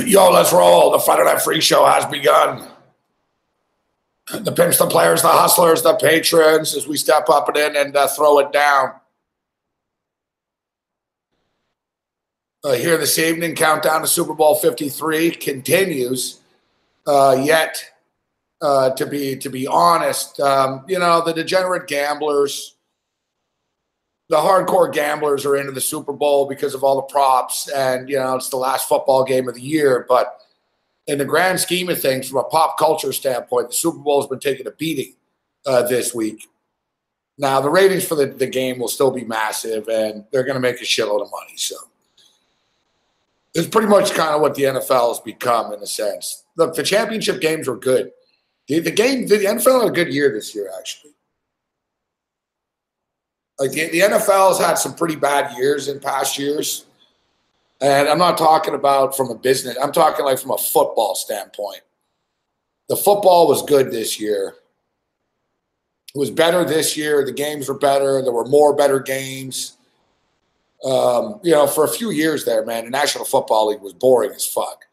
Yo, let's roll. The Friday Night Freak Show has begun. The pimps, the players, the hustlers, the patrons, as we step up and in and throw it down. Here this evening, countdown to Super Bowl 53 continues. Yet, to be honest, the degenerate gamblers, the hardcore gamblers are into the Super Bowl because of all the props, and it's the last football game of the year. But in the grand scheme of things, from a pop culture standpoint, the Super Bowl has been taking a beating this week. Now, the ratings for the game will still be massive, and they're going to make a shitload of money. So it's pretty much kind of what the NFL has become in a sense. Look, the championship games were good. The NFL had a good year this year, actually. Like the NFL has had some pretty bad years in past years. And I'm not talking about from a business. I'm talking like from a football standpoint. The football was good this year. It was better this year. The games were better. There were more better games. For a few years there, man, the National Football League was boring as fuck.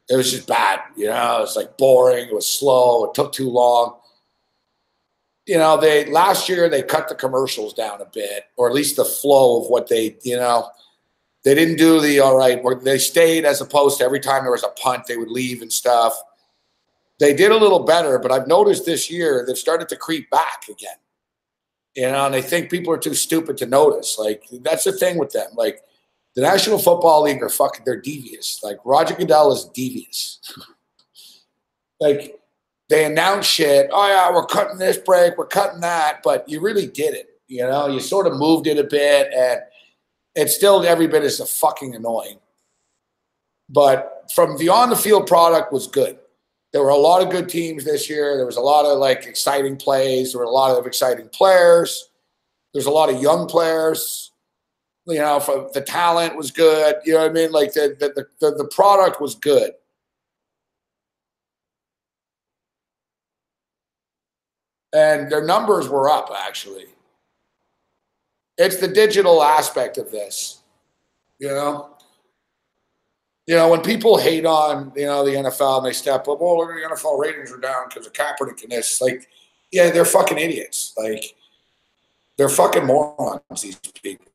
It was just bad. It was like boring. It was slow. It took too long. Last year they cut the commercials down a bit, or at least the flow of what they didn't do the all right. They stayed as opposed to every time there was a punt, they would leave and stuff. They did a little better, but I've noticed this year they've started to creep back again. And they think people are too stupid to notice. Like, that's the thing with them. Like, the National Football League they're devious. Like, Roger Goodell is devious. Like, they announce shit. Oh, yeah, we're cutting this break. We're cutting that. But you really did it. You sort of moved it a bit, and it's still every bit as fucking annoying. But from the on-the-field product was good. There were a lot of good teams this year. There was a lot of, exciting plays. There were a lot of exciting players. There's a lot of young players. The talent was good. You know what I mean? Like, the product was good. And their numbers were up, actually. It's the digital aspect of this, when people hate on, the NFL and they step up, oh, look at the NFL ratings are down because of Kaepernick and this. Like, yeah, they're fucking idiots. Like, they're fucking morons, these people.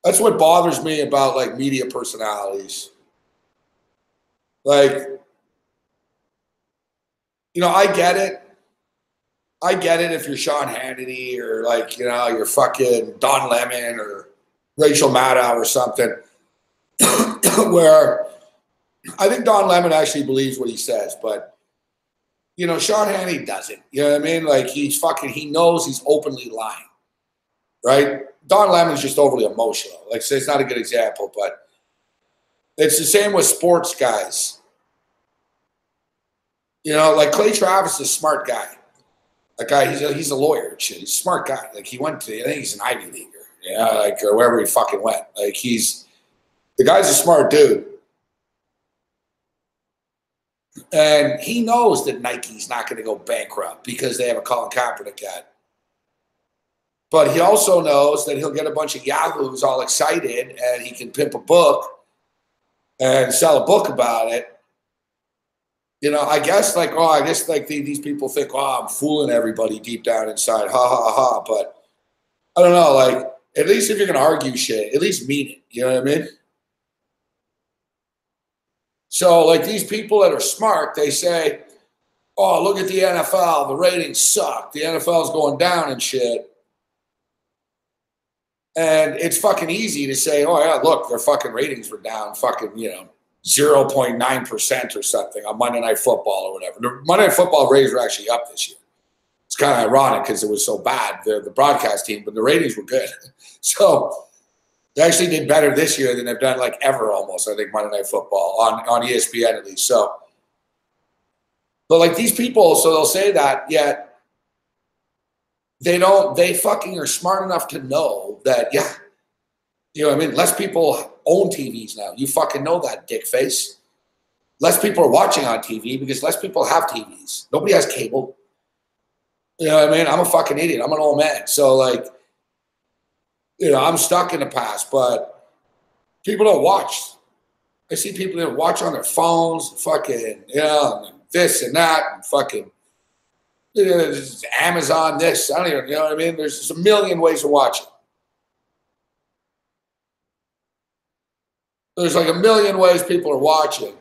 That's what bothers me about, media personalities. I get it. I get it if you're Sean Hannity or you're fucking Don Lemon or Rachel Maddow or something, where I think Don Lemon actually believes what he says, but Sean Hannity doesn't. You know what I mean? Like, he knows he's openly lying, right? Don Lemon's just overly emotional. So it's not a good example, but it's the same with sports guys. Clay Travis is a smart guy. That guy, he's a lawyer and shit. He's a smart guy. He went to, I think he's an Ivy Leaguer, or wherever he fucking went. The guy's a smart dude. And he knows that Nike's not going to go bankrupt because they have a Colin Kaepernick ad. But he also knows that he'll get a bunch of yahoos all excited and he can pimp a book and sell a book about it. I guess these people think, oh, I'm fooling everybody deep down inside. Ha, ha, ha. But I don't know. At least if you're going to argue shit, at least mean it. You know what I mean? So, these people that are smart, they say, oh, look at the NFL. The ratings suck. The NFL's going down and shit. And it's fucking easy to say, oh, yeah, look, their fucking ratings were down 0.9% or something on Monday Night Football or whatever. The Monday Night Football ratings were actually up this year. It's kind of ironic because it was so bad, the broadcast team, but the ratings were good. So they actually did better this year than they've done ever almost, I think, Monday Night Football on ESPN at least. So, but these people, so they'll say that, yet they fucking are smart enough to know that, yeah, what I mean? Less people own TVs now. You fucking know that, dick face. Less people are watching on TV because less people have TVs. Nobody has cable. You know what I mean? I'm a fucking idiot. I'm an old man. So, I'm stuck in the past, but people don't watch. I see people that watch on their phones, fucking, this and that, and fucking Amazon this. I don't even, you know what I mean? There's just a million ways to watch it. There's like a million ways people are watching.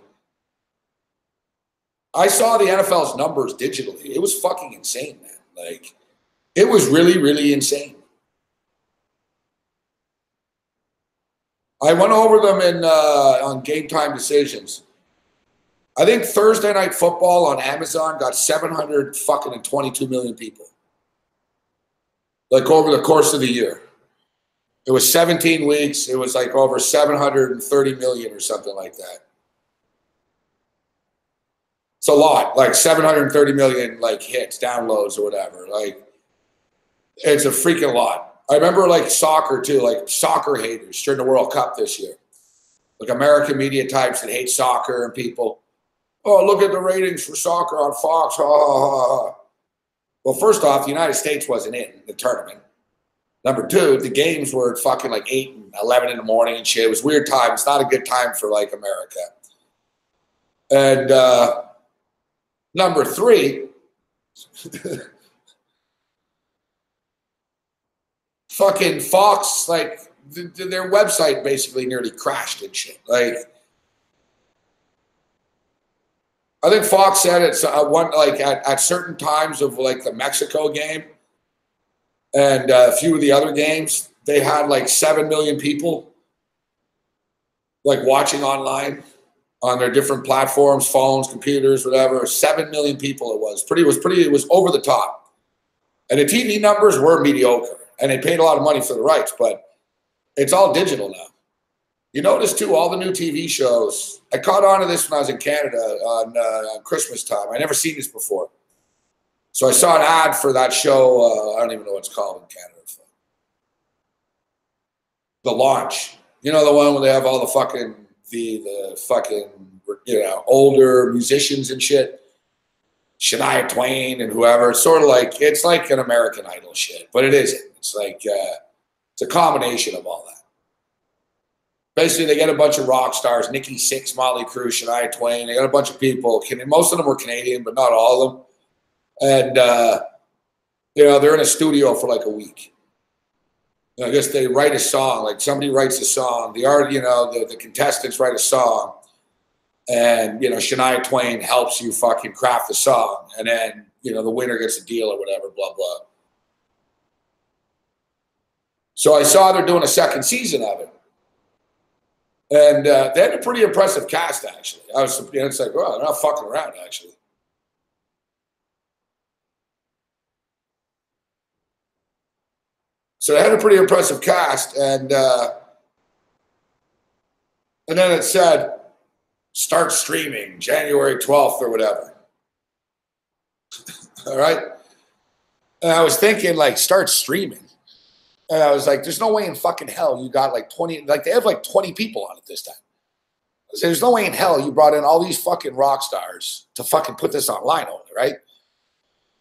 I saw the NFL's numbers digitally. It was fucking insane, man. Like, it was really, really insane. I went over them on Game Time Decisions. I think Thursday Night Football on Amazon got 722 million people. Like over the course of the year. It was 17 weeks. It was like over 730 million or something like that. It's a lot, like 730 million like hits, downloads or whatever. Like, it's a freaking lot. I remember like soccer too, like soccer haters during the World Cup this year. Like American media types that hate soccer and people, oh, look at the ratings for soccer on Fox. Ha, ha, ha. Well, first off, the United States wasn't in the tournament. Number two, the games were fucking like 8 and 11 in the morning and shit. It was weird time. It's not a good time for like America. And number three, fucking Fox, like their website basically nearly crashed and shit. Like, I think Fox said it's at certain times of like the Mexico game and a few of the other games, they had like 7 million people like watching online on their different platforms, phones, computers, whatever. 7 million people it was. It was over the top. And the TV numbers were mediocre. And they paid a lot of money for the rights, but it's all digital now. You notice too, all the new TV shows. I caught on to this when I was in Canada on Christmas time. I never seen this before. So I saw an ad for that show. I don't even know what it's called in Canada. The Launch. You know, the one where they have all the fucking older musicians and shit. Shania Twain and whoever. It's sort of like, it's like an American Idol shit, but it isn't. It's like, it's a combination of all that. Basically, they get a bunch of rock stars, Nikki Sixx, Motley Crue, Shania Twain. They got a bunch of people. Most of them were Canadian, but not all of them. And, they're in a studio for like a week. I guess they write a song, like somebody writes a song. The contestants write a song. And, Shania Twain helps you fucking craft the song. And then, the winner gets a deal or whatever, blah, blah. So I saw they're doing a second season of it. And they had a pretty impressive cast, actually. It's like, well, they're not fucking around, actually. So they had a pretty impressive cast. And then it said, start streaming January 12th or whatever. All right. And I was thinking, like, start streaming. And I was like, there's no way in fucking hell you got like 20, like they have like 20 people on it this time. I said, there's no way in hell you brought in all these fucking rock stars to fucking put this online only, right?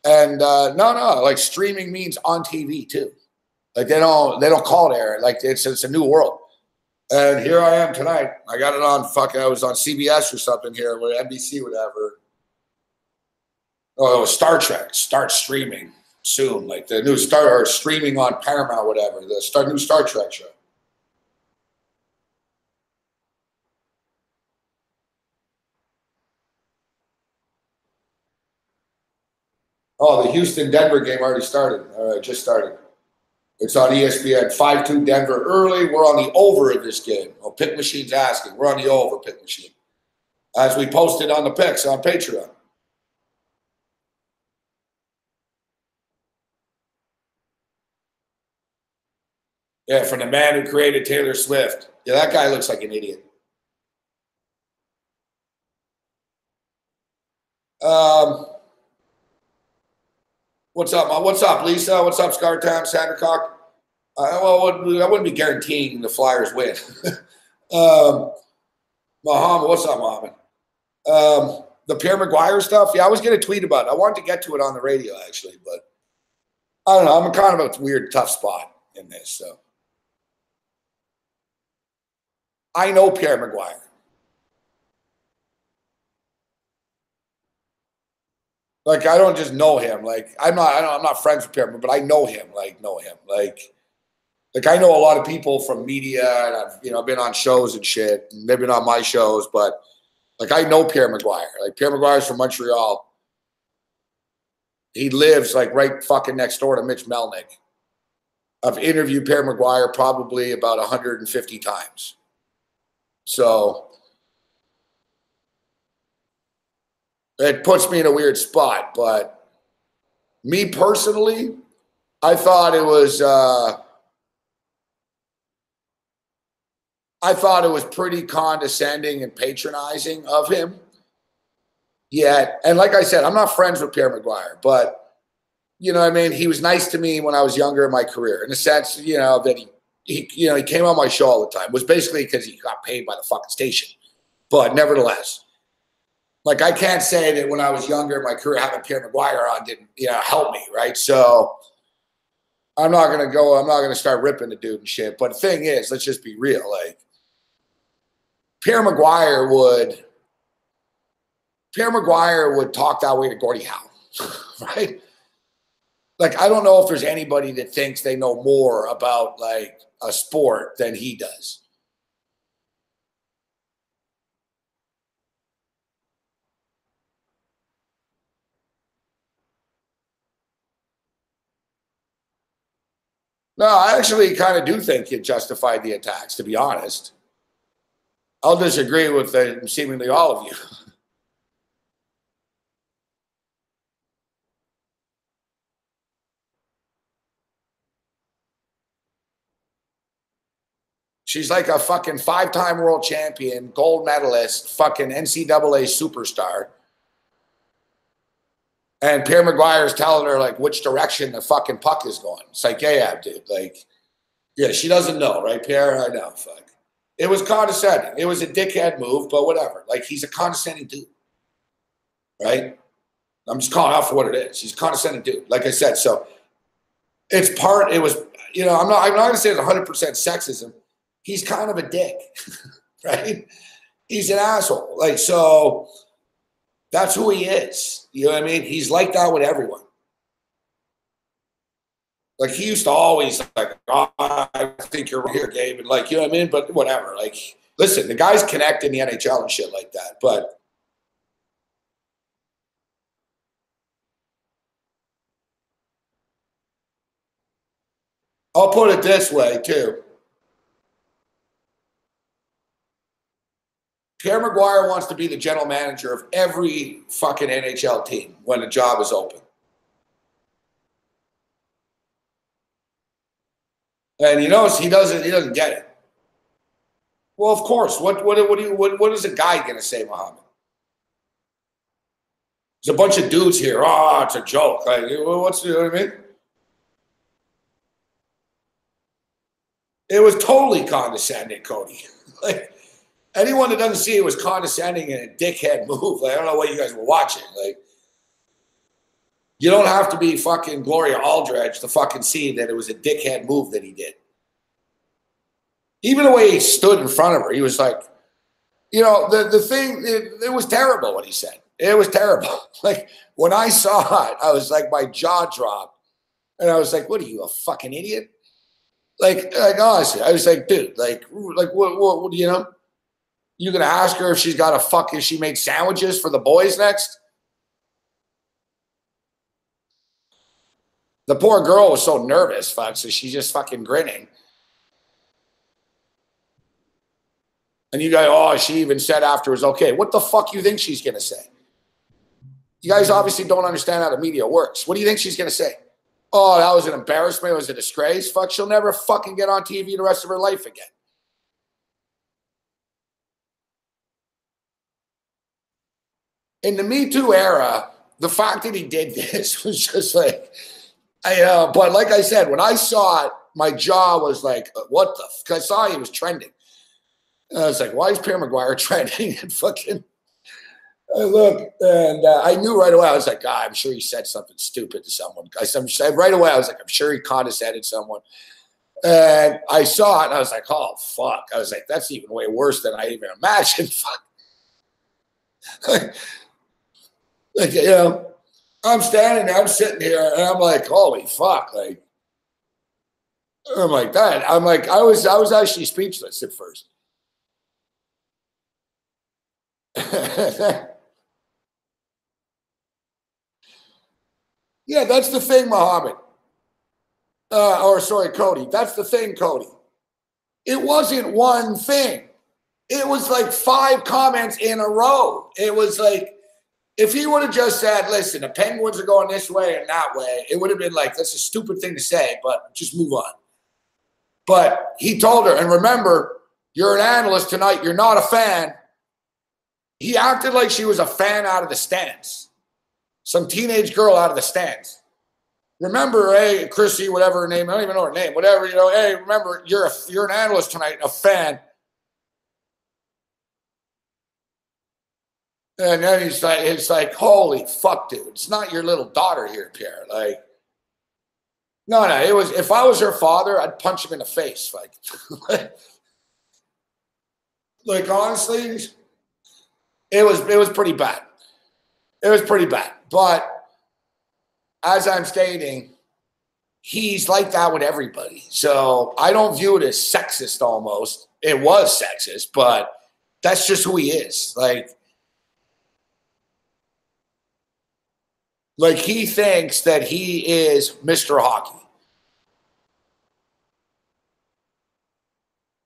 And no, like streaming means on TV too. Like they don't call it air. Like it's a new world. And here I am tonight. I got it on I was on CBS or something here, or NBC, whatever. Oh, it was Star Trek. Start streaming soon. Like the new streaming on Paramount, whatever. The new Star Trek show. Oh, the Houston-Denver game already started. All right, just started. It's on ESPN. 5-2 Denver early. We're on the over of this game. Oh, Pick Machine's asking. We're on the over, Pick Machine. As we posted on the picks on Patreon. Yeah, from the man who created Taylor Swift. Yeah, that guy looks like an idiot. What's up, Mom? What's up, Lisa? What's up, Scartown, Sandercock? Well, I wouldn't be guaranteeing the Flyers win. Muhammad, what's up, Muhammad? The Pierre Maguire stuff. Yeah, I was going to tweet about it. I wanted to get to it on the radio, actually, but I don't know. I'm in kind of a weird, tough spot in this. So I know Pierre Maguire. Like, I don't just know him. Like, I'm not friends with Pierre, but I know him. Like I know a lot of people from media, and I've been on shows and shit, and they've been on my shows, but like I know Pierre Maguire. Like Pierre Maguire's from Montreal. He lives like right fucking next door to Mitch Melnick. I've interviewed Pierre Maguire probably about 150 times. So it puts me in a weird spot, but me personally, I thought it was pretty condescending and patronizing of him. Yet, and like I said, I'm not friends with Pierre Maguire, but you know what I mean? He was nice to me when I was younger in my career, in the sense, that he came on my show all the time. It was basically because he got paid by the fucking station. But nevertheless, like I can't say that when I was younger in my career, having Pierre Maguire on didn't, help me, right? So I'm not gonna start ripping the dude and shit. But the thing is, let's just be real. Like Pierre Maguire would talk that way to Gordie Howe, right? Like, I don't know if there's anybody that thinks they know more about like a sport than he does. No, I actually kind of do think it justified the attacks, to be honest. I'll disagree with seemingly all of you. She's like a fucking 5-time world champion, gold medalist, fucking NCAA superstar. And Pierre Maguire is telling her like which direction the fucking puck is going. It's like, yeah, dude. Like, yeah, she doesn't know, right, Pierre? I know. Fuck. It was condescending. It was a dickhead move, but whatever. Like, he's a condescending dude, right? I'm just calling out for what it is. He's a condescending dude, like I said. So it was, I'm not going to say it's 100% sexism. He's kind of a dick, right? He's an asshole. Like, so that's who he is. You know what I mean? He's like that with everyone. Like, he used to always like, oh, I think you're here, Gabe. And like, you know what I mean? But whatever. Like, listen, the guy's connected in the NHL and shit like that. But I'll put it this way, too. Pierre Maguire wants to be the general manager of every fucking NHL team when the job is open. And he knows he doesn't get it. Well, of course. What is a guy going to say, Muhammad? There's a bunch of dudes here. Oh, it's a joke. Like, you know what I mean? It was totally condescending, Cody. Like, anyone that doesn't see it was condescending and a dickhead move. Like, I don't know what you guys were watching. Like, you don't have to be fucking Gloria Aldridge to fucking see that it was a dickhead move that he did. Even the way he stood in front of her, he was like, the thing, it was terrible what he said. It was terrible. Like, when I saw it, I was like, my jaw dropped. And I was like, what are you, a fucking idiot? Like honestly, I was like, dude, what you going to ask her if she's got if she made sandwiches for the boys next? The poor girl was so nervous, fuck, so she's just fucking grinning. And you go, oh, she even said afterwards, okay, what the fuck you think she's going to say? You guys obviously don't understand how the media works. What do you think she's going to say? Oh, that was an embarrassment. It was a disgrace. Fuck, she'll never fucking get on TV the rest of her life again. In the Me Too era, the fact that he did this was just like, but like I said, when I saw it, my jaw was like, what the fuck? I saw he was trending. And I was like, why is Pierre Maguire trending? And fucking, I look, and I knew right away. I was like, I'm sure he said something stupid to someone. I said right away, I was like, I'm sure he condescended someone. And I saw it and I was like, oh, fuck. I was like, that's even way worse than I even imagined. Fuck. Like, you know, I'm standing there, I'm sitting here, and I'm like, holy fuck. Like, I'm like that. I'm like, I was actually speechless at first. Yeah, that's the thing, Muhammad. Or sorry, Cody. That's the thing, Cody. It wasn't one thing. It was like 5 comments in a row. It was like, if he would have just said, listen, the Penguins are going this way and that way, it would have been like, that's a stupid thing to say, but just move on. But he told her, and remember, you're an analyst tonight. You're not a fan. He acted like she was a fan out of the stands. Some teenage girl out of the stands. Remember, hey, Chrissy, whatever her name, I don't even know her name, whatever, you know, hey, remember, you're an analyst tonight, a fan. And then it's like, holy fuck, dude. It's not your little daughter here, Pierre. Like, no, it was, if I was her father, I'd punch him in the face. Like honestly, it was pretty bad. It was pretty bad. But as I'm stating, he's like that with everybody. So I don't view it as sexist almost. It was sexist, but that's just who he is. Like he thinks that he is Mr. Hockey.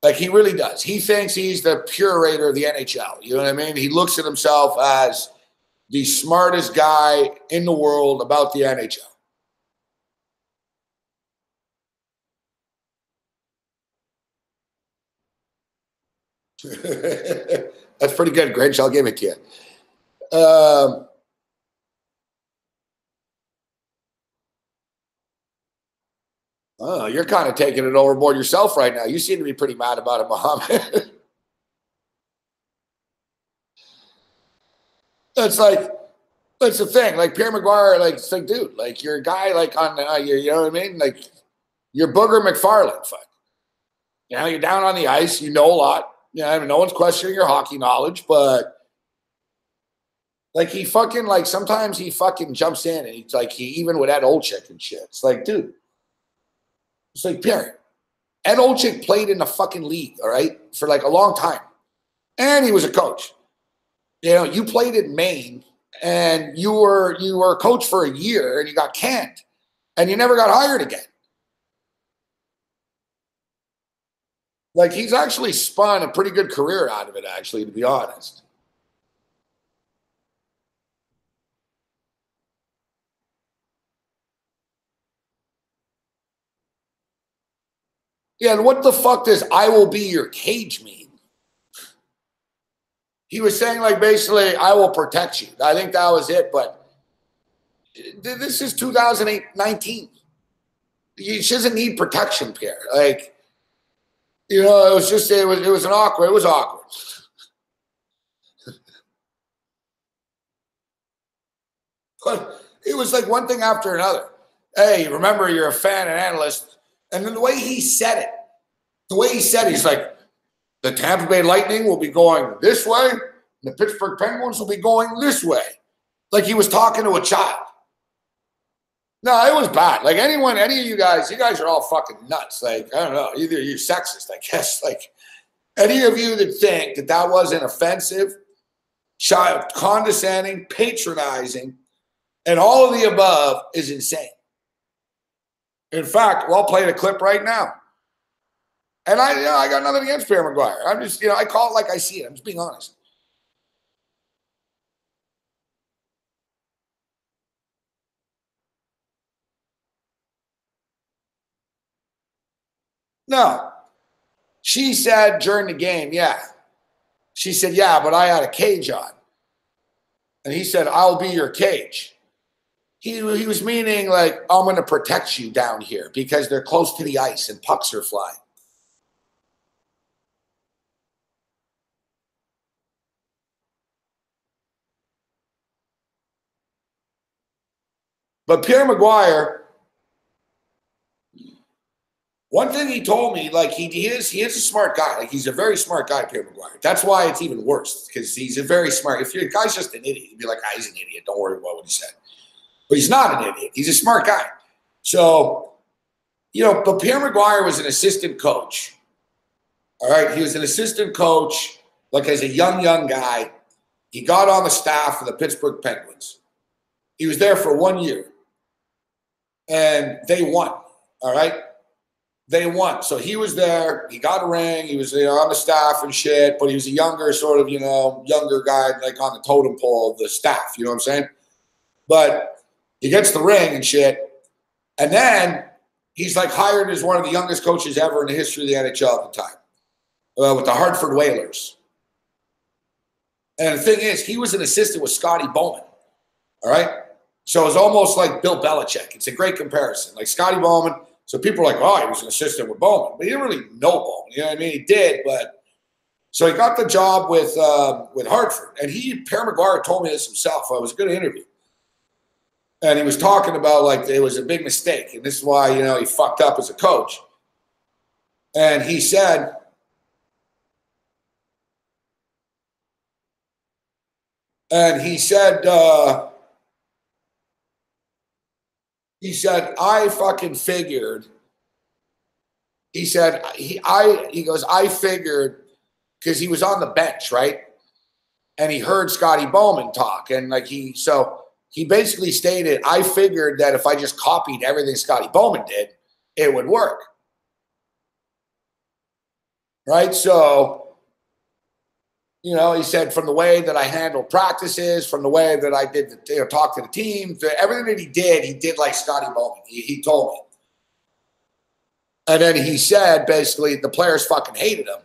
Like he really does. He thinks he's the curator of the NHL. You know what I mean? He looks at himself as the smartest guy in the world about the NHL. That's pretty good, Grinch. I'll give it to you. You're kind of taking it overboard yourself right now. You seem to be pretty mad about it, Muhammad. That's like, that's the thing. Like Pierre McGuire, like, it's like, dude, like you're a guy like on, you know what I mean? Like you're Booger McFarland. Fuck. You know, you're down on the ice. You know a lot. You know, I mean, no one's questioning your hockey knowledge, but like he fucking like sometimes he fucking jumps in and he's like he even with Ed Olczyk and shit. It's like, dude, it's like Pierre. Ed Olczyk played in the fucking league, all right, for like a long time, and he was a coach. You know, you played in Maine, and you were a coach for a year, and you got canned, and you never got hired again. Like he's actually spun a pretty good career out of it, actually, to be honest. Yeah, and what the fuck does "I will be your cage" mean? He was saying like basically, "I will protect you." I think that was it. But this is 2019. She doesn't need protection, Pierre. Like, you know, it was just it was an awkward. It was awkward. But it was like one thing after another. Hey, remember you're a fan and analyst, and then the way he said it, he's like, the Tampa Bay Lightning will be going this way, and the Pittsburgh Penguins will be going this way. Like he was talking to a child. No, it was bad. Like any of you guys are all fucking nuts. Like, I don't know, either you're sexist, I guess. Like any of you that think that that wasn't offensive, child, condescending, patronizing, and all of the above is insane. In fact, we'll play the clip right now. And I got nothing against Pierre McGuire. I'm just, I call it like I see it. I'm just being honest. No. She said during the game, yeah. She said, yeah, but I had a cage on. And he said, I'll be your cage. He was meaning like, I'm going to protect you down here because they're close to the ice and pucks are flying. But Pierre McGuire One thing he told me, like he is a smart guy. Like he's a very smart guy, Pierre McGuire. That's why it's even worse because he's a very smart. If your guy's just an idiot, you'd be like, he's an idiot. Don't worry about what he said. But he's not an idiot. He's a smart guy. So, but Pierre McGuire was an assistant coach. All right, he was an assistant coach, like as a young guy. He got on the staff of the Pittsburgh Penguins. He was there for 1 year, and they won. All right. They won. So he was there. He got a ring. He was on the staff and shit, but he was a younger sort of, younger guy, like on the totem pole of the staff. You know what I'm saying? But he gets the ring and shit. And then he's like hired as one of the youngest coaches ever in the history of the NHL at the time with the Hartford Whalers. And the thing is, he was an assistant with Scotty Bowman. All right? So it was almost like Bill Belichick. It's a great comparison. Like Scotty Bowman. So people are like, he was an assistant with Bowman. But he didn't really know Bowman. You know what I mean? He did, but so he got the job with Hartford. And Pierre McGuire told me this himself. It was a good interview. And he was talking about like it was a big mistake. And this is why, he fucked up as a coach. And he said, I fucking figured. He said, he goes, I figured, because he was on the bench, right? And he heard Scotty Bowman talk. And he basically stated, I figured that if I just copied everything Scotty Bowman did, it would work. Right? So, he said from the way that I handled practices, from the way that I did talk to the team, everything that he did like Scotty Bowman. He told me. And then he said, basically, the players fucking hated him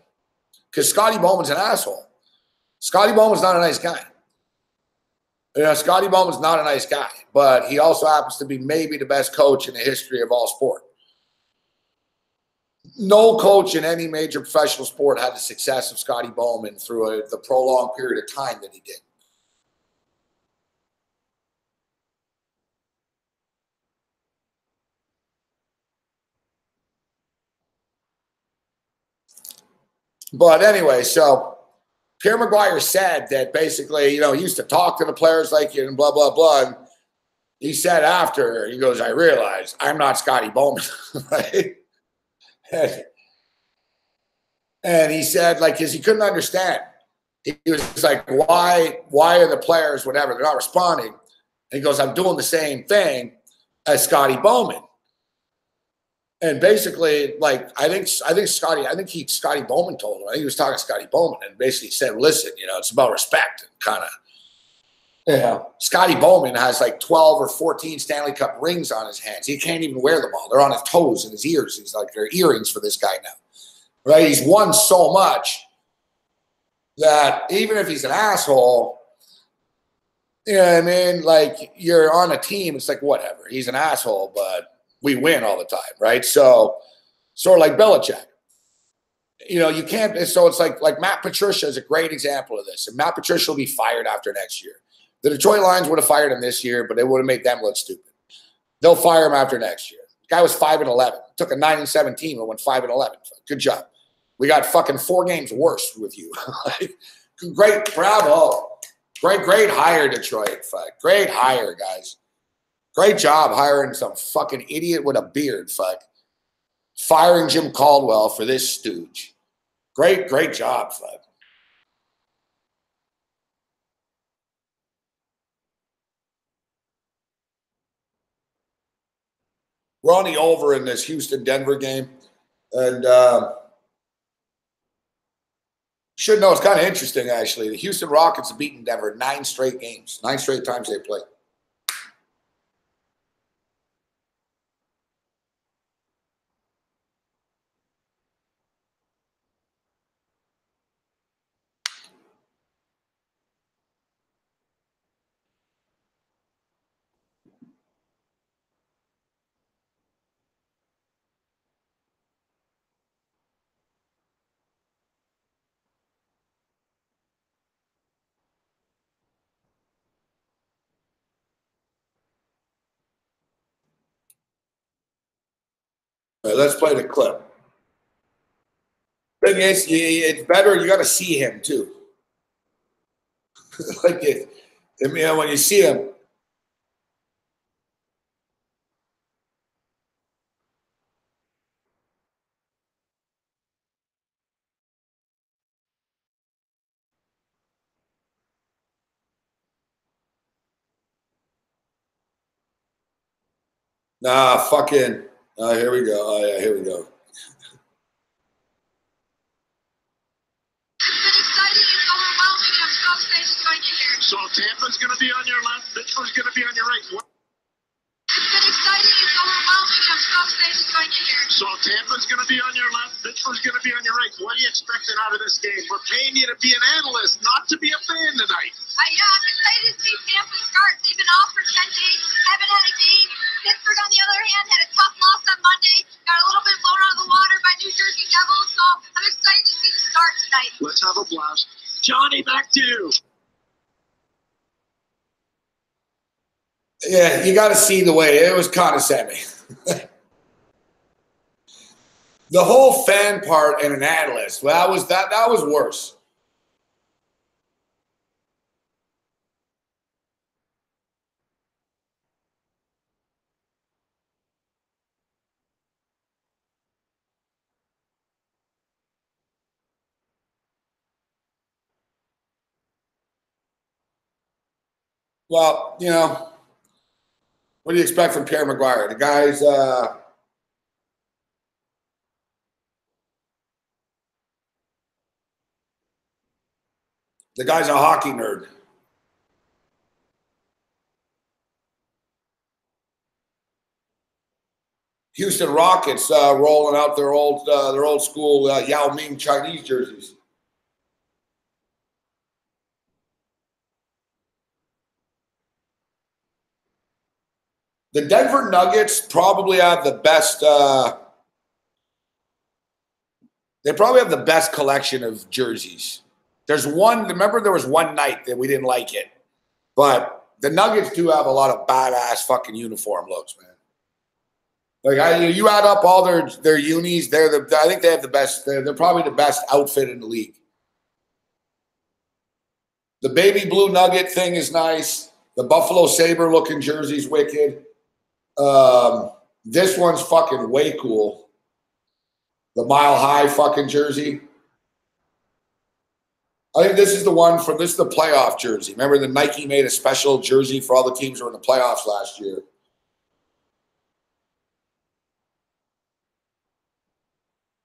because Scotty Bowman's an asshole. Scotty Bowman's not a nice guy. Scotty Bowman's not a nice guy, but he also happens to be maybe the best coach in the history of all sport. No coach in any major professional sport had the success of Scotty Bowman through the prolonged period of time that he did. But anyway, so Pierre McGuire said that basically, he used to talk to the players like you and blah, blah, blah. And he said after, he goes, I realized I'm not Scotty Bowman, right? And he said, like, because he couldn't understand. He was like, why are the players, whatever, they're not responding? And he goes, I'm doing the same thing as Scotty Bowman. And basically, like, I think Scotty Bowman told him. I think he was talking to Scotty Bowman and basically said, listen, it's about respect and kind of. Scotty Bowman has like 12 or 14 Stanley Cup rings on his hands. He can't even wear them all. They're on his toes and his ears. He's like, they're earrings for this guy now. Right? He's won so much that even if he's an asshole, you know what I mean? Like, you're on a team, it's like, whatever. He's an asshole, but we win all the time, right? So, sort of like Belichick. You can't, so it's like Matt Patricia is a great example of this. And Matt Patricia will be fired after next year. The Detroit Lions would have fired him this year, but they would have made them look stupid. They'll fire him after next year. The guy was 5-11. Took a 9-17 and went 5-11. Good job. We got fucking 4 games worse with you. Great, bravo. Great hire, Detroit. Fuck. Great hire, guys. Great job hiring some fucking idiot with a beard. Fuck. Firing Jim Caldwell for this stooge. Great job. Fuck. We're on the over in this Houston-Denver game. And should know it's kind of interesting, actually. The Houston Rockets have beaten Denver 9 straight games. 9 straight times they played. All right, let's play the clip. Thing is, it's better. You got to see him too. Like it, I mean, when you see him. Nah, fucking. Here we go. Oh, yeah, here we go. So Tampa's going to be on your left, Pittsburgh's going to be on your right. It's been exciting. It's overwhelming. I'm so excited to join you here. So Tampa's going to be on your left, Pittsburgh's going to be on your right. What are you expecting out of this game? We're paying you to be an analyst, not to be a fan tonight. Yeah, I'm excited to see Tampa start. They've been off for 10 days, haven't had a game. Pittsburgh, on the other hand, had a tough loss on Monday. Got a little bit blown out of the water by New Jersey Devils, so I'm excited to see the start tonight. Let's have a blast. Johnny, back to you. Yeah, you got to see the way it was condescending. The whole fan part and an analyst, well, that was worse. Well, you know, what do you expect from Pierre McGuire? The guy's a hockey nerd. Houston Rockets rolling out their old school Yao Ming Chinese jerseys. The Denver Nuggets probably have the best. They probably have the best collection of jerseys. There's one. Remember, there was one night that we didn't like it, but the Nuggets do have a lot of badass fucking uniform looks, man. Like you add up all their unis, I think they have the best. They're probably the best outfit in the league. The baby blue Nugget thing is nice. The Buffalo Sabre looking jersey's wicked. This one's fucking way cool. The Mile High fucking jersey. I think this is the playoff jersey. Remember the Nike made a special jersey for all the teams who were in the playoffs last year.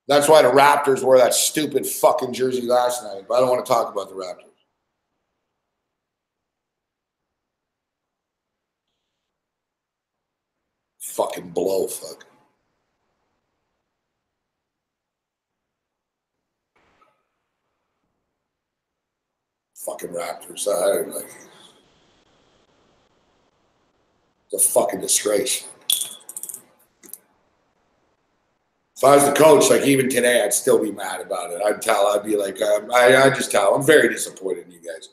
That's why the Raptors wore that stupid fucking jersey last night. But I don't want to talk about the Raptors. Fucking blow, fuck. Fucking Raptors. I don't like it. It's a fucking disgrace. If I was the coach, like even today, I'd still be mad about it. I'd be like, I just tell. I'm very disappointed in you guys.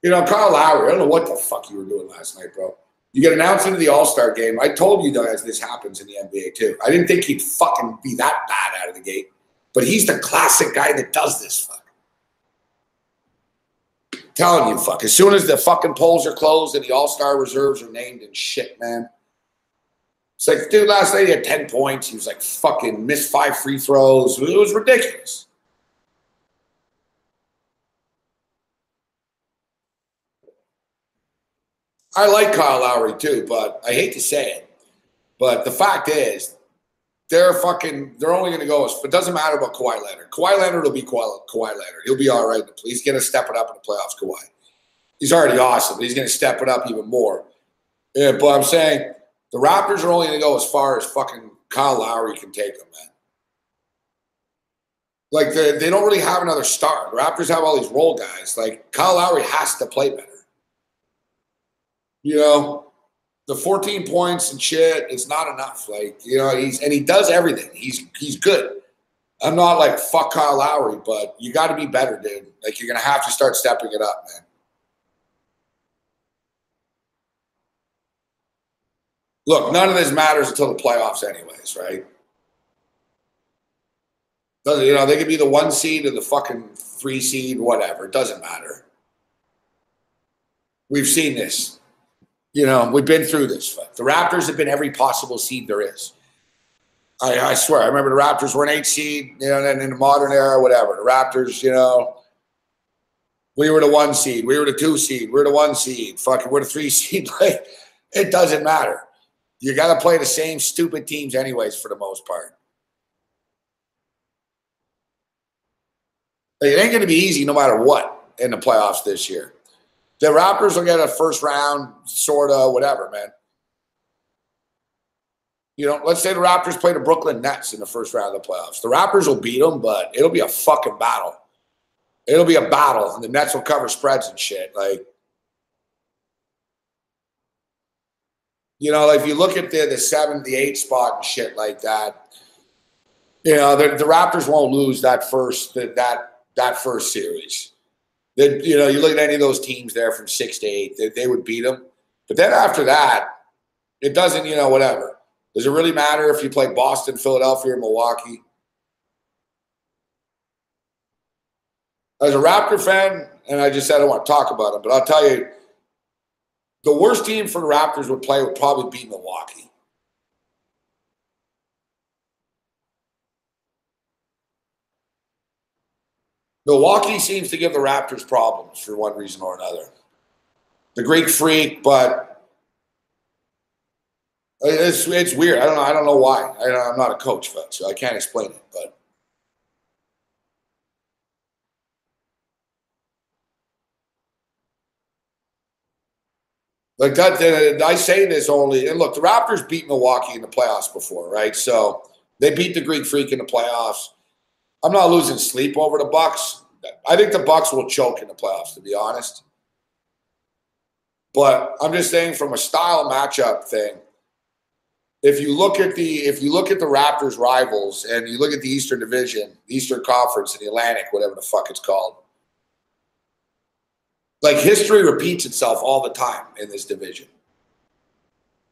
You know, Kyle Lowry, I don't know what the fuck you were doing last night, bro. You get announced into the All-Star game. I told you guys this happens in the NBA too. I didn't think he'd fucking be that bad out of the gate. But he's the classic guy that does this, fuck. Telling you, fuck. As soon as the fucking polls are closed and the All-Star reserves are named and shit, man. It's like, dude, last night he had 10 points. He was like fucking missed 5 free throws. It was ridiculous. I like Kyle Lowry too, but I hate to say it. But the fact is, they're only going to go it doesn't matter about Kawhi Leonard. Kawhi Leonard will be Kawhi Leonard. He'll be all right. He's going to step it up in the playoffs, Kawhi. He's already awesome, but he's going to step it up even more. Yeah, but I'm saying the Raptors are only going to go as far as fucking Kyle Lowry can take them, man. Like, they don't really have another star. The Raptors have all these role guys. Like, Kyle Lowry has to play better. You know, the 14 points and shit, it's not enough. Like, you know, he does everything. He's good. I'm not like, fuck Kyle Lowry, but you got to be better, dude. Like, you're going to have to start stepping it up, man. Look, none of this matters until the playoffs, anyways, right? Doesn't, they could be the 1 seed or the fucking 3 seed, whatever. It doesn't matter. We've seen this. We've been through this. The Raptors have been every possible seed there is. I swear, I remember the Raptors were an 8 seed, and then in the modern era, whatever. The Raptors, we were the 1 seed, we were the 2 seed, we were the 1 seed, fucking, we're the 3 seed. Like, it doesn't matter. You got to play the same stupid teams, anyways, for the most part. It ain't going to be easy no matter what in the playoffs this year. The Raptors will get a first round, sort of, whatever, man. Let's say the Raptors play the Brooklyn Nets in the first round of the playoffs. The Raptors will beat them, but it'll be a fucking battle. It'll be a battle, and the Nets will cover spreads and shit. Like, if you look at the 7, the 8 spot and shit like that, the Raptors won't lose that first series. You look at any of those teams there from 6 to 8, they would beat them. But then after that, it doesn't, whatever. Does it really matter if you play Boston, Philadelphia, or Milwaukee? As a Raptor fan, and I just said I don't want to talk about them, but I'll tell you, the worst team for the Raptors would probably be Milwaukee. Milwaukee seems to give the Raptors problems for one reason or another. The Greek Freak, but it's weird. I don't know why. I'm not a coach, so I can't explain it. But like that, I say this only. And look, the Raptors beat Milwaukee in the playoffs before, right? So they beat the Greek Freak in the playoffs. I'm not losing sleep over the Bucks. I think the Bucks will choke in the playoffs, to be honest. But I'm just saying, from a style matchup thing, if you look at the Raptors rivals and you look at the Eastern Division, the Eastern Conference, and the Atlantic, whatever the fuck it's called, like, history repeats itself all the time in this division.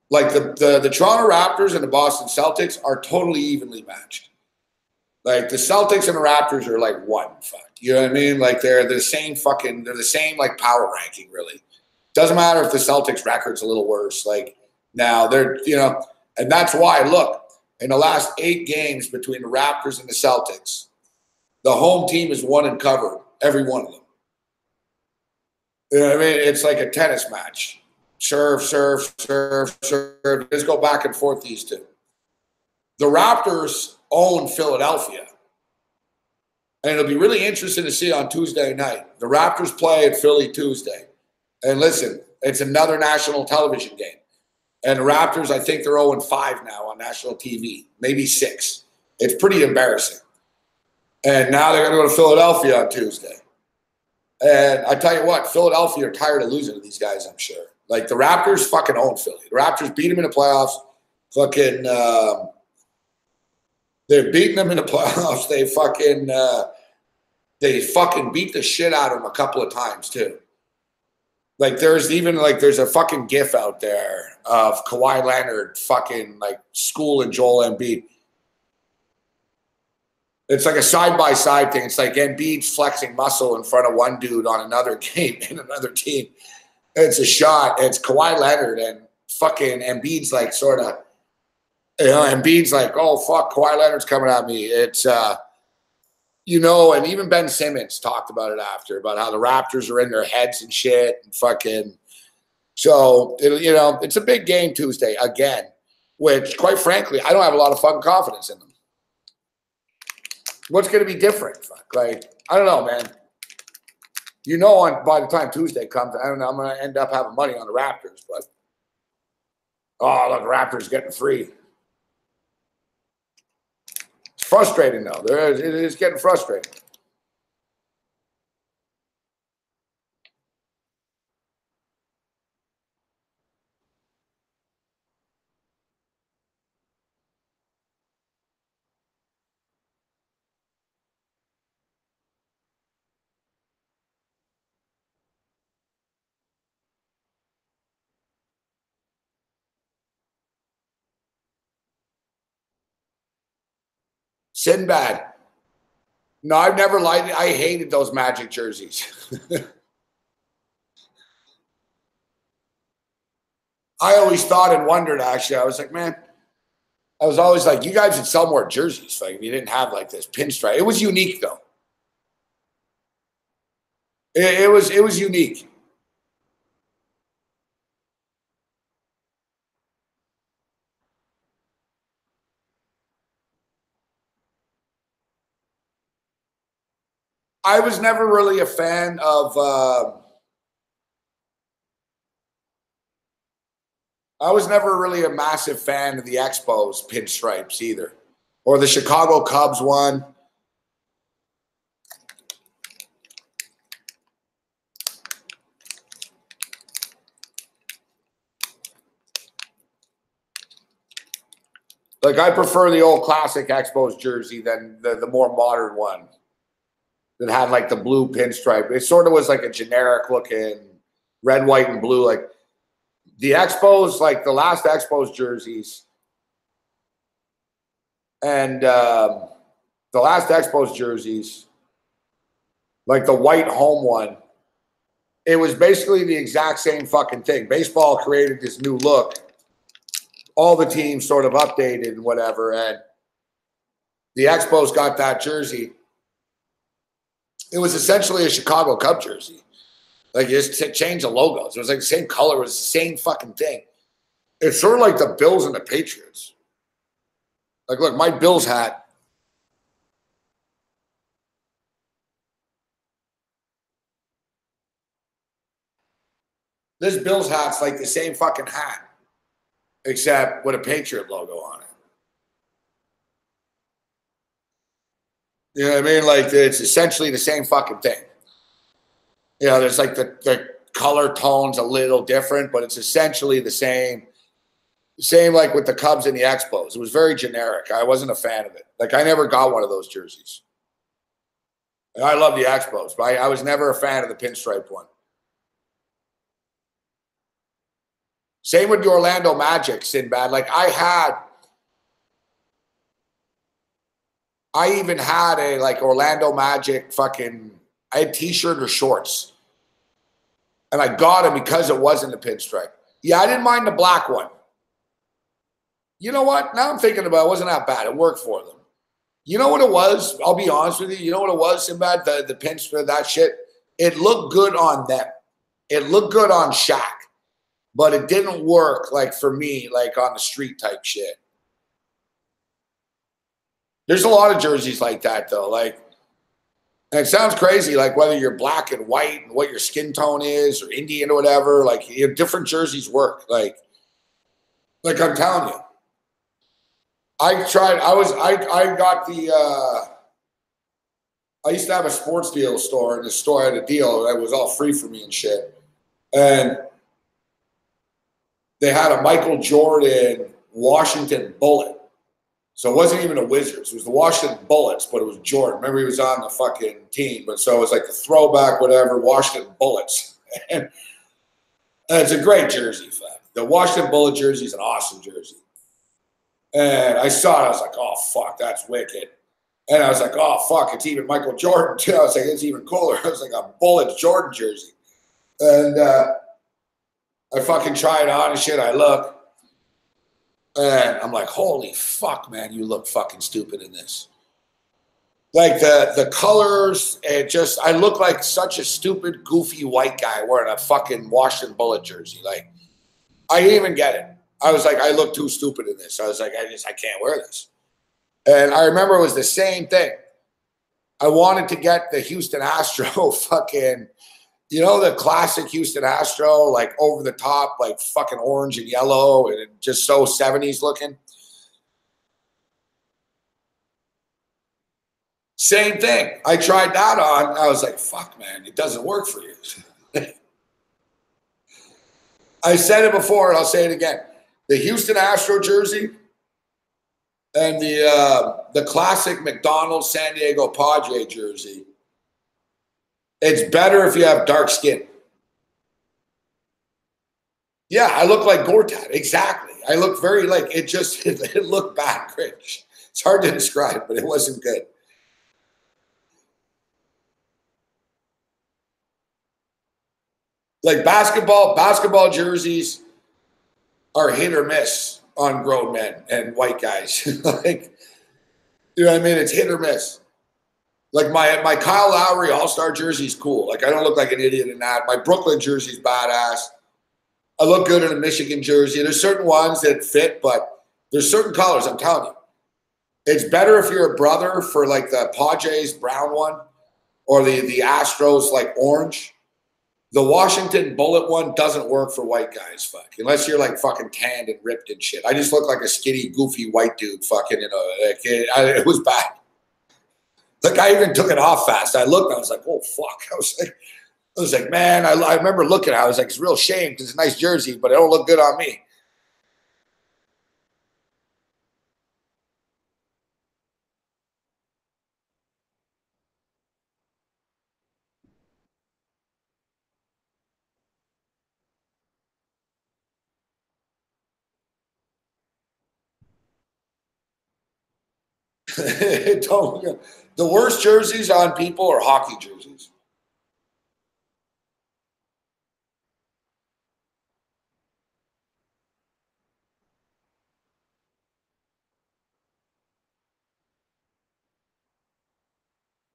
Like, the Toronto Raptors and the Boston Celtics are totally evenly matched. Like, the Celtics and the Raptors are like one fuck. You know what I mean? Like, they're the same like power ranking, really. Doesn't matter if the Celtics record's a little worse. Like, now they're, and that's why, look, in the last 8 games between the Raptors and the Celtics, the home team has won and covered every one of them. You know what I mean? It's like a tennis match. Serve, serve, serve, serve. Just go back and forth, these two. The Raptors own Philadelphia. And it'll be really interesting to see on Tuesday night. The Raptors play at Philly Tuesday. And listen, it's another national television game. And the Raptors, I think they're 0-5 now on national TV, maybe 6. It's pretty embarrassing. And now they're going to go to Philadelphia on Tuesday. And I tell you what, Philadelphia are tired of losing to these guys, I'm sure. Like, the Raptors fucking own Philly. The Raptors beat them in the playoffs. They're beating them in the playoffs. They fucking beat the shit out of them a couple of times, too. Like, there's a fucking gif out there of Kawhi Leonard fucking, like, schooling Joel Embiid. It's like a side-by-side thing. It's like Embiid's flexing muscle in front of one dude on another game in another team. It's a shot. It's Kawhi Leonard, and fucking Embiid's like sort of, Embiid's like, oh, fuck, Kawhi Leonard's coming at me. It's, and even Ben Simmons talked about it after, about how the Raptors are in their heads and shit and fucking. So, it's a big game Tuesday again, which, quite frankly, I don't have a lot of fucking confidence in them. What's going to be different? Like, I don't know, man. By the time Tuesday comes, I don't know, I'm going to end up having money on the Raptors, but look, Raptors getting free. It's frustrating, though. It is getting frustrating. Sinbad. No, I've never liked it. I hated those Magic jerseys. I always thought and wondered, actually. I was like, man, I was always like, you guys would sell more jerseys. Like, if you didn't have like this pinstripe. It was unique, though. It was unique. I was never really a fan of. I was never really a massive fan of the Expos pinstripes either, or the Chicago Cubs one. Like, I prefer the old classic Expos jersey than the more modern one that had like the blue pinstripe. It sort of was like a generic looking red, white, and blue. Like the Expos, like the last Expos jerseys, and the last Expos jerseys, like the white home one, it was basically the exact same fucking thing. Baseball created this new look. All the teams sort of updated and whatever, and the Expos got that jersey. It was essentially a Chicago Cub jersey. Like, you just changed the logos. It was like the same color. It was the same fucking thing. It's sort of like the Bills and the Patriots. Like, look, my Bills hat. This Bills hat's like the same fucking hat, except with a Patriot logo on it. You know what I mean? Like, it's essentially the same fucking thing. You know, there's like the color tone's a little different, but it's essentially the same. Same like with the Cubs and the Expos. It was very generic. I wasn't a fan of it. Like, I never got one of those jerseys. And I love the Expos, but I was never a fan of the pinstripe one. Same with the Orlando Magic, Sinbad. Like, I even had a like Orlando Magic fucking, I had t-shirt or shorts. And I got them because it wasn't a pinstripe. Yeah, I didn't mind the black one. You know what? Now I'm thinking about it, wasn't that bad. It worked for them. You know what it was? I'll be honest with you. You know what it was, Sinbad? The pinstripe, that shit. It looked good on them. It looked good on Shaq. But it didn't work, like, for me, like, on the street type shit. There's a lot of jerseys like that, though. Like, and it sounds crazy, like, whether you're black and white and what your skin tone is, or Indian or whatever, like, you know, different jerseys work. Like I'm telling you. I got the, I used to have a sports deal store, and the store had a deal that was all free for me and shit. And they had a Michael Jordan Washington Bullet. So it wasn't even a Wizards. It was the Washington Bullets, but it was Jordan. Remember, he was on the fucking team. But so it was like the throwback, whatever, Washington Bullets. And it's a great jersey, fact. The Washington Bullet jersey is an awesome jersey. And I saw it. I was like, oh, fuck, that's wicked. And I was like, oh, fuck, it's even Michael Jordan, too. I was like, it's even cooler. I was like, a Bullets Jordan jersey. And I fucking try it on and shit. I look. And I'm like, holy fuck, man, you look fucking stupid in this. Like the colors, I look like such a stupid, goofy white guy wearing a fucking Washington Bullet jersey. Like, I didn't even get it. I was like, I look too stupid in this. I was like, I can't wear this. And I remember it was the same thing. I wanted to get the Houston Astro fucking, you know, the classic Houston Astro, like over the top, like fucking orange and yellow, and just so 70s looking. Same thing. I tried that on. I was like, fuck, man, it doesn't work for you. I said it before, and I'll say it again. The Houston Astro jersey and the classic McDonald's San Diego Padre jersey, it's better if you have dark skin. Yeah, I look like Gortat. Exactly. I look very like it looked bad, cringe. It's hard to describe, but it wasn't good. Like basketball jerseys are hit or miss on grown men and white guys. Like, you know what I mean? It's hit or miss. Like my Kyle Lowry All-Star jersey is cool. Like I don't look like an idiot in that. My Brooklyn jersey is badass. I look good in a Michigan jersey. There's certain ones that fit, but there's certain colors. I'm telling you, it's better if you're a brother for like the Padres brown one or the Astros like orange. The Washington Bullet one doesn't work for white guys, fuck. Unless you're like fucking tanned and ripped and shit. I just look like a skinny, goofy white dude, fucking, you know. Like it was bad. Like I even took it off fast. I looked, I was like, oh fuck. I was like, man, I remember looking at it. I was like, it's a real shame because it's a nice jersey, but it don't look good on me. The worst jerseys on people are hockey jerseys.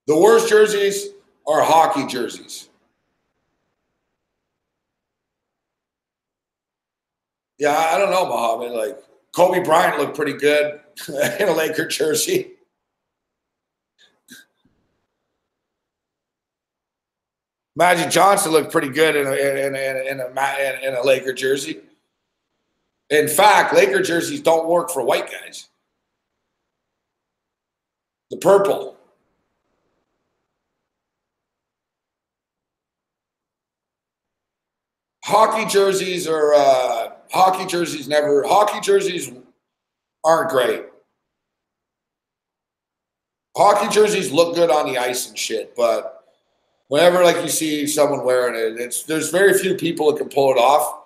The worst jerseys are hockey jerseys. Yeah, I don't know, Muhammad. Like Kobe Bryant looked pretty good in a Laker jersey. Magic Johnson looked pretty good in a Laker jersey. In fact, Laker jerseys don't work for white guys. The purple. Hockey jerseys aren't great. Hockey jerseys look good on the ice and shit, but whenever like you see someone wearing it, there's very few people that can pull it off.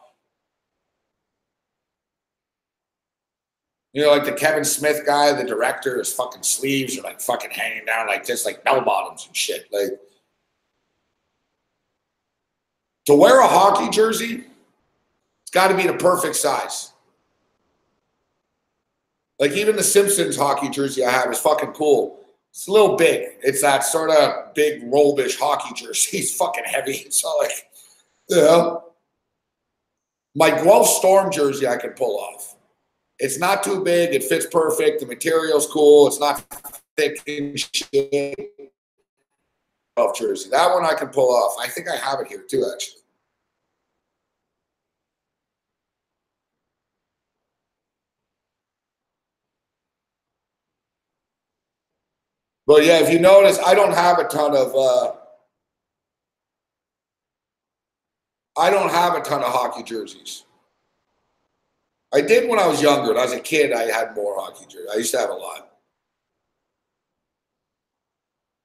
You know, like the Kevin Smith guy, the director, his fucking sleeves are like fucking hanging down like this, like bell bottoms and shit. Like to wear a hockey jersey, it's got to be the perfect size. Like even the Simpsons hockey jersey I have is fucking cool. It's a little big. It's that sort of big robe-ish hockey jersey. It's fucking heavy. So like, you know, my Guelph Storm jersey I can pull off. It's not too big. It fits perfect. The material's cool. It's not thick and shit. Guelph jersey. That one I can pull off. I think I have it here too, actually. But yeah, if you notice, I don't have a ton of hockey jerseys. I did when I was younger. When I was a kid, I had more hockey jerseys. I used to have a lot.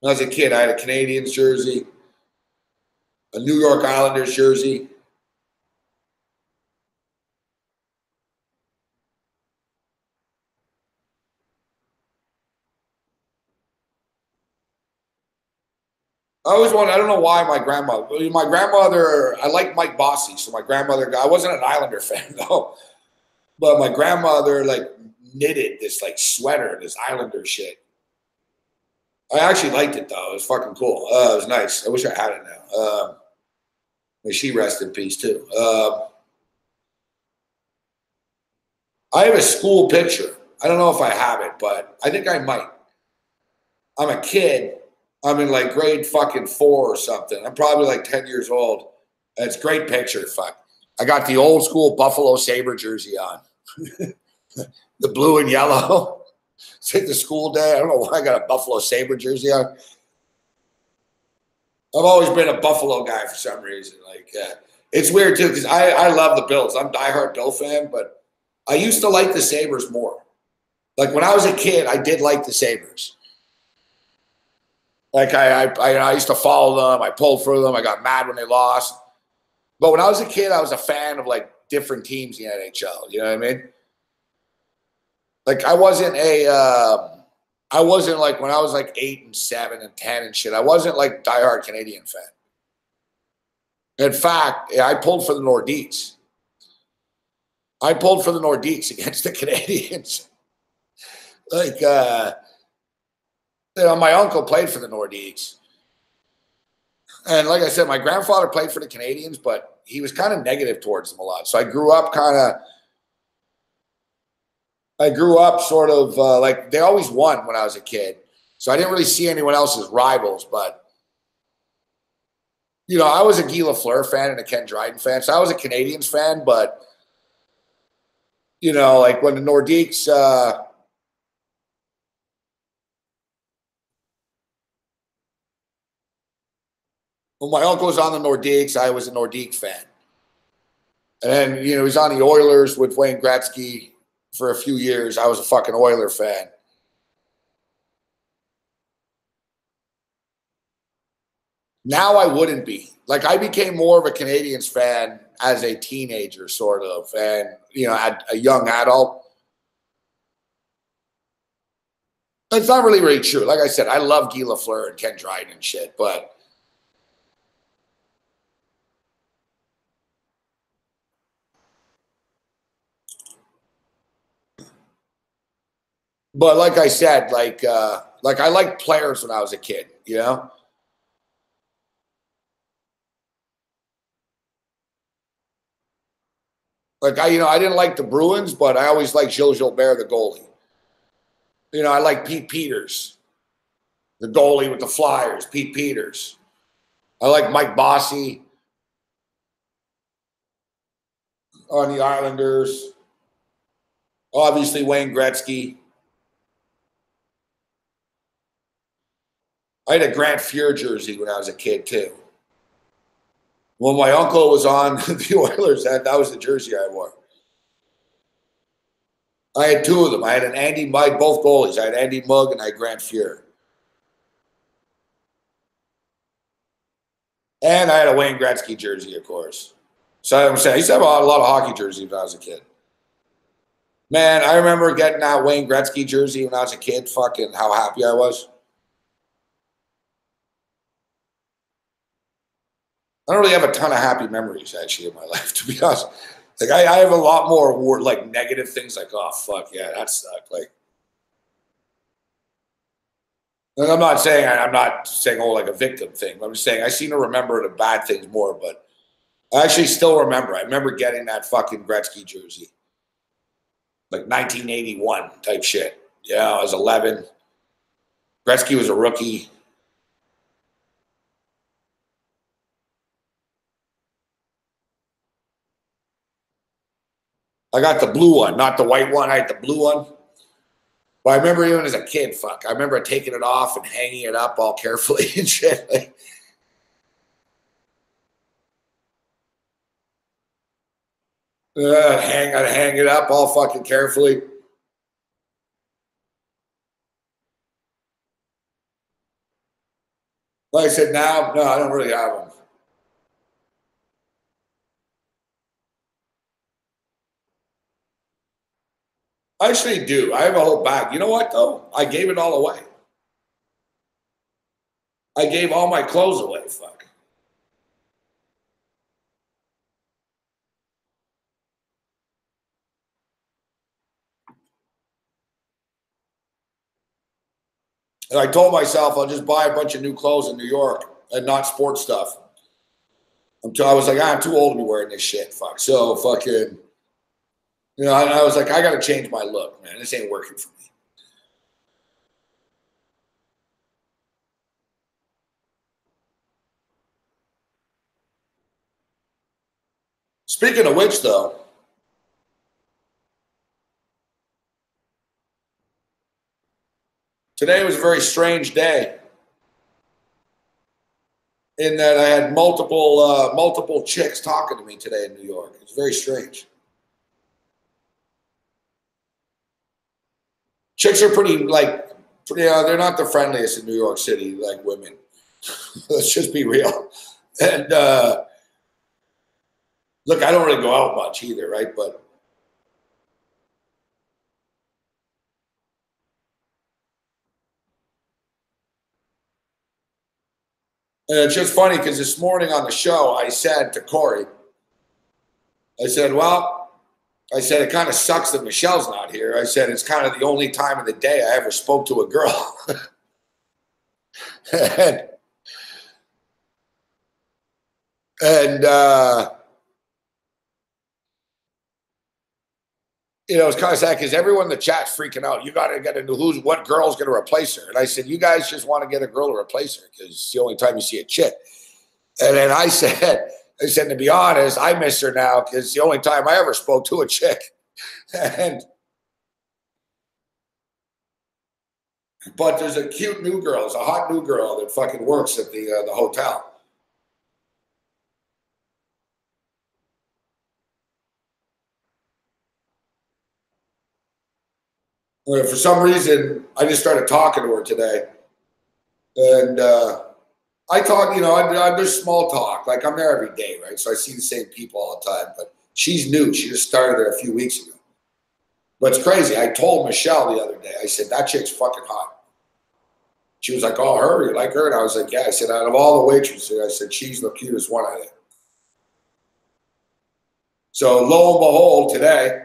When I was a kid, I had a Canadiens jersey, a New York Islanders jersey. I don't know why my grandmother, I like Mike Bossy. So my grandmother, I wasn't an Islander fan though, but my grandmother like knitted this like sweater, this Islander shit. I actually liked it though. It was fucking cool. It was nice. I wish I had it now. May she rest in peace too. I have a school picture. I don't know if I have it, but I think I might. I'm a kid. I'm in like grade fucking 4 or something. I'm probably like 10 years old. And it's a great picture. Fuck. I got the old school Buffalo Sabre jersey on. The blue and yellow. It's like the school day. I don't know why I got a Buffalo Sabre jersey on. I've always been a Buffalo guy for some reason. Like, it's weird too because I love the Bills. I'm a diehard Bill fan, but I used to like the Sabres more. Like when I was a kid, I did like the Sabres. Like I used to follow them. I pulled for them. I got mad when they lost. But when I was a kid, I was a fan of like different teams in the NHL. You know what I mean? Like I wasn't a I wasn't like when I was like 8 and 7 and 10 and shit. I wasn't like diehard Canadian fan. In fact, I pulled for the Nordiques. I pulled for the Nordiques against the Canadians. Like, my uncle played for the Nordiques. And like I said, my grandfather played for the Canadians, but he was kind of negative towards them a lot. So I grew up sort of like they always won when I was a kid. So I didn't really see anyone else as rivals, but I was a Guy Lafleur fan and a Ken Dryden fan. So I was a Canadians fan, but like when the Nordiques when my uncle was on the Nordiques, I was a Nordique fan. And then, he was on the Oilers with Wayne Gretzky for a few years. I was a fucking Oiler fan. Now I wouldn't be. Like, I became more of a Canadians fan as a teenager, sort of, and, a young adult. It's not really true. Like I said, I love Guy Lafleur and Ken Dryden and shit, but like I said, like I liked players when I was a kid, Like I didn't like the Bruins, but I always liked Gilles Gilbert, the goalie. I like Pete Peters, the goalie with the Flyers, Pete Peters. I like Mike Bossy on the Islanders. Obviously, Wayne Gretzky. I had a Grant Fuhr jersey when I was a kid, too. When my uncle was on the Oilers, that was the jersey I wore. I had two of them. I had both goalies. I had Andy Mugg and I had Grant Fuhr. And I had a Wayne Gretzky jersey, of course. So I'm saying I used to have a lot of hockey jerseys when I was a kid. Man, I remember getting that Wayne Gretzky jersey when I was a kid. Fucking how happy I was. I don't really have a ton of happy memories, actually, in my life, to be honest. Like, I have a lot more, like, negative things, like, oh, fuck, yeah, that sucked. Like, and I'm not saying, like, a victim thing. I'm just saying I seem to remember the bad things more, but I actually still remember. I remember getting that fucking Gretzky jersey. Like, 1981 type shit. Yeah, I was 11. Gretzky was a rookie. I got the blue one, not the white one. I had the blue one. But I remember even as a kid, I remember taking it off and hanging it up all carefully and shit. Like, I'd hang it up all fucking carefully. Like I said, now, no, I don't really have them. I actually do. I have a whole bag. You know what, though? I gave it all away. I gave all my clothes away. Fuck. And I told myself I'll just buy a bunch of new clothes in New York and not sports stuff. Until I was like, I'm too old to be wearing this shit. Fuck. So fucking, and I was like, I got to change my look, man. This ain't working for me. Speaking of which, though, today was a very strange day in that I had multiple chicks talking to me today in New York. It's very strange. Chicks are pretty, like, they're not the friendliest in New York City, like women. Let's just be real. And look, I don't really go out much either, right? But And it's just funny because this morning on the show, I said to Corey, I said, well, I said, it kind of sucks that Michelle's not here. I said, it's kind of the only time of the day I ever spoke to a girl. and you know, it's kind of sad because everyone in the chat's freaking out. You got to get into what girl's going to replace her. And I said, you guys just want to get a girl to replace her because it's the only time you see a chick. And then I said, to be honest, I miss her now because it's the only time I ever spoke to a chick. But there's a cute new girl, there's a hot new girl that fucking works at the hotel. For some reason, I just started talking to her today. And I talk, you know, I there's small talk. Like, I'm there every day, right? So I see the same people all the time. But she's new. She just started there a few weeks ago. But it's crazy. I told Michelle the other day, I said, that chick's fucking hot. She was like, oh, her? You like her? And I was like, yeah. I said, out of all the waitresses, I said, she's the cutest one, I think. So lo and behold, today,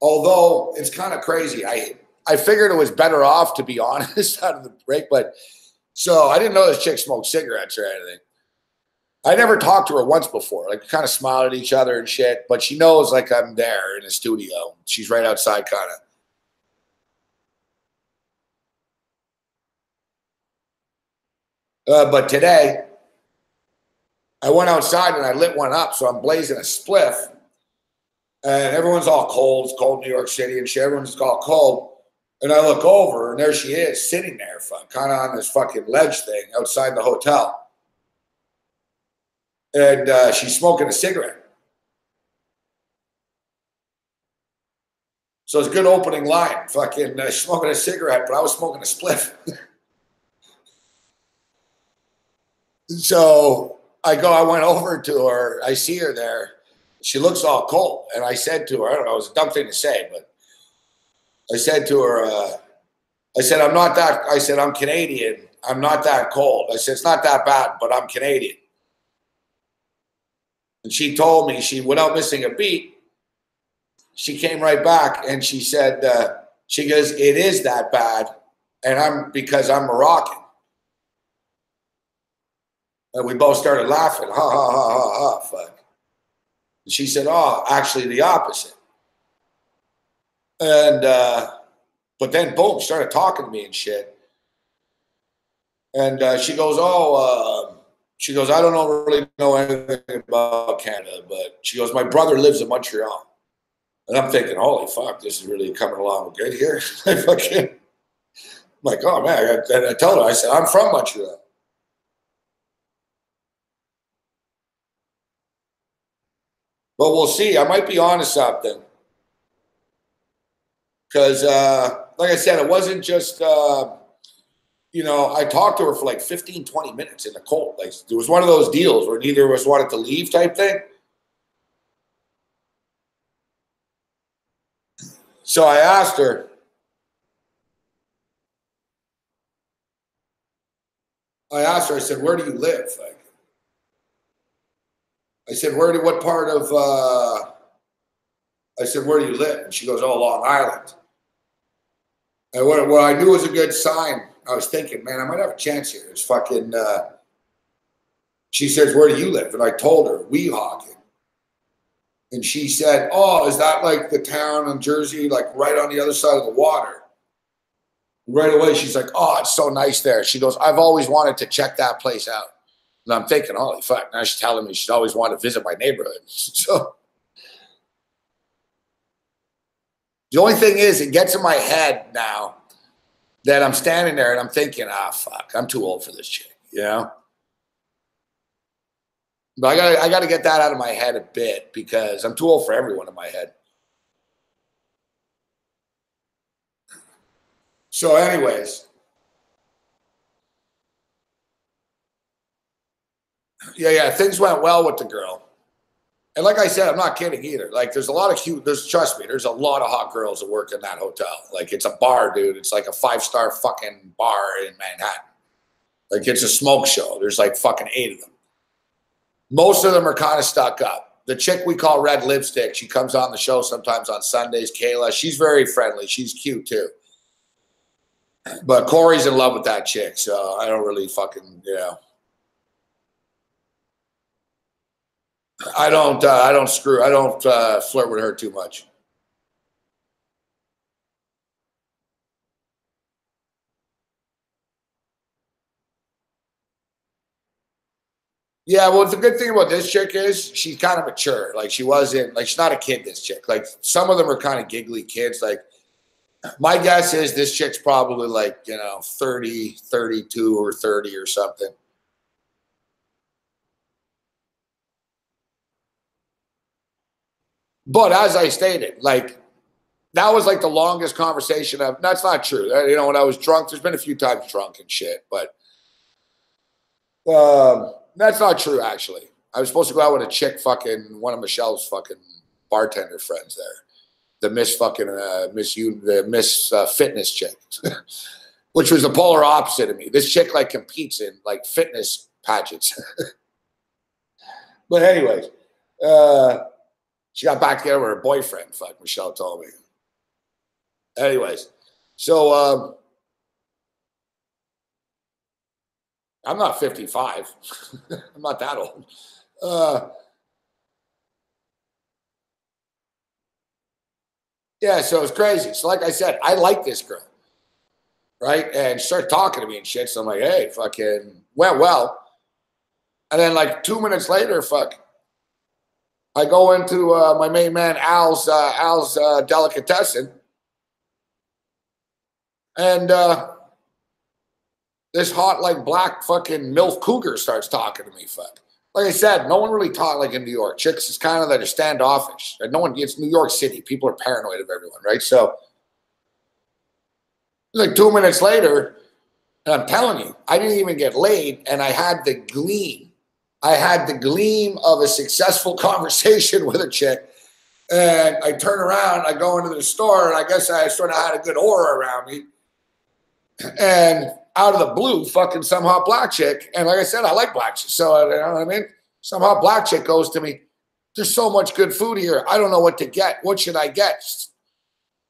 although it's kind of crazy, I figured it was better off, to be honest, out of the break. But so I didn't know this chick smoked cigarettes or anything. I never talked to her once before. Like, we kind of smiled at each other and shit. But she knows, like, I'm there in the studio. She's right outside, kind of. But today, I went outside and I lit one up. So I'm blazing a spliff. And everyone's all cold. It's cold in New York City and shit. Everyone's all cold. And I look over and there she is sitting there, kind of on this fucking ledge thing outside the hotel. And she's smoking a cigarette. So it's a good opening line. Fucking smoking a cigarette, but I was smoking a spliff. So I went over to her. I see her there. She looks all cold. And I said to her, I don't know, it was a dumb thing to say, but I said to her, I said, I'm Canadian. I'm not that cold. I said, it's not that bad, but I'm Canadian. And she told me, without missing a beat, she came right back and she said, she goes, it is that bad. And because I'm Moroccan. And we both started laughing. Ha, ha, ha, ha, ha, fuck. And she said, oh, actually the opposite. And, but then boom, started talking to me and shit. And she goes, I don't really know anything about Canada, but she goes, my brother lives in Montreal. And I'm thinking, holy fuck, this is really coming along good here. I'm like, oh man. And I told her, I said, I'm from Montreal. But we'll see. I might be onto something. Because, like I said, it wasn't just, you know, I talked to her for like 15, 20 minutes in the cold. Like, there was one of those deals where neither of us wanted to leave type thing. So I asked her, I said, where do you live? Like, I said, what part of, I said, where do you live? And she goes, oh, Long Island. And what I knew was a good sign, I was thinking, man, I might have a chance here. It's fucking, she says, where do you live? And I told her, Weehawken. And she said, oh, is that like the town in Jersey, like right on the other side of the water? Right away, she's like, oh, it's so nice there. She goes, I've always wanted to check that place out. And I'm thinking, holy fuck, now she's telling me she's always wanted to visit my neighborhood. So the only thing is, it gets in my head now that I'm standing there and I'm thinking, fuck, I'm too old for this chick, you know? But I got to get that out of my head a bit because I'm too old for everyone in my head. So anyways, yeah, things went well with the girl. And like I said, I'm not kidding either. Like, there's a lot of trust me, there's a lot of hot girls that work in that hotel. Like, it's a bar, dude. It's like a 5-star fucking bar in Manhattan. Like it's a smoke show. There's like fucking 8 of them. Most of them are kind of stuck up. The chick we call Red Lipstick, she comes on the show sometimes on Sundays, Kayla. She's very friendly. She's cute too. But Corey's in love with that chick, so I don't really fucking, you know. I don't flirt with her too much. Yeah, well, the good thing about this chick is she's kind of mature. Like she wasn't, like she's not a kid, this chick. Like some of them are kind of giggly kids. Like my guess is this chick's probably like, you know, 30, 32 or 30 or something. But as I stated, like that was like the longest conversation of, that's not true. You know, when I was drunk, there's been a few times drunk and shit, but that's not true, actually. I was supposed to go out with a chick, fucking one of Michelle's fucking bartender friends there. The Miss fucking, the Miss Fitness chick, which was the polar opposite of me. This chick like competes in like fitness pageants. But anyways, she got back together with her boyfriend, fuck, Michelle told me. Anyways, so I'm not 55. I'm not that old. Yeah, so it's crazy. So like I said, I like this girl, right? And she started talking to me and shit. So I'm like, hey, fucking went well. And then like 2 minutes later, fuck, I go into my main man Al's delicatessen, and this hot like black fucking MILF cougar starts talking to me. Fuck. Like I said, no one really talk like in New York. Chicks is kind of that are standoffish. No one. It's New York City. People are paranoid of everyone, right? So like 2 minutes later, and I'm telling you, I didn't even get laid, and I had the gleam. I had the gleam of a successful conversation with a chick. And I turn around, I go into the store, and I guess I sort of had a good aura around me. And out of the blue, fucking some hot black chick. And like I said, I like black chicks. So, you know what I mean? Some hot black chick goes to me, there's so much good food here. I don't know what to get. What should I get?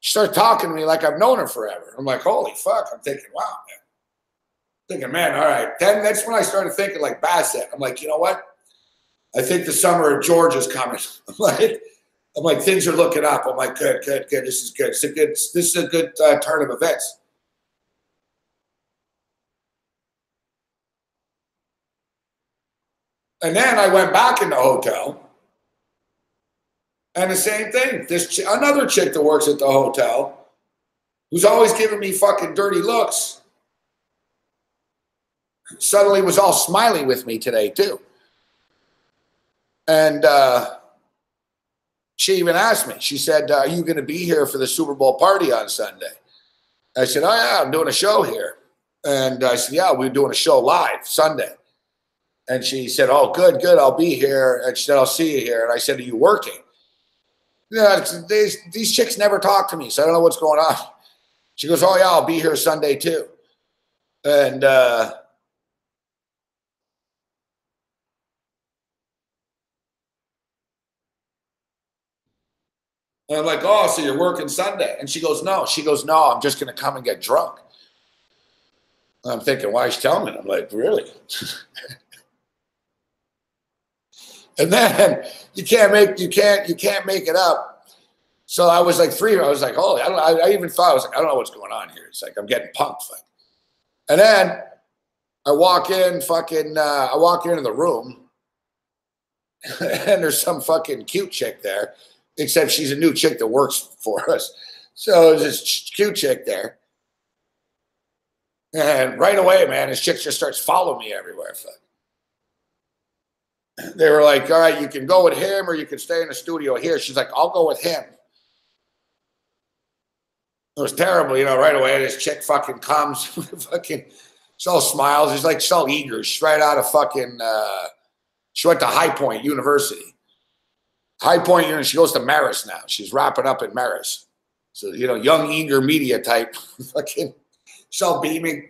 She starts talking to me like I've known her forever. I'm like, holy fuck. I'm thinking, wow, man. Thinking, man, all right. Then that's when I started thinking like Bassett. I'm like, you know what? I think the summer of George is coming. I'm like, things are looking up. I'm like, good. This is good. This is a good turn of events. And then I went back in the hotel, and the same thing. Another chick that works at the hotel, who's always giving me fucking dirty looks, suddenly was all smiley with me today too. And she even asked me. She said, "Are you going to be here for the Super Bowl party on Sunday?" I said, "Oh yeah, I'm doing a show here." And I said, "Yeah, we're doing a show live Sunday." And she said, "Oh, good, I'll be here." And she said, "I'll see you here." And I said, "Are you working?" Yeah, these chicks never talk to me, so I don't know what's going on. She goes, "Oh yeah, I'll be here Sunday too." And I'm like, "Oh, so you're working Sunday?" And she goes, "No." She goes, "No, I'm just going to come and get drunk." And I'm thinking, why is she telling me? I'm like, really? And then you can't make it up. So I was like I was like, oh, I even thought, I was like, I don't know what's going on here. It's like I'm getting pumped. And then I walk in, I walk into the room, and there's some fucking cute chick there, except she's a new chick that works for us. So there's this cute chick there. And right away, man, this chick just starts following me everywhere. They were like, all right, you can go with him or you can stay in the studio here. She's like, I'll go with him. It was terrible, you know, right away. This chick fucking comes, fucking, she all smiles. She's like, she's all eager. She's right out of fucking, she went to High Point University. High Point University, she goes to Marist now. She's wrapping up at Marist. So, you know, young, eager media type. Fucking, she's all beaming.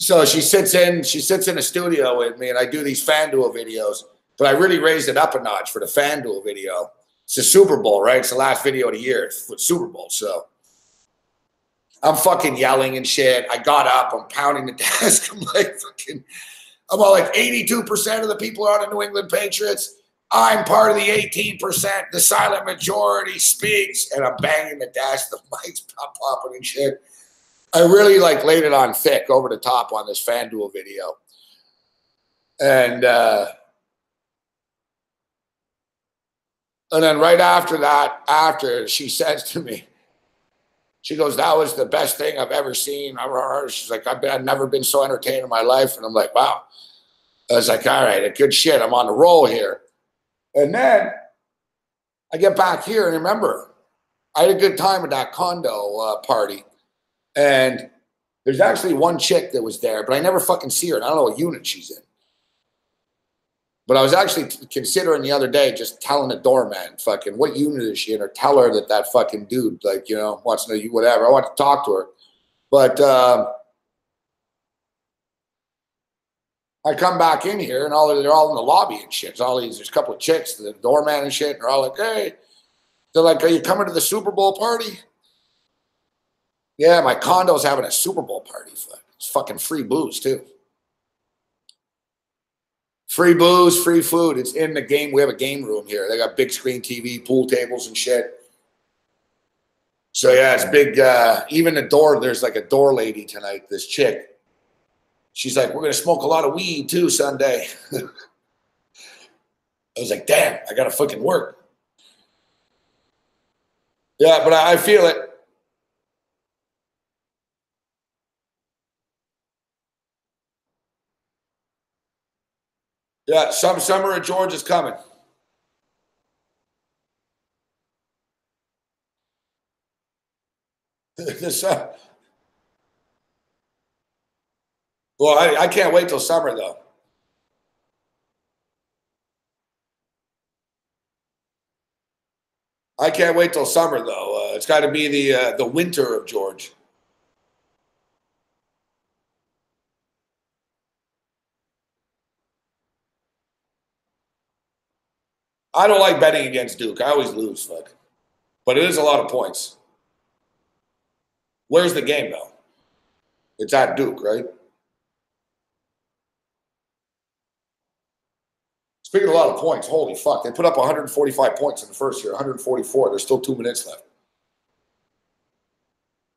So she sits in a studio with me, and I do these FanDuel videos. But I really raised it up a notch for the FanDuel video. It's the Super Bowl, right? It's the last video of the year for Super Bowl. So I'm fucking yelling and shit. I got up. I'm pounding the desk. I'm all like 82% of the people are on the New England Patriots. I'm part of the 18%. The silent majority speaks. And I'm banging the desk. The mic's popping and shit. I really like laid it on thick over the top on this FanDuel video. And then right after that, after she says to me, she goes, "That was the best thing I've ever seen." She's like, I've never been so entertained in my life. And I'm like, wow. I was like, all right, good shit. I'm on the roll here. And then I get back here and remember, I had a good time at that condo party. And there's actually one chick that was there, but I never fucking see her. And I don't know what unit she's in. But I was actually considering the other day just telling the doorman, fucking, what unit is she in? Or tell her that fucking dude, like, you know, wants to know you, whatever. I want to talk to her. But I come back in here and they're all in the lobby and shit. There's a couple of chicks, the doorman and shit, and they're all like, hey. They're like, are you coming to the Super Bowl party? Yeah, my condo's having a Super Bowl party. It's fucking free booze, too. Free booze, free food. It's in the game. We have a game room here. They got big screen TV, pool tables and shit. So, yeah, it's big. Even the door, there's like a door lady tonight, this chick. She's like, we're going to smoke a lot of weed, too, Sunday. I was like, damn, I got to fucking work. Yeah, but I feel it. Yeah, summer at George is coming. Well, I can't wait till summer, though. I can't wait till summer, though. It's got to be the winter of George. I don't like betting against Duke. I always lose, fuck. But it is a lot of points. Where's the game, though? It's at Duke, right? Speaking of a lot of points, holy fuck. They put up 145 points in the first year, 144. There's still 2 minutes left.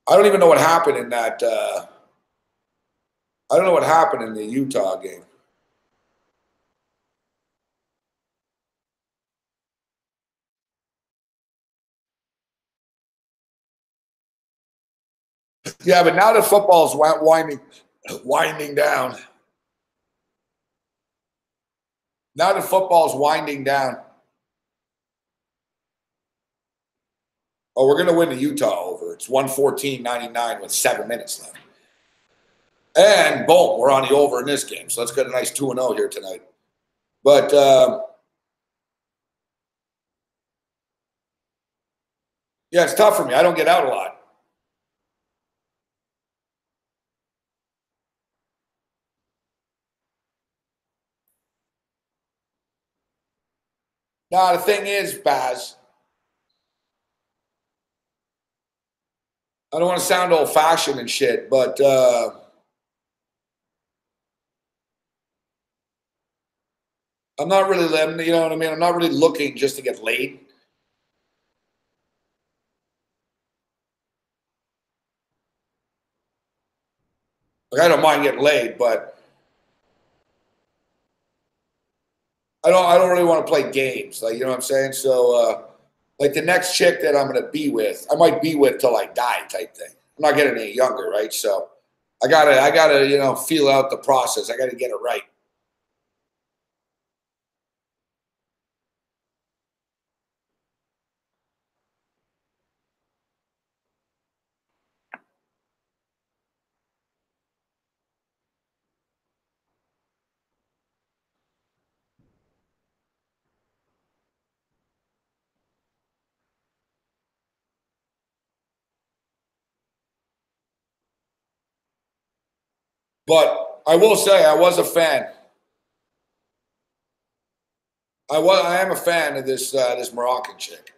I don't even know what happened in that. I don't know what happened in the Utah game. Yeah, but now the football's winding down. Now the football's winding down. Oh, we're going to win the Utah over. It's 114-99 with 7 minutes left. And boom, we're on the over in this game. So let's get a nice 2-0 here tonight. But yeah, it's tough for me. I don't get out a lot. Now, the thing is, Baz, I don't want to sound old-fashioned and shit, but I'm not really, you know what I mean? I'm not really looking just to get laid. Like, I don't mind getting laid, but I don't really want to play games. Like, you know what I'm saying? So, like the next chick that I'm going to be with, I might be with till I die type thing. I'm not getting any younger, right? So I gotta, you know, feel out the process. I gotta get it right. But I will say I was a fan. I am a fan of this this Moroccan chick.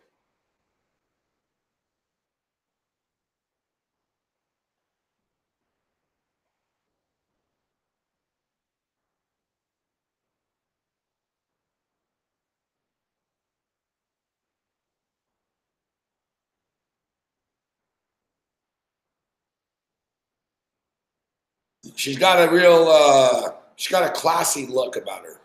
She's got a real she's got a classy look about her.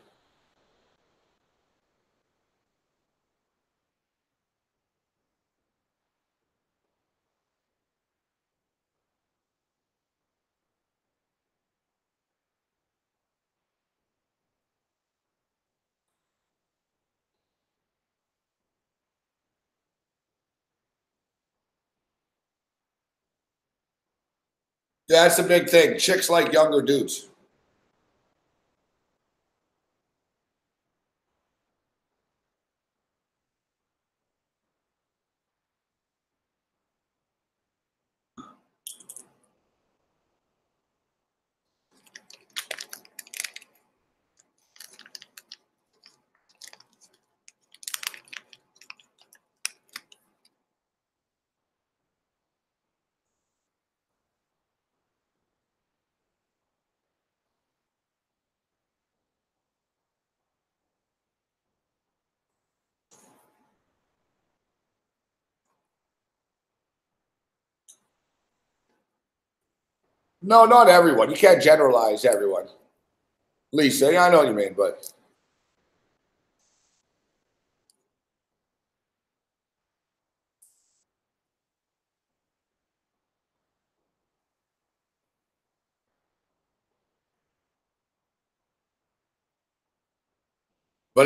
Yeah, that's the big thing. Chicks like younger dudes. No, not everyone. You can't generalize everyone. Lisa, yeah, I know what you mean, but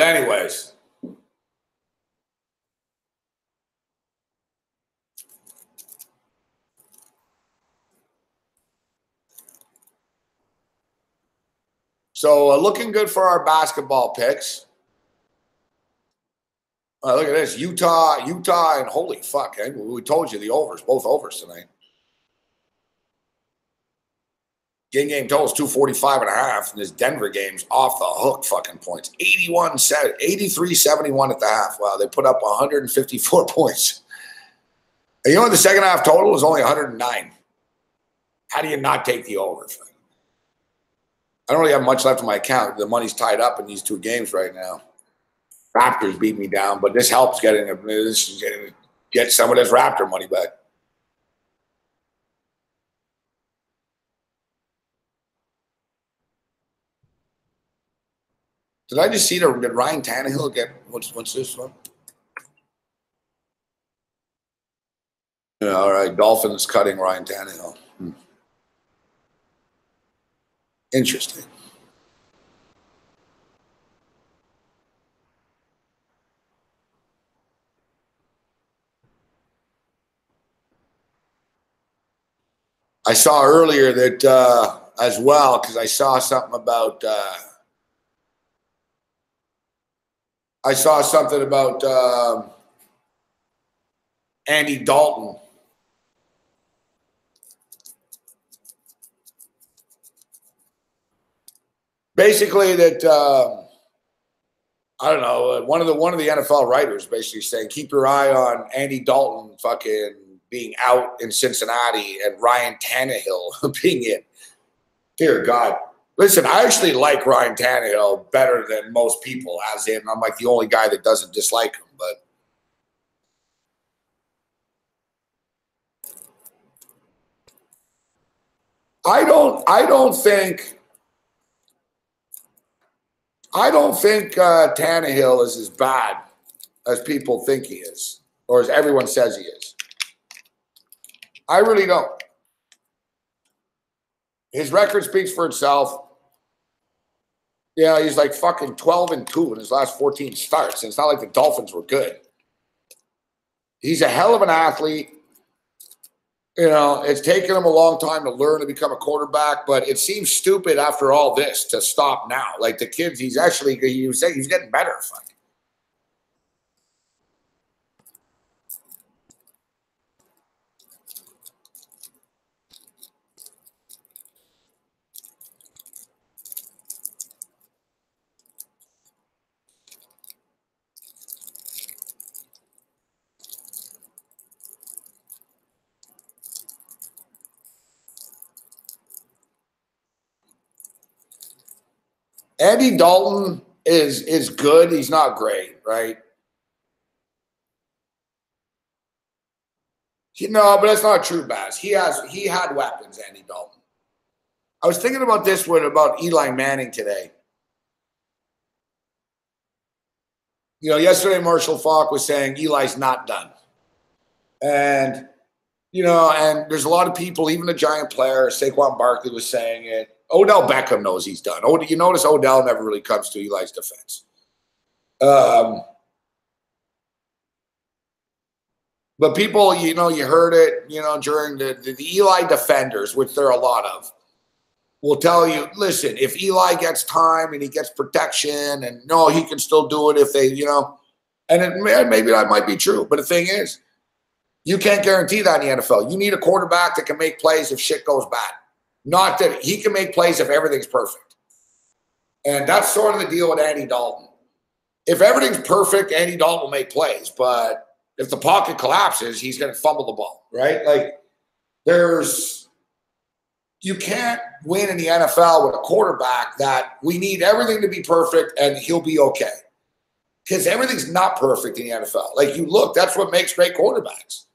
anyways. So looking good for our basketball picks. Look at this, Utah, and holy fuck! We told you the overs, both overs tonight. Game total is 245.5, and this Denver game's off the hook fucking points. 83-71 at the half. Wow, they put up 154 points. And you know what? The second half total is only 109. How do you not take the over? I don't really have much left in my account. The money's tied up in these two games right now. Raptors beat me down, but this helps get some of this Raptor money back. Did I just see did Ryan Tannehill get what's this one? Yeah, all right. Dolphins cutting Ryan Tannehill. Interesting. I saw earlier that as well, because I saw something about Andy Dalton. Basically, that I don't know. One of the NFL writers basically saying keep your eye on Andy Dalton fucking being out in Cincinnati and Ryan Tannehill being in. Dear God. Listen, I actually like Ryan Tannehill better than most people, as in I'm like the only guy that doesn't dislike him, but I don't think Tannehill is as bad as people think he is, or as everyone says he is. I really don't. His record speaks for itself. Yeah, he's like fucking 12-2 in his last 14 starts, and it's not like the Dolphins were good. He's a hell of an athlete. You know, it's taken him a long time to learn to become a quarterback, but it seems stupid after all this to stop now. Like the kids, he's getting better. Fuck. Andy Dalton is good. He's not great, right? No, but that's not true, Baz. He had weapons, Andy Dalton. I was thinking about this one about Eli Manning today. You know, yesterday Marshall Faulk was saying Eli's not done. And, you know, and there's a lot of people, even the Giant player, Saquon Barkley was saying it. Odell Beckham knows he's done. You notice Odell never really comes to Eli's defense. But people, you know, you heard it, you know, during the Eli defenders, which there are a lot of, will tell you, listen, if Eli gets time and he gets protection, and no, he can still do it if they, you know, and maybe that might be true. But the thing is, you can't guarantee that in the NFL. You need a quarterback that can make plays if shit goes bad. Not that he can make plays if everything's perfect. And that's sort of the deal with Andy Dalton. If everything's perfect, Andy Dalton will make plays. But if the pocket collapses, he's going to fumble the ball, right? Like, you can't win in the NFL with a quarterback that we need everything to be perfect and he'll be okay. Because everything's not perfect in the NFL. Like, you look, that's what makes great quarterbacks.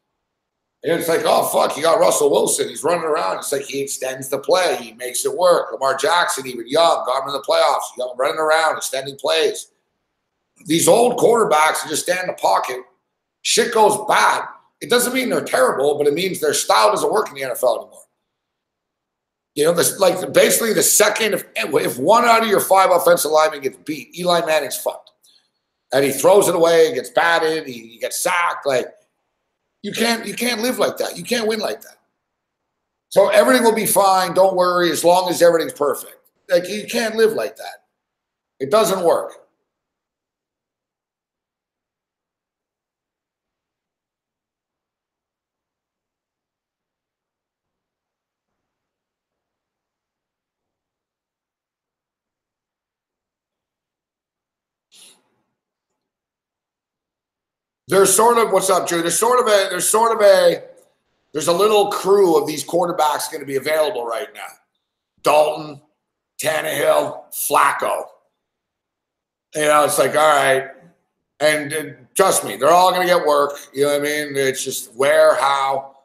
And it's like, oh, fuck, you got Russell Wilson. He's running around. It's like he extends the play. He makes it work. Lamar Jackson, even young, got him in the playoffs. You got him running around, extending plays. These old quarterbacks just stand in the pocket. Shit goes bad. It doesn't mean they're terrible, but it means their style doesn't work in the NFL anymore. You know, like basically the second, if one out of your 5 offensive linemen gets beat, Eli Manning's fucked. And he throws it away, gets batted, he gets sacked. Like, you can't live like that. You can't win like that. So everything will be fine. Don't worry, as long as everything's perfect. Like, you can't live like that. It doesn't work. There's sort of, what's up, Drew? There's a little crew of these quarterbacks going to be available right now. Dalton, Tannehill, Flacco. You know, it's like, all right. And trust me, they're all going to get work. You know what I mean? It's just where, how.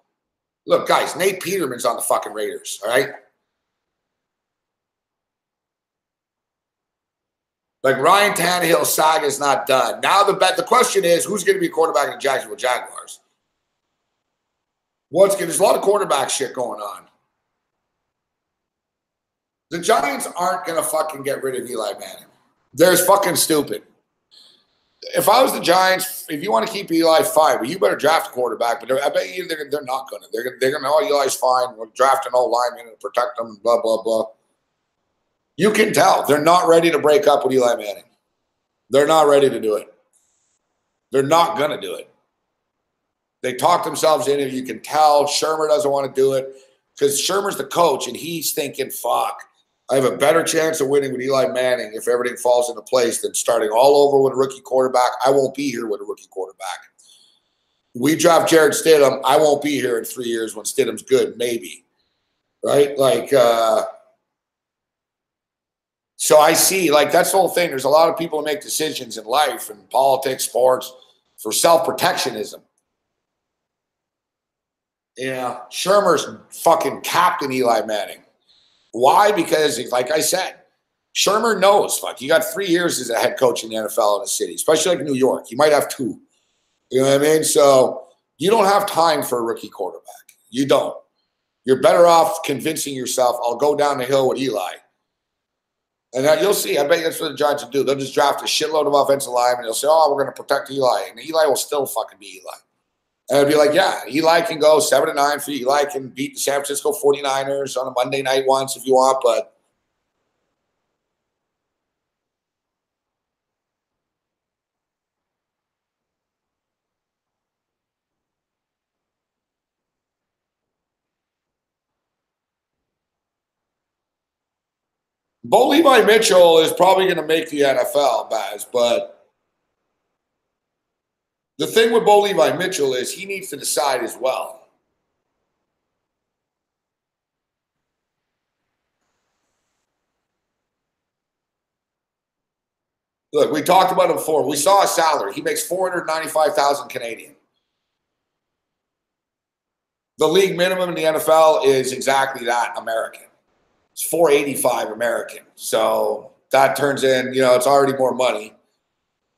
Look, guys, Nate Peterman's on the fucking Raiders, all right? Like, Ryan Tannehill's saga is not done. Now the question is, who's going to be quarterback in the Jacksonville Jaguars? There's a lot of quarterback shit going on. The Giants aren't going to fucking get rid of Eli Manning. They're fucking stupid. If I was the Giants, if you want to keep Eli, fine, but you better draft a quarterback. But I bet you they're not going to. They're going to, oh, Eli's fine. We'll draft an old lineman and protect him, blah, blah, blah. You can tell they're not ready to break up with Eli Manning. They're not ready to do it. They're not going to do it. They talk themselves in it. You can tell Shermer doesn't want to do it because Shermer's the coach and he's thinking, fuck, I have a better chance of winning with Eli Manning if everything falls into place than starting all over with a rookie quarterback. I won't be here with a rookie quarterback. We draft Jarrett Stidham. I won't be here in 3 years when Stidham's good, maybe. Right? Like, so I see, like, that's the whole thing. There's a lot of people who make decisions in life and politics, sports, for self-protectionism. Yeah, Shermer's fucking captain Eli Manning. Why? Because, like I said, Shermer knows, fuck, you got 3 years as a head coach in the NFL in a city, especially like New York. You might have 2. You know what I mean? So you don't have time for a rookie quarterback. You don't. You're better off convincing yourself, I'll go down the hill with Eli. And you'll see, I bet that's what the Giants will do. They'll just draft a shitload of offensive linemen. They'll say, oh, we're going to protect Eli. And Eli will still fucking be Eli. And it'd be like, yeah, Eli can go 7-9 for you. Eli can beat the San Francisco 49ers on a Monday night once if you want, but Bo Levi Mitchell is probably going to make the NFL, Baz, but the thing with Bo Levi Mitchell is he needs to decide as well. Look, we talked about him before. We saw a salary. He makes 495,000 Canadian. The league minimum in the NFL is exactly that, American. It's 485 American. So that turns in, it's already more money.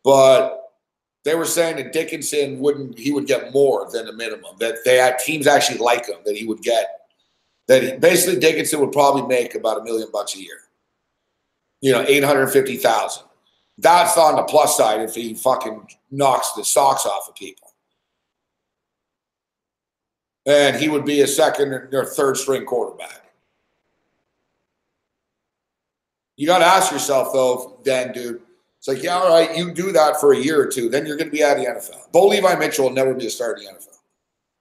But they were saying that Dickinson he would get more than the minimum. That they had teams actually like him, that he would get. Basically Dickinson would probably make about $1 million a year. 850,000. That's on the plus side if he fucking knocks the socks off of people. And he would be a second or third string quarterback. You got to ask yourself, though, Dan, dude. It's like, yeah, all right, you do that for a year or two, then you're going to be out of the NFL. Bo Levi Mitchell will never be a starter in the NFL.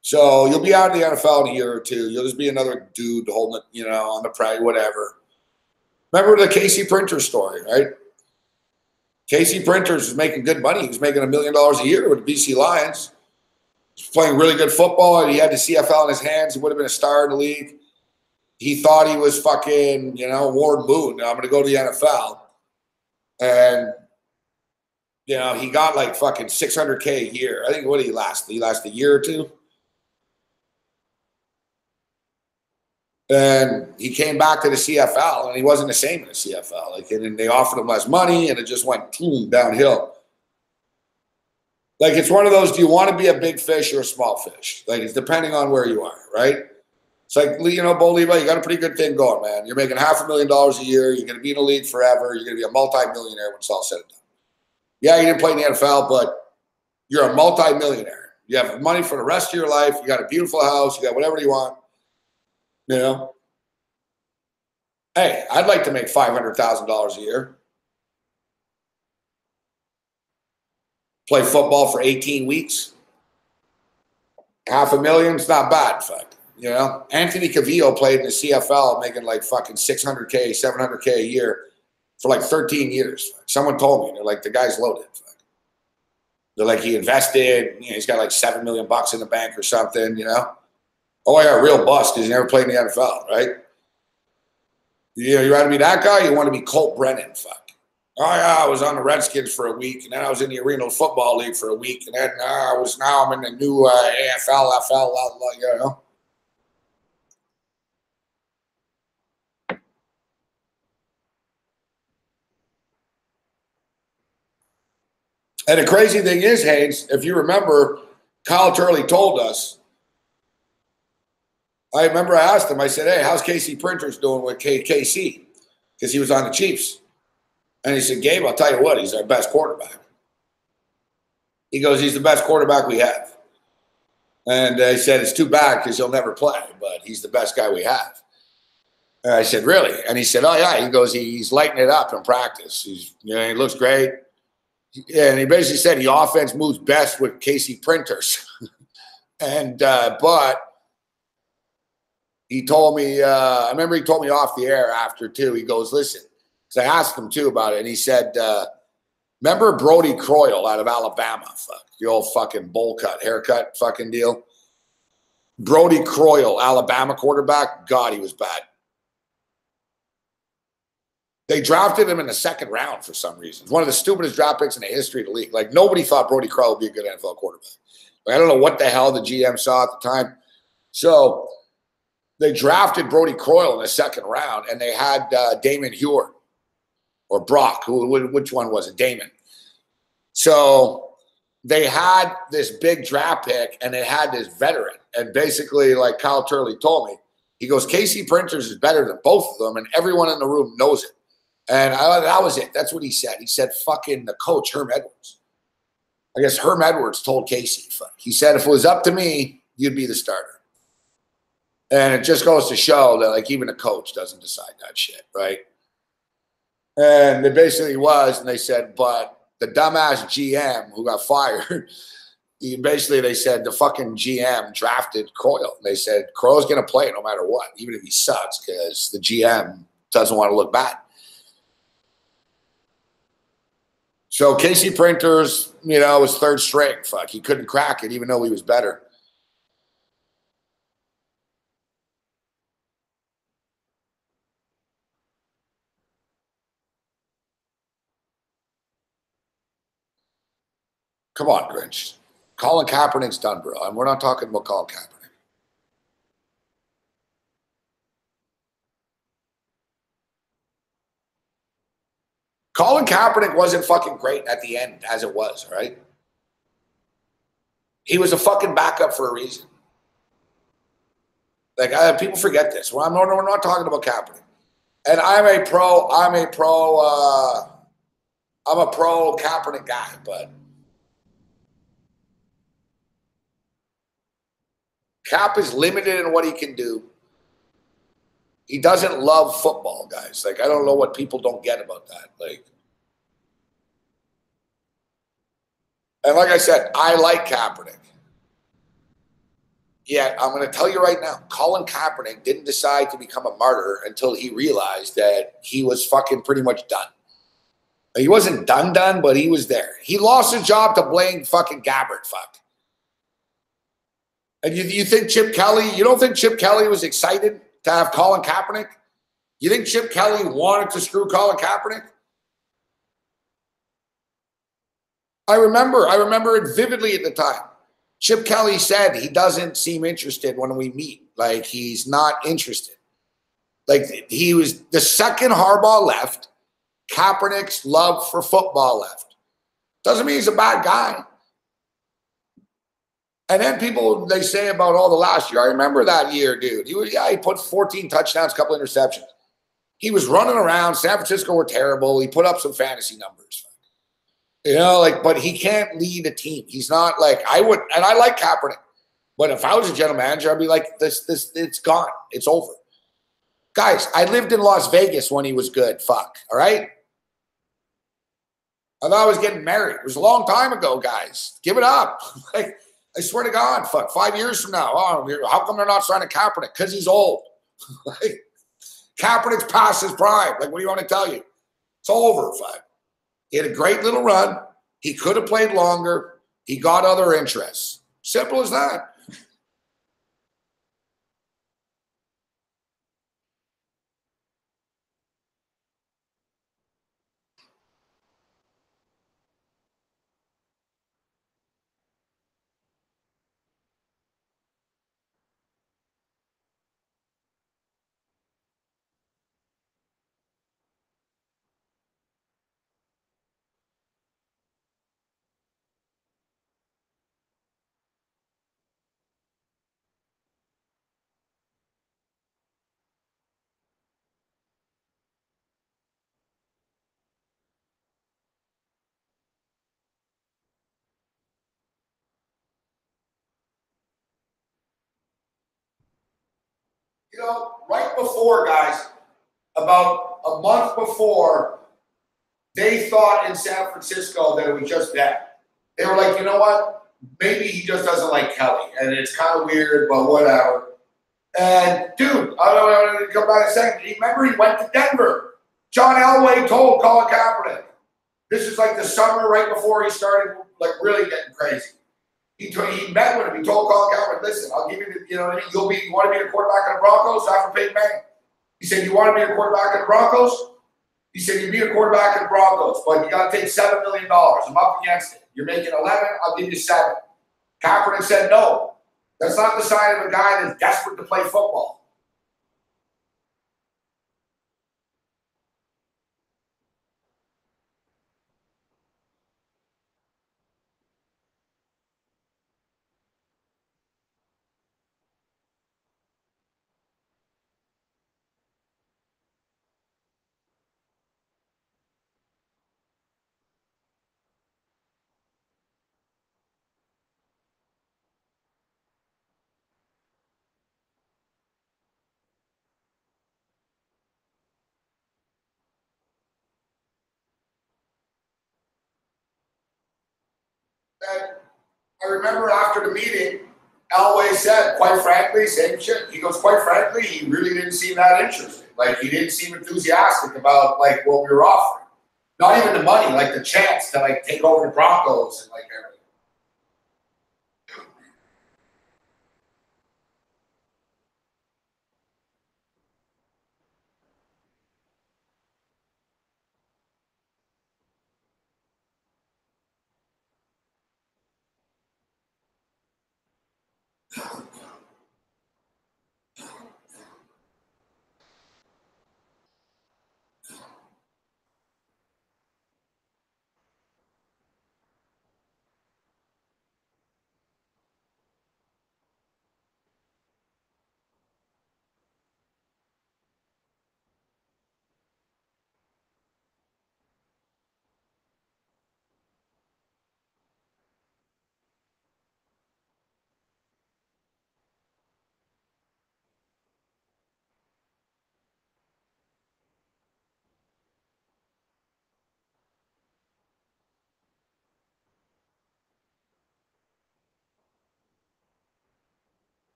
So you'll be out of the NFL in a year or two. You'll just be another dude holding it, on the pride, whatever. Remember the Casey Printers story, right? Casey Printers was making good money. He was making $1 million a year with the BC Lions. He was playing really good football. He had the CFL in his hands. He would have been a star in the league. He thought he was fucking, Warren Moon. I'm going to go to the NFL. And, he got like fucking $600K a year. I think, what did he last? Did he last a year or two? And he came back to the CFL, and he wasn't the same in the CFL. And they offered him less money, and it just went downhill. It's one of those, do you want to be a big fish or a small fish? It's depending on where you are, right? It's like, Bo Levi, you got a pretty good thing going, man. You're making $500,000 a year. You're going to be in the league forever. You're going to be a multi-millionaire when it's all said and done. Yeah, you didn't play in the NFL, but you're a multi-millionaire. You have money for the rest of your life. You got a beautiful house. You got whatever you want. Hey, I'd like to make $500,000 a year. Play football for 18 weeks. $500,000's not bad, in fact. Anthony Cavillo played in the CFL making like fucking $600K, $700K a year for like 13 years. Someone told me, they're like, the guy's loaded. They're like, he invested, he's got like $7 million in the bank or something, Oh, yeah, real bust because he never played in the NFL, right? You rather be that guy or you want to be Colt Brennan? Fuck. Oh, yeah, I was on the Redskins for a week, and then I was in the Arena Football League for a week, and then I'm in the new AFL, FL, And the crazy thing is, Haynes, if you remember, Kyle Turley told us, I remember I asked him, I said, hey, how's Casey Printers doing with KC? Because he was on the Chiefs. And he said, Gabe, I'll tell you what, he's our best quarterback. He goes, he's the best quarterback we have. And he said, it's too bad because he'll never play, but he's the best guy we have. And I said, really? And he said, oh, yeah. He goes, he's lighting it up in practice. He looks great. And he basically said the offense moves best with Casey Printers. But he told me, I remember he told me off the air after too. He goes, listen, because I asked him too about it. And he said, remember Brody Croyle out of Alabama? The old fucking bowl cut, haircut fucking deal. Brody Croyle, Alabama quarterback. God, he was bad. They drafted him in the second round for some reason. It's one of the stupidest draft picks in the history of the league. Like, nobody thought Brody Croyle would be a good NFL quarterback. Like, I don't know what the hell the GM saw at the time. So they drafted Brody Croyle in the second round, and they had Damon Huard or Brock. Which one was it? Damon. So they had this big draft pick, and they had this veteran. And basically, like Kyle Turley told me, he goes, Casey Printers is better than both of them, and everyone in the room knows it. And that was it. That's what he said. He said, fucking the coach, Herm Edwards. I guess Herm Edwards told Casey, he said, if it was up to me, you'd be the starter. And it just goes to show that, like, even a coach doesn't decide that shit, right? And it basically was, and they said, but the dumbass GM who got fired, they said the fucking GM drafted Croyle. They said, Croyle's going to play no matter what, even if he sucks, because the GM doesn't want to look bad. So Casey Printers, was third string. He couldn't crack it, even though he was better. Come on, Grinch. Colin Kaepernick's done, bro. And we're not talking about Colin Kaepernick. Colin Kaepernick wasn't fucking great at the end as it was, right? He was a fucking backup for a reason. Like, people forget this. We're not talking about Kaepernick. And I'm a pro Kaepernick guy, but Cap is limited in what he can do. He doesn't love football, guys. Like, I don't know what people don't get about that. Like, and like I said, I like Kaepernick. Yet, I'm going to tell you right now, Colin Kaepernick didn't decide to become a martyr until he realized that he was fucking pretty much done. He wasn't done, but he was there. He lost his job to Blaine fucking Gabbert, fuck. And you think Chip Kelly, you don't think Chip Kelly was excited to have Colin Kaepernick? You think Chip Kelly wanted to screw Colin Kaepernick? I remember it vividly at the time. Chip Kelly said he doesn't seem interested when we meet. Like, he's not interested. Like, he was the second Harbaugh left, Kaepernick's love for football left. Doesn't mean he's a bad guy. And then people, they say about all the last year. I remember that year, dude. He put 14 touchdowns, a couple interceptions. He was running around. San Francisco were terrible. He put up some fantasy numbers. You know, like, but he can't lead a team. He's not like, I would, and I like Kaepernick. But if I was a general manager, I'd be like, this, it's gone. It's over. Guys, I lived in Las Vegas when he was good. Fuck. All right? I thought I was getting married. It was a long time ago, guys. Give it up. Like, I swear to God, fuck, 5 years from now, how come they're not signing Kaepernick? Because he's old. Like, Kaepernick's past his prime. Like, what do you want to tell you? It's over, fuck. He had a great little run. He could have played longer. He got other interests. Simple as that. You know, right before, guys, about a month before, they thought in San Francisco that it was just that. They were like, you know what? Maybe he just doesn't like Kelly. And it's kind of weird, but whatever. And, dude, I don't know, come back in a second. Remember, he went to Denver. John Elway told Colin Kaepernick. This is like the summer right before he started, like, really getting crazy. He met with him. He told Colin Kaepernick, listen, I'll give you the, you know, you want to be the quarterback of the Broncos after Peyton Manning? He said, you want to be a quarterback of the Broncos? He said, you be a quarterback of the Broncos, but you got to take $7 million. I'm up against it. You're making 11, I'll give you 7. Kaepernick said, no. That's not the sign of a guy that's desperate to play football. And I remember after the meeting, Elway said, quite frankly, same shit. He goes, quite frankly, he really didn't seem that interested. Like, he didn't seem enthusiastic about, like, what we were offering. Not even the money, like the chance to, like, take over the Broncos and, like, everything.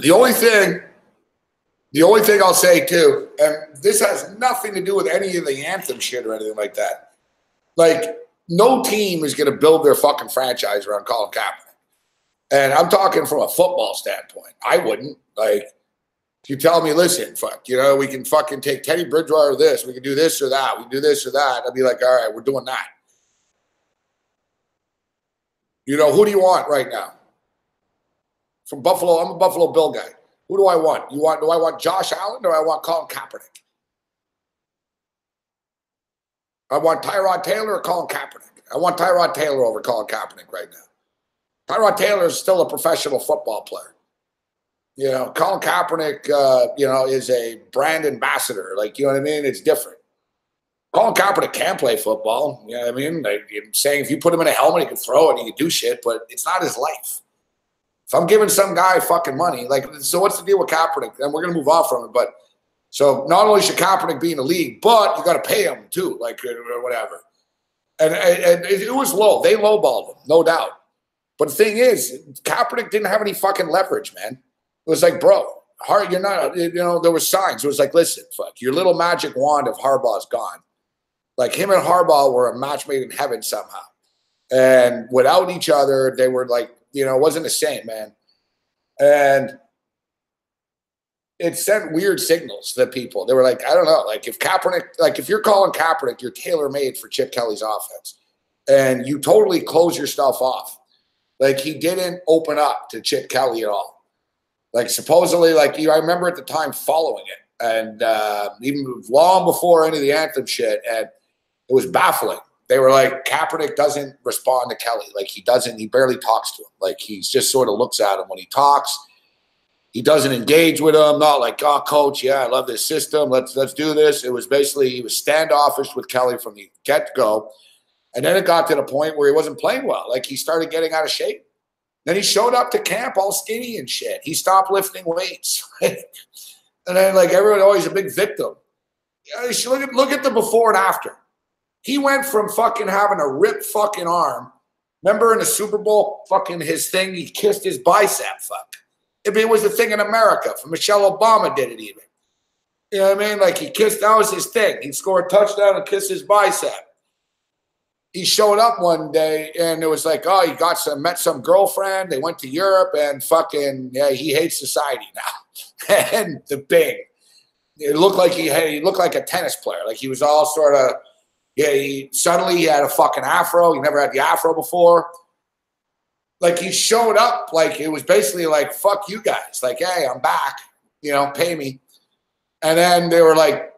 The only thing I'll say too, and this has nothing to do with any of the anthem shit or anything like that. Like, no team is going to build their fucking franchise around Colin Kaepernick. And I'm talking from a football standpoint. I wouldn't. Like, if you tell me, listen, fuck, you know, we can fucking take Teddy Bridgewater this, we can do this or that, we can do this or that, I'd be like, all right, we're doing that. You know, who do you want right now? From Buffalo, I'm a Buffalo Bill guy. Who do I want? Do I want Josh Allen or do I want Colin Kaepernick? I want Tyrod Taylor or Colin Kaepernick. I want Tyrod Taylor over Colin Kaepernick right now. Tyrod Taylor is still a professional football player. You know, Colin Kaepernick, you know, is a brand ambassador. Like, you know what I mean? It's different. Colin Kaepernick can play football. You know what I mean? Like, I'm saying if you put him in a helmet, he can throw it, he can do shit, but it's not his life. If I'm giving some guy fucking money, like, so what's the deal with Kaepernick? And we're going to move on from it, but so not only should Kaepernick be in the league, but you got to pay him too, like, or whatever. And it was low. They lowballed him, no doubt. But the thing is, Kaepernick didn't have any fucking leverage, man. It was like, bro, you're not, you know, there was signs. It was like, listen, fuck, your little magic wand of Harbaugh's gone. Like, him and Harbaugh were a match made in heaven somehow. And without each other, they were like, you know, it wasn't the same, man. And it sent weird signals to people. They were like, I don't know, like if Kaepernick, like if you're calling Kaepernick, you're tailor-made for Chip Kelly's offense. And you totally close your stuff off. Like, he didn't open up to Chip Kelly at all. Like, supposedly, like, I remember at the time following it. And even long before any of the anthem shit, and it was baffling. They were like, Kaepernick doesn't respond to Kelly. Like, he barely talks to him. Like, he just sort of looks at him when he talks. He doesn't engage with him. Not like, oh, coach, yeah, I love this system. Let's do this. It was basically, he was standoffish with Kelly from the get-go. And then it got to the point where he wasn't playing well. Like, he started getting out of shape. Then he showed up to camp all skinny and shit. He stopped lifting weights. And then, like, everyone always a big victim. You should look at the before and after. He went from fucking having a ripped fucking arm. Remember in the Super Bowl, fucking his thing, he kissed his bicep, fuck. It was the thing in America. Michelle Obama did it even. You know what I mean? Like, he kissed, that was his thing. He'd score a touchdown and kiss his bicep. He showed up one day and it was like, oh, he met some girlfriend. They went to Europe and fucking, yeah, he hates society now. And the bing. It looked like he looked like a tennis player. Like, he was all sort of, yeah, suddenly he had a fucking afro. He never had the afro before. Like, he showed up like it was basically like, fuck you guys. Like, hey, I'm back. You know, pay me. And then they were like,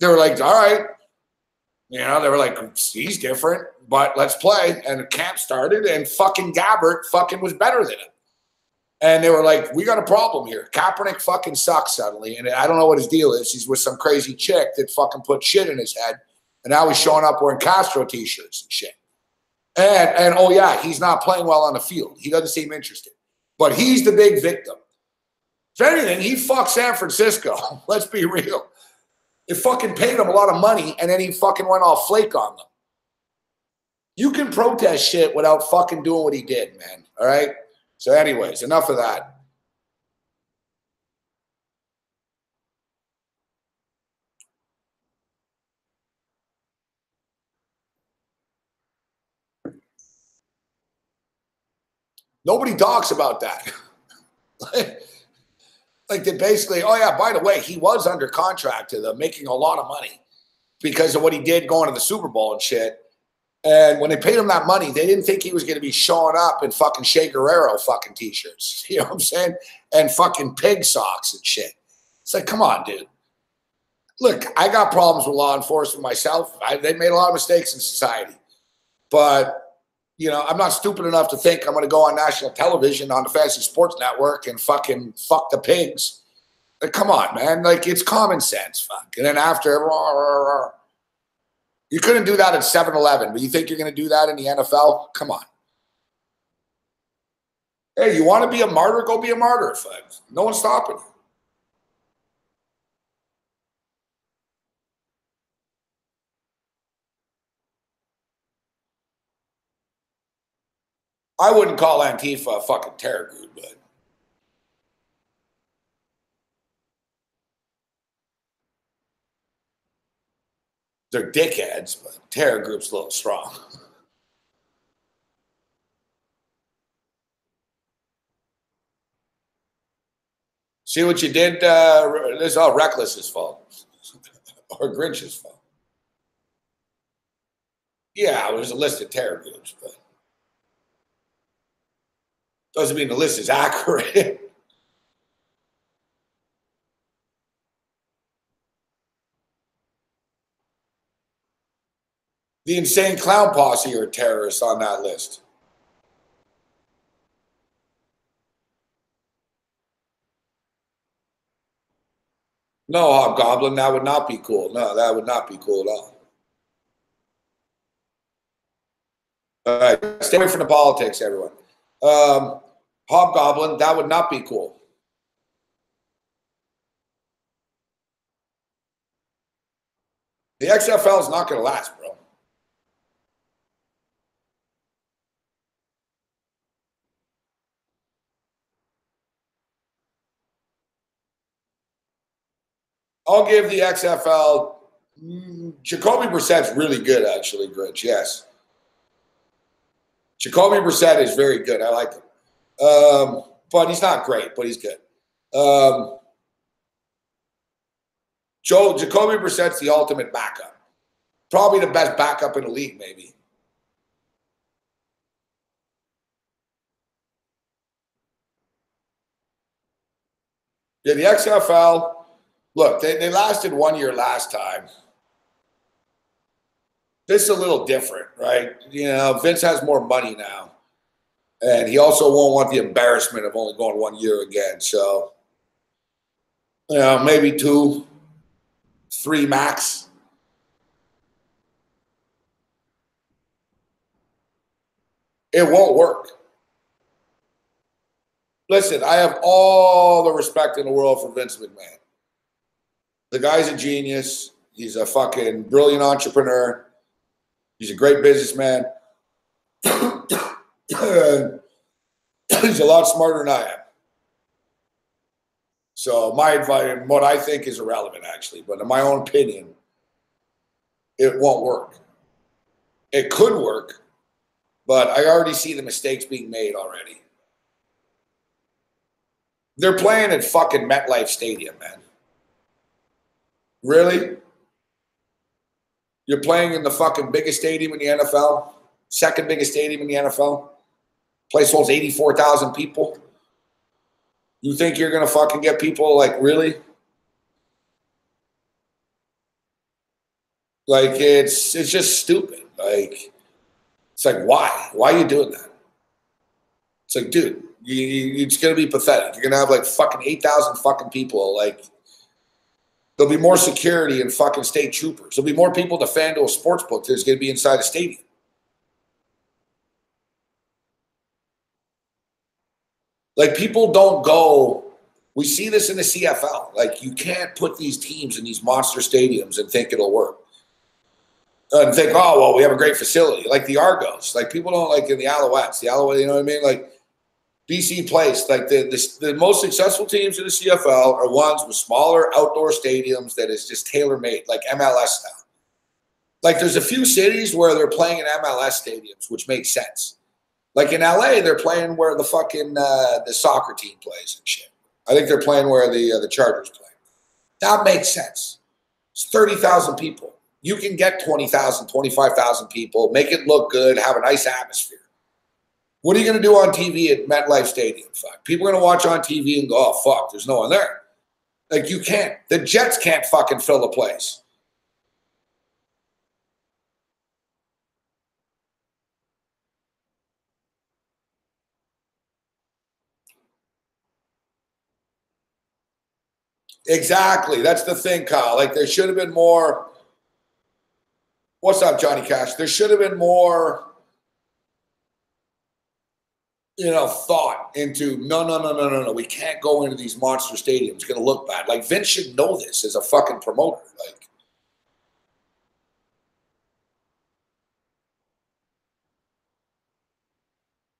all right. You know, they were like, he's different, but let's play. And the camp started, and fucking Gabbert fucking was better than him. And they were like, we got a problem here. Kaepernick fucking sucks suddenly. And I don't know what his deal is. He's with some crazy chick that fucking put shit in his head. And now he's showing up wearing Castro t-shirts and shit. And oh yeah, he's not playing well on the field. He doesn't seem interested. But he's the big victim. If anything, he fucked San Francisco. Let's be real. It fucking paid him a lot of money, and then he fucking went all flake on them. You can protest shit without fucking doing what he did, man. All right? So anyways, enough of that. Nobody talks about that. Like they basically, oh yeah, by the way, he was under contract to them, making a lot of money because of what he did going to the Super Bowl and shit. And when they paid him that money, they didn't think he was going to be showing up in fucking Che Guerrero fucking t-shirts. You know what I'm saying? And fucking pig socks and shit. It's like, come on, dude. Look, I got problems with law enforcement myself. They made a lot of mistakes in society. But, you know, I'm not stupid enough to think I'm going to go on national television on the Fantasy Sports Network and fucking fuck the pigs. Like, come on, man. Like, it's common sense, fuck. And then after, you couldn't do that at 7-Eleven, but you think you're going to do that in the NFL? Come on. Hey, you want to be a martyr? Go be a martyr, folks. No one's stopping you. I wouldn't call Antifa a fucking terror group, but they're dickheads, but terror group's a little strong. See what you did? This is all Reckless's fault or Grinch's fault. Yeah, there's a list of terror groups, but doesn't mean the list is accurate. The Insane Clown Posse are terrorists on that list. No, Hobgoblin, that would not be cool. No, that would not be cool at all. All right, stay away from the politics, everyone. Hobgoblin, that would not be cool. The XFL is not going to last, bro. I'll give the XFL. Jacoby Brissett's really good, actually, Grinch. Yes. Jacoby Brissett is very good. I like him. But he's not great, but he's good. Jacoby Brissett's the ultimate backup. Probably the best backup in the league, maybe. Yeah, the XFL, look, they lasted 1 year last time. This is a little different, right? You know, Vince has more money now. And he also won't want the embarrassment of only going 1 year again. So, you know, maybe 2, 3 max. It won't work. Listen, I have all the respect in the world for Vince McMahon. The guy's a genius. He's a fucking brilliant entrepreneur. He's a great businessman. He's a lot smarter than I am. So my advice, what I think is irrelevant, actually, but in my own opinion, it won't work. It could work, but I already see the mistakes being made already. They're playing at fucking MetLife Stadium, man. Really? You're playing in the fucking biggest stadium in the NFL? Second biggest stadium in the NFL? Place holds 84,000 people. You think you're going to fucking get people, like, really? Like, it's just stupid. Like, it's like, why? Why are you doing that? It's like, dude, it's going to be pathetic. You're going to have, like, fucking 8,000 fucking people. Like, there'll be more security and fucking state troopers. There'll be more people to FanDuel Sportsbook there's going to be inside the stadium. Like, people don't go. We see this in the CFL. Like, you can't put these teams in these monster stadiums and think it'll work. And think, oh, well, we have a great facility. Like the Argos. Like, people don't like in the Alouettes. The Alouettes, you know what I mean? Like, BC Place. Like, the most successful teams in the CFL are ones with smaller outdoor stadiums that is just tailor-made, like MLS style. Like, there's a few cities where they're playing in MLS stadiums, which makes sense. Like in LA, they're playing where the fucking the soccer team plays and shit. I think they're playing where the Chargers play. That makes sense. It's 30,000 people. You can get 20,000, 25,000 people, make it look good, have a nice atmosphere. What are you going to do on TV at MetLife Stadium? Fuck. People are going to watch on TV and go, oh, fuck, there's no one there. Like, you can't. The Jets can't fucking fill the place. Exactly. That's the thing, Kyle. Like, there should have been more. What's up, Johnny Cash? There should have been more, thought into no. We can't go into these monster stadiums. It's going to look bad. Like, Vince should know this as a fucking promoter. Like,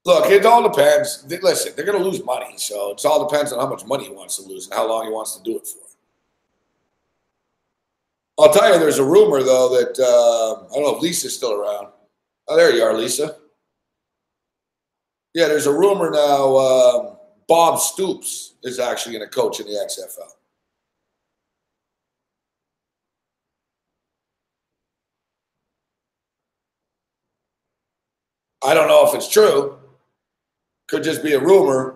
look, it all depends. Listen, they're going to lose money. So it all depends on how much money he wants to lose and how long he wants to do it for. I'll tell you, there's a rumor, though, that I don't know if Lisa's still around. Oh, there you are, Lisa. Yeah, there's a rumor now Bob Stoops is actually going to coach in the XFL. I don't know if it's true. Could just be a rumor.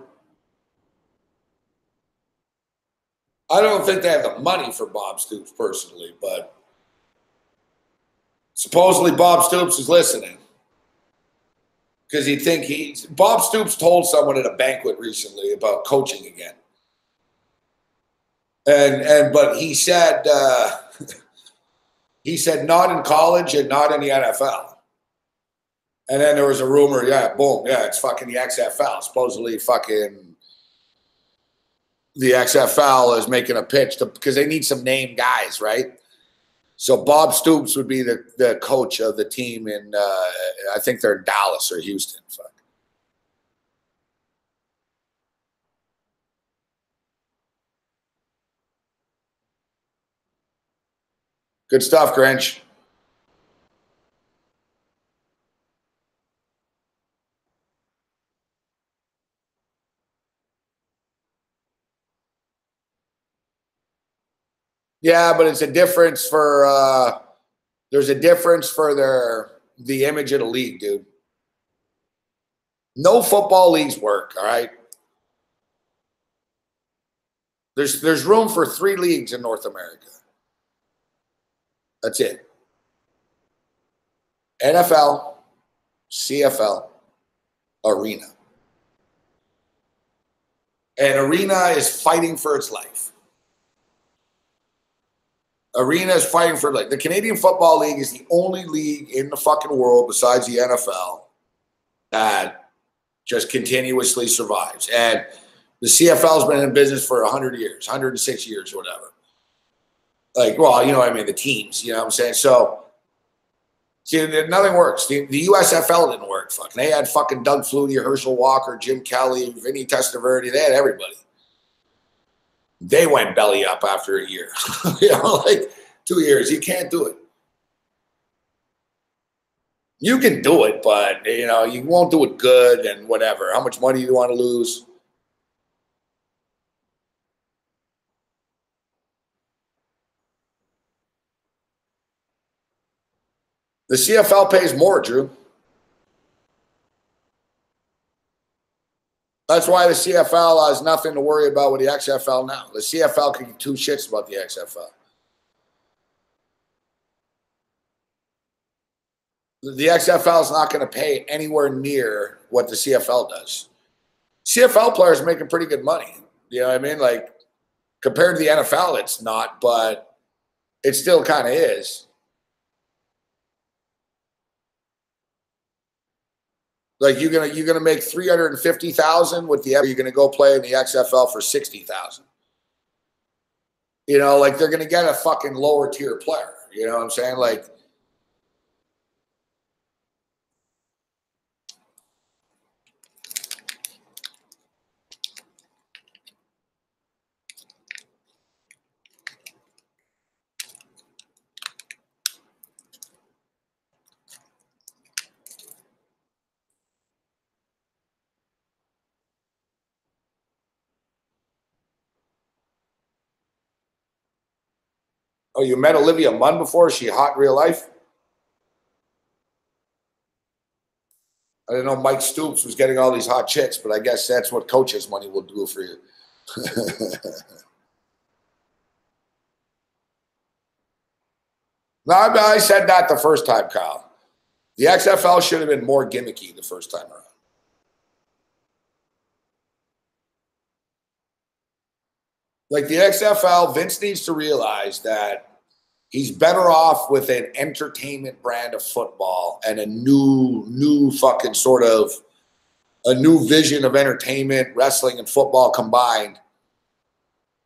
I don't think they have the money for Bob Stoops personally, but supposedly Bob Stoops is listening. Because Bob Stoops told someone at a banquet recently about coaching again. But he said not in college and not in the NFL. And then there was a rumor, it's fucking the XFL. Supposedly fucking the XFL is making a pitch because they need some name guys, right? So Bob Stoops would be the coach of the team in, I think they're in Dallas or Houston. Fuck. Good stuff, Grinch. Yeah, but it's a difference for there's a difference for the image of the league, dude. No football leagues work, all right? There's room for 3 leagues in North America. That's it. NFL, CFL, Arena. And Arena is fighting for its life. Arena is fighting for the Canadian Football League is the only league in the fucking world besides the NFL that just continuously survives. And the CFL has been in business for 100 years, 106 years or whatever. Like, well, you know what I mean? The teams, you know what I'm saying? So, see, nothing works. The USFL didn't work. Fucking, they had fucking Doug Flutie, Herschel Walker, Jim Kelly, Vinny Testaverde. They had everybody. They went belly up after a year. 2 years. You can't do it. You can do it, but, you won't do it good and whatever. How much money do you want to lose? The CFL pays more, Drew. That's why the CFL has nothing to worry about with the XFL now. The CFL can give 2 shits about the XFL. The XFL is not going to pay anywhere near what the CFL does. CFL players are making pretty good money. You know what I mean? Like, compared to the NFL, it's not, but it still kind of is. Like, you're gonna make $350,000 with you're gonna go play in the XFL for $60,000. Like, they're gonna get a fucking lower tier player. You know what I'm saying? Like, Oh, you met Olivia Munn before? Is she hot in real life? I didn't know Mike Stoops was getting all these hot chicks, but I guess that's what coach's money will do for you. No, I said that the first time, Kyle. The XFL should have been more gimmicky the first time around. Like the XFL, Vince needs to realize that he's better off with an entertainment brand of football and a new fucking sort of a new vision of entertainment, wrestling and football combined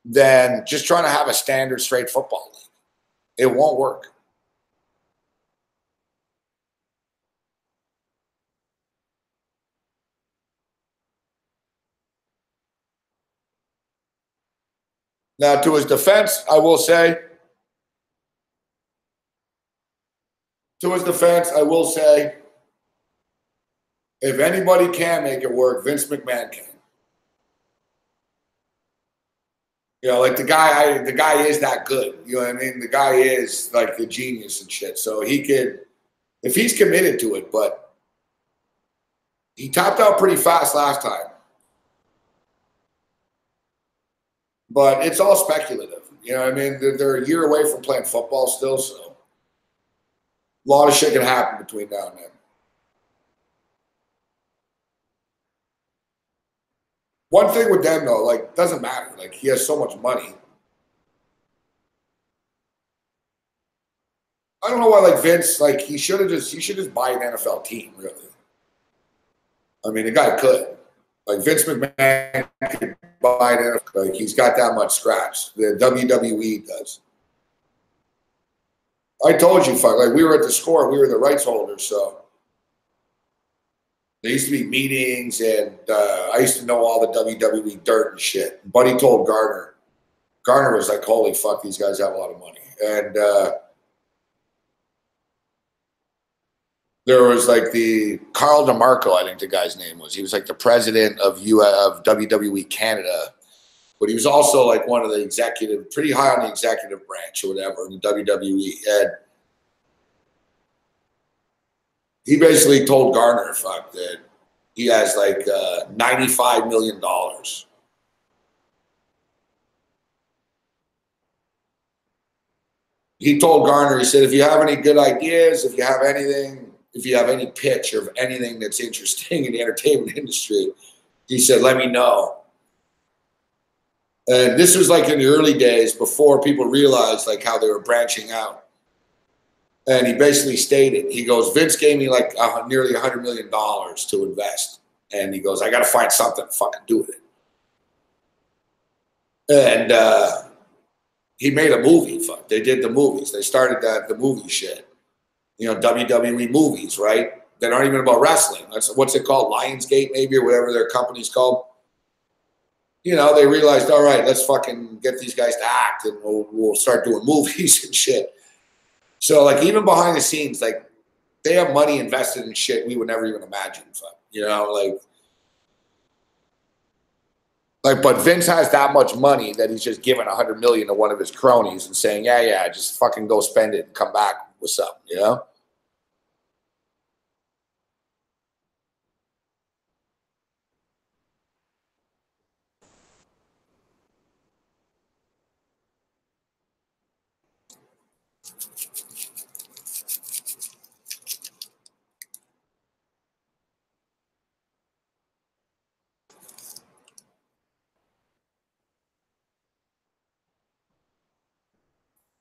than just trying to have a standard straight football league. It won't work. Now, to his defense, I will say, if anybody can make it work, Vince McMahon can. You know, like the guy is that good. You know what I mean? The guy is like the genius and shit. So he could, if he's committed to it, but he topped out pretty fast last time. But it's all speculative. You know what I mean? They're a year away from playing football still, so a lot of shit can happen between now and then. One thing with them though, like, doesn't matter. Like, he has so much money. I don't know why, like Vince, like he should just buy an NFL team, really. I mean, the guy could. Like Vince McMahon could buy an NFL. Like he's got that much scratch. The WWE does. I told you, fuck. Like we were at the Score, we were the rights holders, so there used to be meetings, and I used to know all the WWE dirt and shit. Buddy told Garner. Garner was like, "Holy fuck, these guys have a lot of money." And there was like the Carl DeMarco, I think the guy's name was. He was like the president of WWE Canada, but he was also like one of the executive, pretty high on the executive branch or whatever in the WWE. And he basically told Garner, fuck, that he has like $95 million. He told Garner, he said, if you have any good ideas, if you have anything, if you have any pitch of anything that's interesting in the entertainment industry, he said, let me know. And this was like in the early days before people realized like how they were branching out. And he basically stated, he goes, Vince gave me like nearly $100 million to invest. And he goes, I got to find something to fucking do with it. And he made a movie. Fuck, they did the movies. They started the movie shit. You know, WWE movies, right? That aren't even about wrestling. That's what's it called, Lionsgate maybe, or whatever their company's called. You know, they realized, all right, let's fucking get these guys to act, and we'll start doing movies and shit. So, like, even behind the scenes, like, they have money invested in shit we would never even imagine. Fuck, you know, like, but Vince has that much money that he's just giving $100 million to one of his cronies and saying, yeah, just fucking go spend it and come back with something, you know?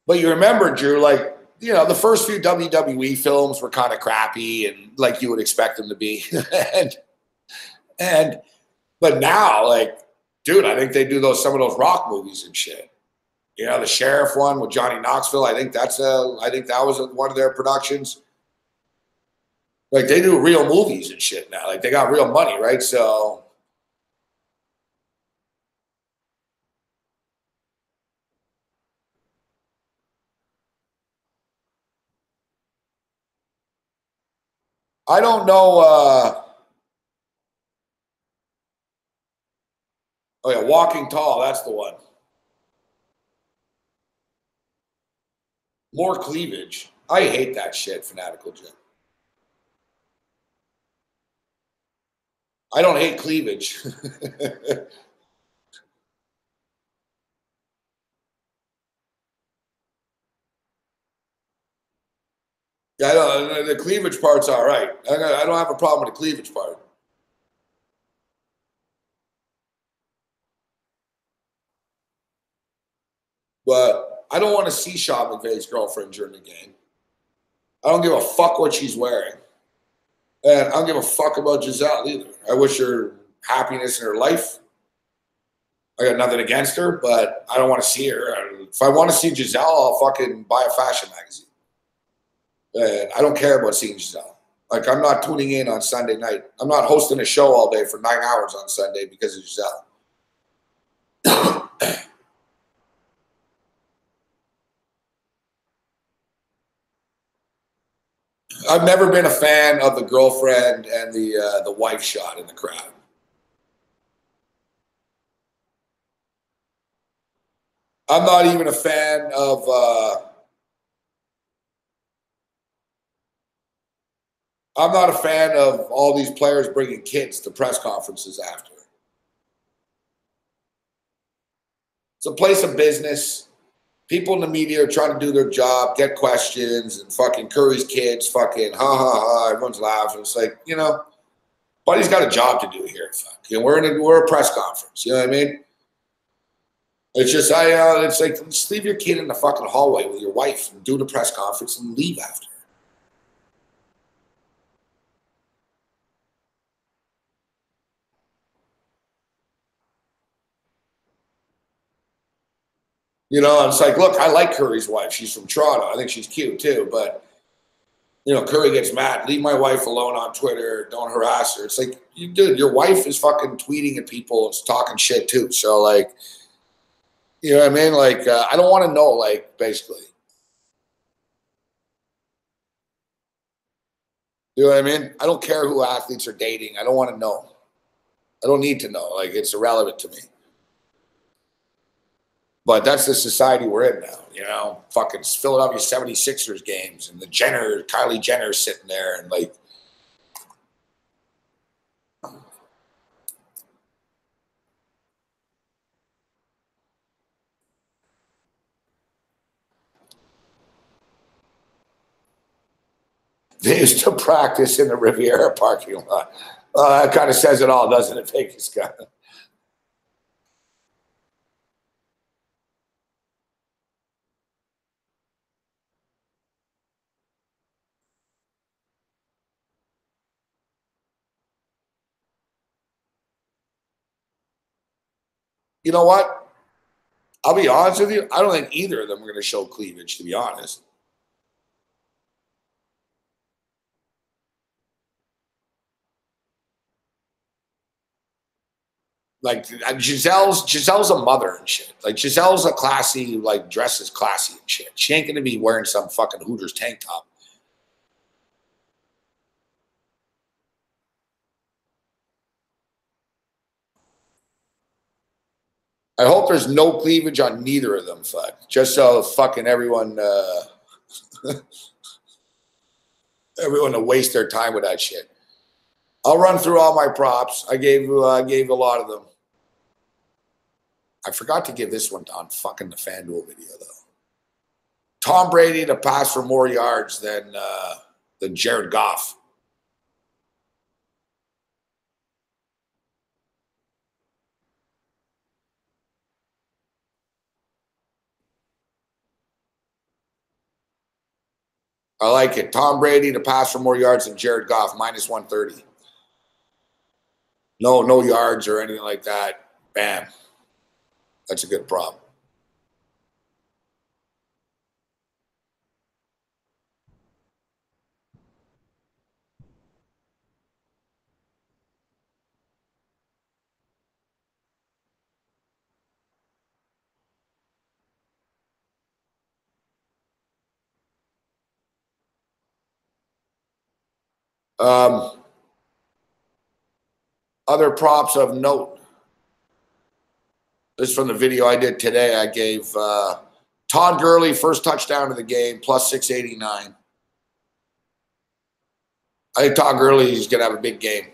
But you remember, Drew, like, you know, the first few WWE films were kind of crappy and like you would expect them to be. and but now, like, dude, I think they do some of those Rock movies and shit. You know, the Sheriff one with Johnny Knoxville. I think that was one of their productions. Like they do real movies and shit now. Like they got real money, right? So I don't know. Oh yeah, Walking Tall. That's the one. More cleavage. I hate that shit, Fanatical Jim. I don't hate cleavage. Yeah, the cleavage part's all right. I don't have a problem with the cleavage part. But I don't want to see Sean McVay's girlfriend during the game. I don't give a fuck what she's wearing. And I don't give a fuck about Gisele either. I wish her happiness in her life. I got nothing against her, but I don't want to see her. If I want to see Gisele, I'll fucking buy a fashion magazine. And I don't care about seeing Gisele. Like, I'm not tuning in on Sunday night. I'm not hosting a show all day for 9 hours on Sunday because of Gisele. I've never been a fan of the girlfriend and the wife shot in the crowd. I'm not even a fan of I'm not a fan of all these players bringing kids to press conferences after. It's a place of business. People in the media are trying to do their job, get questions, and fucking Curry's kids fucking ha ha ha. Everyone's laughing. It's like, you know, Buddy's got a job to do here. Fuck. You know, we're a press conference. You know what I mean? It's just it's like, just leave your kid in the fucking hallway with your wife and do the press conference and leave after. You know, it's like, look, I like Curry's wife. She's from Toronto. I think she's cute too. But, you know, Curry gets mad. Leave my wife alone on Twitter. Don't harass her. It's like, dude, your wife is fucking tweeting at people and talking shit too. So, like, you know what I mean? Like, I don't want to know, like, basically. You know what I mean? I don't care who athletes are dating. I don't want to know. I don't need to know. Like, it's irrelevant to me. But that's the society we're in now, you know. Fucking Philadelphia 76ers games and Kylie Jenner sitting there and like. They used to practice in the Riviera parking lot. That kind of says it all, doesn't it, Vegas guy? You know what? I'll be honest with you. I don't think either of them are going to show cleavage, to be honest. Like Gisele's a mother and shit. Like Gisele's a classy, like dresses classy and shit. She ain't going to be wearing some fucking Hooters tank top. I hope there's no cleavage on neither of them, fuck. Just so fucking everyone everyone to waste their time with that shit. I'll run through all my props. I gave a lot of them. I forgot to give this one on fucking the FanDuel video though. Tom Brady to pass for more yards than Jared Goff. I like it. Tom Brady to pass for more yards than Jared Goff, minus 130. No yards or anything like that. Bam. That's a good prop. Other props of note. This is from the video I did today. I gave Todd Gurley, first touchdown of the game, plus 689. I think Todd Gurley is going to have a big game.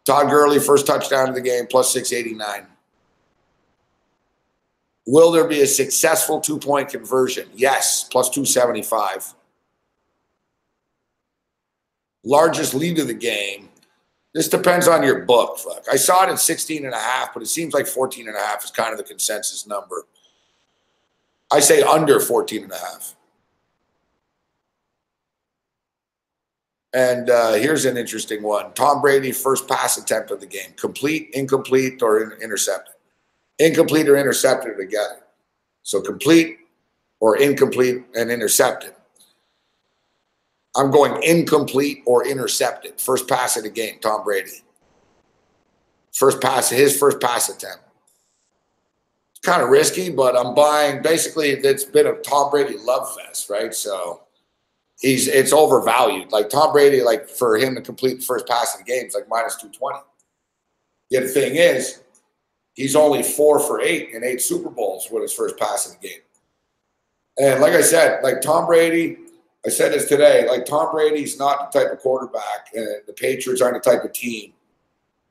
Todd Gurley, first touchdown of the game, plus 689. Will there be a successful two-point conversion? Yes, plus 275. Largest lead of the game. This depends on your book. Fuck. I saw it at 16.5, but it seems like 14.5 is kind of the consensus number. I say under 14.5. And here's an interesting one. Tom Brady, first pass attempt of the game. Complete, incomplete, or intercepted. Incomplete or intercepted together. So complete or incomplete and intercepted. I'm going incomplete or intercepted. First pass of the game, Tom Brady. First pass, his first pass attempt. It's kind of risky, but I'm buying. Basically, it's been a Tom Brady love fest, right? So it's overvalued. Like Tom Brady, like for him to complete the first pass of the game is like minus 220. Yet the thing is, he's only 4 for 8 in 8 Super Bowls with his first pass of the game. And like I said, like Tom Brady, I said this today, like Tom Brady's not the type of quarterback, and the Patriots aren't the type of team.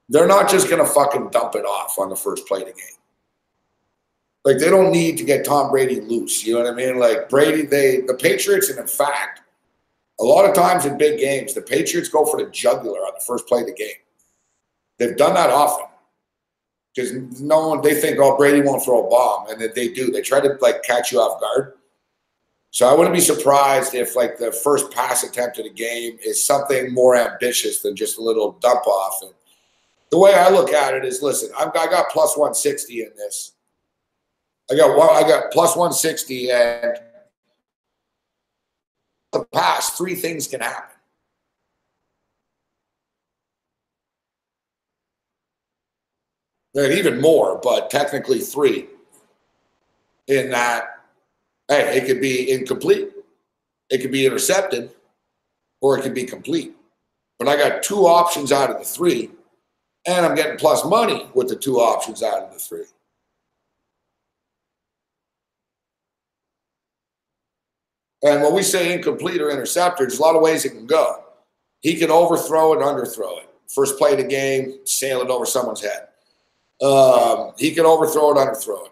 They're not just going to fucking dump it off on the first play of the game. Like they don't need to get Tom Brady loose. You know what I mean? Like Brady, the Patriots, and in fact, a lot of times in big games, the Patriots go for the jugular on the first play of the game. They've done that often. Because they think, oh, Brady won't throw a bomb, and that they do. They try to like catch you off guard. So I wouldn't be surprised if like the first pass attempt of the game is something more ambitious than just a little dump off. And the way I look at it is, listen, I got plus 160 in this. I got plus 160, and the pass, 3 things can happen. And even more, but technically 3 in that. Hey, it could be incomplete, it could be intercepted, or it could be complete. But I got 2 options out of the 3, and I'm getting plus money with the 2 options out of the 3. And when we say incomplete or intercepted, there's a lot of ways it can go. He can overthrow it, underthrow it. First play of the game, sail it over someone's head. He can overthrow it, underthrow it.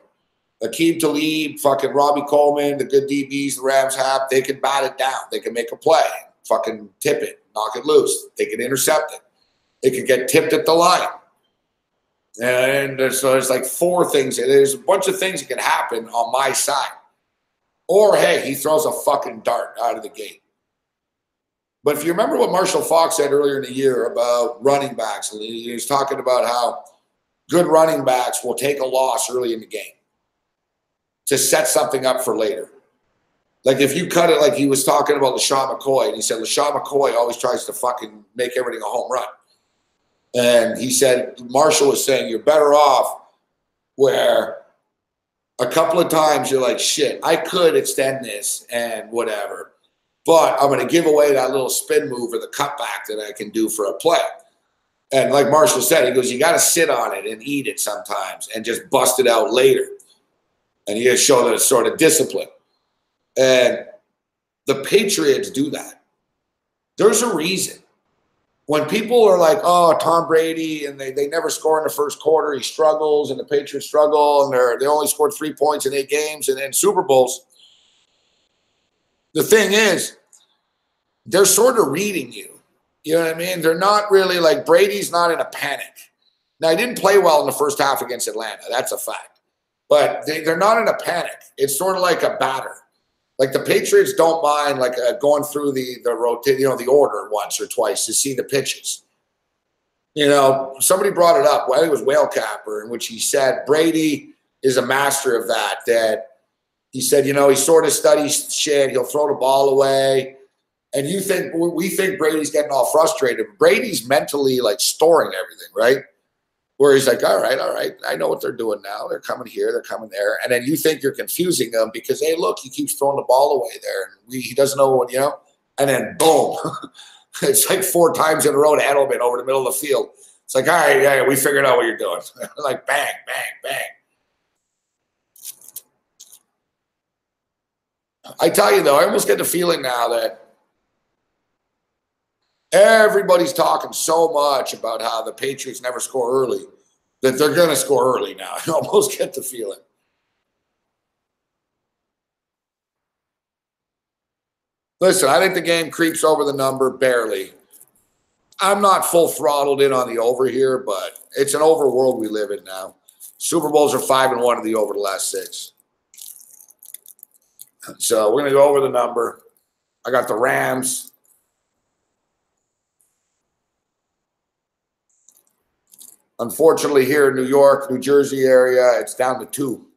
Aqib Talib, fucking Robbie Coleman, the good DBs the Rams have, they can bat it down. They can make a play, fucking tip it, knock it loose. They can intercept it. It could get tipped at the line. And so there's like 4 things. There's a bunch of things that can happen on my side. Or, hey, he throws a fucking dart out of the gate. But if you remember what Marshall Faulk said earlier in the year about running backs, and he was talking about how good running backs will take a loss early in the game to set something up for later. Like if you cut it, like he was talking about LaShawn McCoy, and he said LaShawn McCoy always tries to fucking make everything a home run. And he said, Marshall was saying, you're better off where a couple of times you're like, shit, I could extend this and whatever, but I'm going to give away that little spin move or the cutback that I can do for a play. And like Marshall said, he goes, you got to sit on it and eat it sometimes and just bust it out later. And you got to show that sort of discipline. And the Patriots do that. There's a reason. When people are like, oh, Tom Brady, and they never score in the first quarter, he struggles, and the Patriots struggle, and they only scored 3 points in 8 games and in Super Bowls. The thing is, they're sort of reading you. You know what I mean? They're not really like, Brady's not in a panic. Now, he didn't play well in the first half against Atlanta. That's a fact. But they're not in a panic. It's sort of like a batter. Like the Patriots don't mind like going through the order once or twice to see the pitches. You know, somebody brought it up. Well, it was Whale Capper, in which he said Brady is a master of that. That he said, you know, he sort of studies shit. He'll throw the ball away. And we think Brady's getting all frustrated. Brady's mentally like storing everything, right? Where he's like, all right, I know what they're doing now. They're coming here, they're coming there. And then you think you're confusing them because, hey, look, he keeps throwing the ball away there. And he doesn't know what, you know. And then, boom, it's like 4 times in a row to Edelman over the middle of the field. It's like, all right, yeah, we figured out what you're doing. Like, bang, bang, bang. I tell you, though, I almost get the feeling now that everybody's talking so much about how the Patriots never score early that they're going to score early now. I almost get the feeling. Listen, I think the game creeps over the number barely. I'm not full throttled in on the over here, but it's an over world we live in now. Super Bowls are 5-1 of the over the last 6. So we're going to go over the number. I got the Rams. Unfortunately, here in New York, New Jersey area, it's down to 2.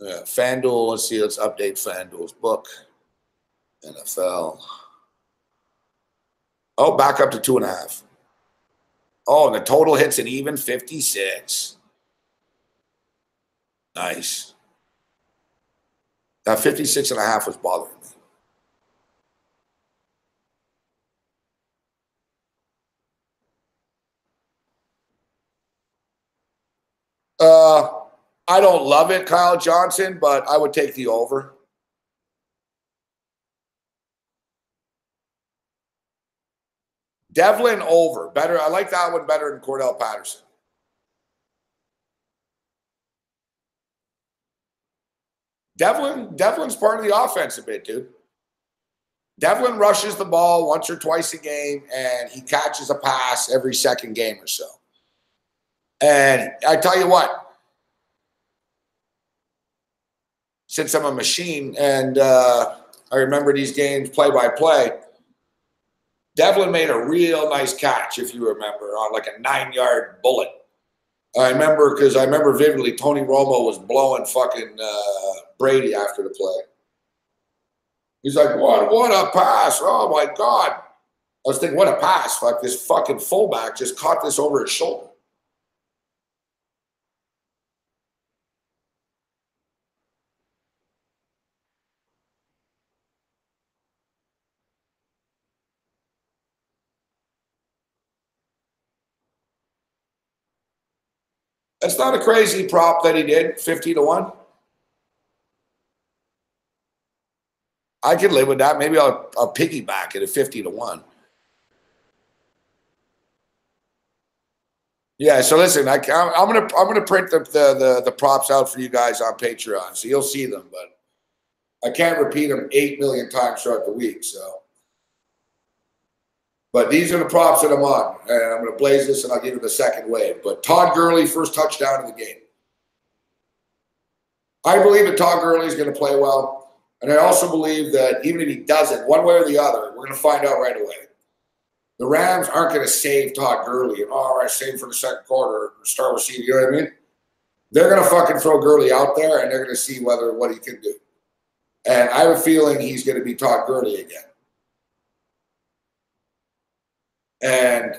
FanDuel, let's see, let's update FanDuel's book. NFL. Oh, back up to 2.5. Oh, and the total hits an even 56. Nice. That 56.5 was bothering me. I don't love it, Kyle Johnson, but I would take the over. Devlin over. Better. I like that one better than Cordell Patterson. Devlin's part of the offense a bit, dude. Devlin rushes the ball once or twice a game, and he catches a pass every second game or so. And I tell you what, since I'm a machine and I remember these games play by play, Devlin made a real nice catch, if you remember, on like a 9-yard bullet. I remember because I remember vividly Tony Romo was blowing fucking Brady after the play. He's like, what a pass. Oh, my God. I was thinking, what a pass. Fuck, this fucking fullback just caught this over his shoulder. That's not a crazy prop that he did, 50-1. I could live with that. Maybe I'll piggyback it at 50-1. Yeah. So listen, I'm gonna print the props out for you guys on Patreon, so you'll see them. But I can't repeat them 8 million times throughout the week. So, but these are the props that I'm on, and I'm gonna blaze this, and I'll give you the second wave. But Todd Gurley, first touchdown of the game. I believe that Todd Gurley is going to play well, and I also believe that even if he doesn't, one way or the other, we're going to find out right away. The Rams aren't going to save Todd Gurley and, all right, save for the second quarter, start receiving, you know what I mean? They're going to fucking throw Gurley out there, and they're going to see what he can do. And I have a feeling he's going to be Todd Gurley again. And,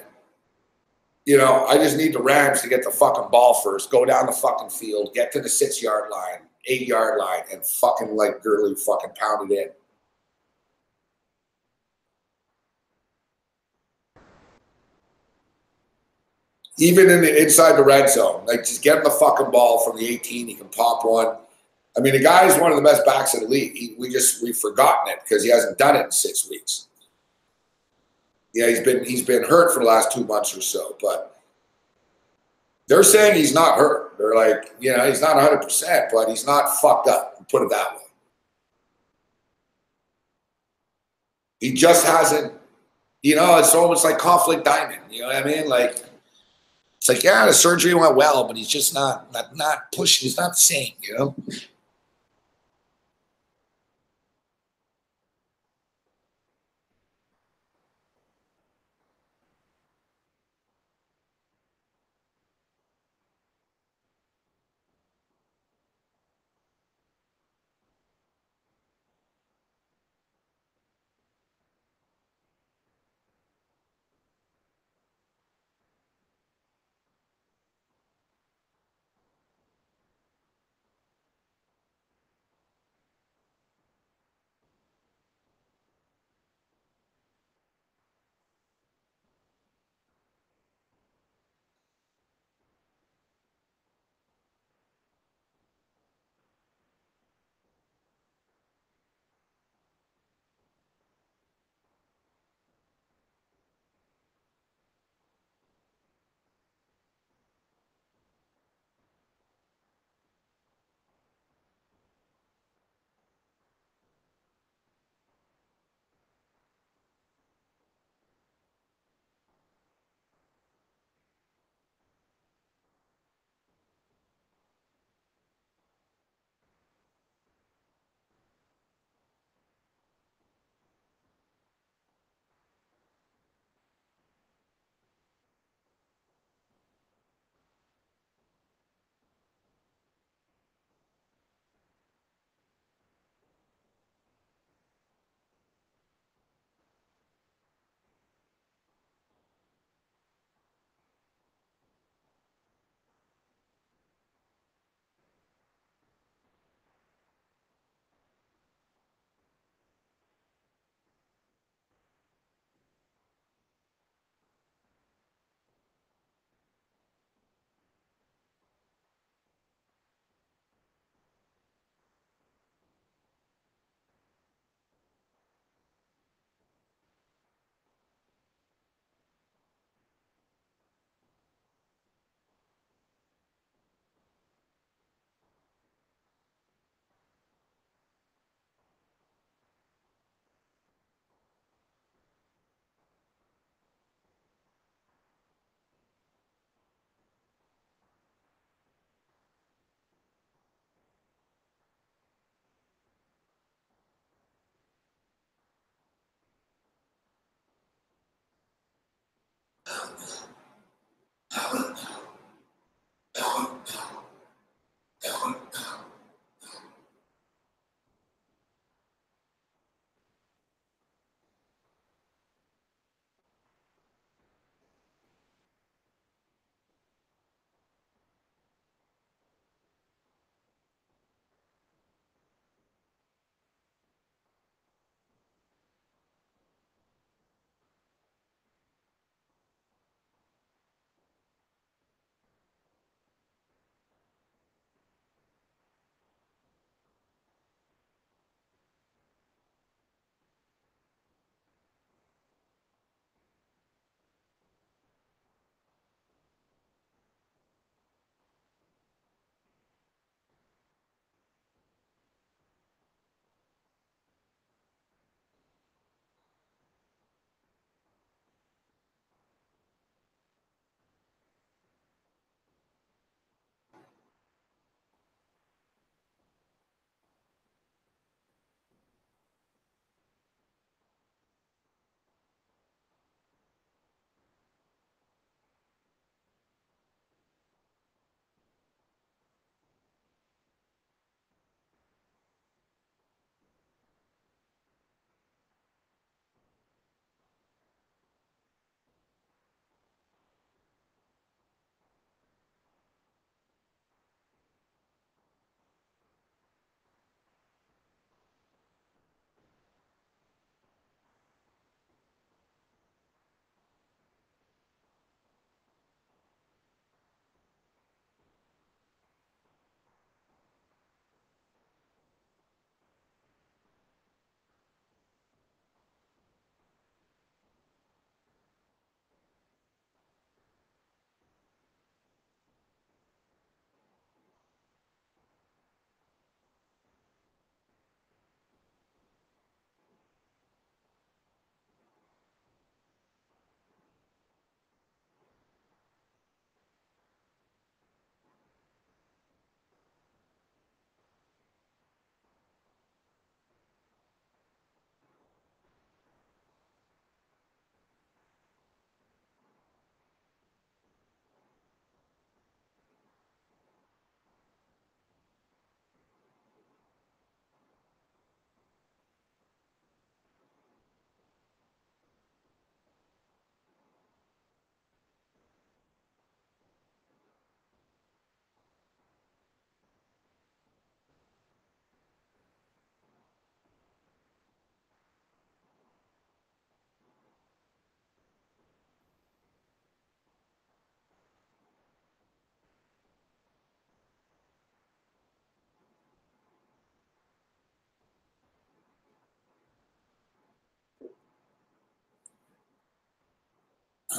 you know, I just need the Rams to get the fucking ball first, go down the fucking field, get to the 6-yard line, 8-yard line, and fucking let Gurley fucking pound it in. Even inside the red zone, like just get him the fucking ball from the 18. He can pop one. I mean, the guy is one of the best backs in the league. We've forgotten it because he hasn't done it in 6 weeks. Yeah, he's been hurt for the last 2 months or so, but they're saying he's not hurt. They're like, you know, he's not 100%, but he's not fucked up. Put it that way. He just hasn't. You know, it's almost like conflict diamond. You know what I mean? Like. It's like, yeah, the surgery went well, but he's just not pushing. He's not the same, you know?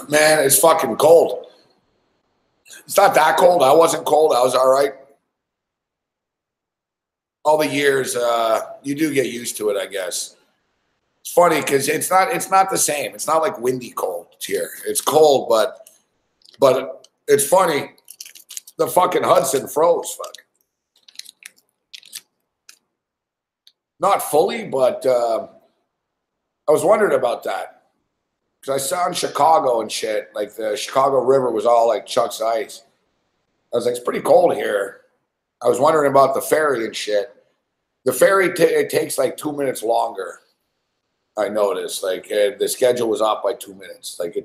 Man, it's fucking cold. It's not that cold. I wasn't cold. I was all right. All the years, you do get used to it, I guess. It's funny because it's not the same. It's not like windy cold here. It's cold, but it's funny. The fucking Hudson froze. Fuck. Not fully, but I was wondering about that because I saw in Chicago and shit, like the Chicago River was all like Chuck's ice. I was like, it's pretty cold here. I was wondering about the ferry and shit. The ferry it takes like 2 minutes longer. I noticed like the schedule was off by 2 minutes. Like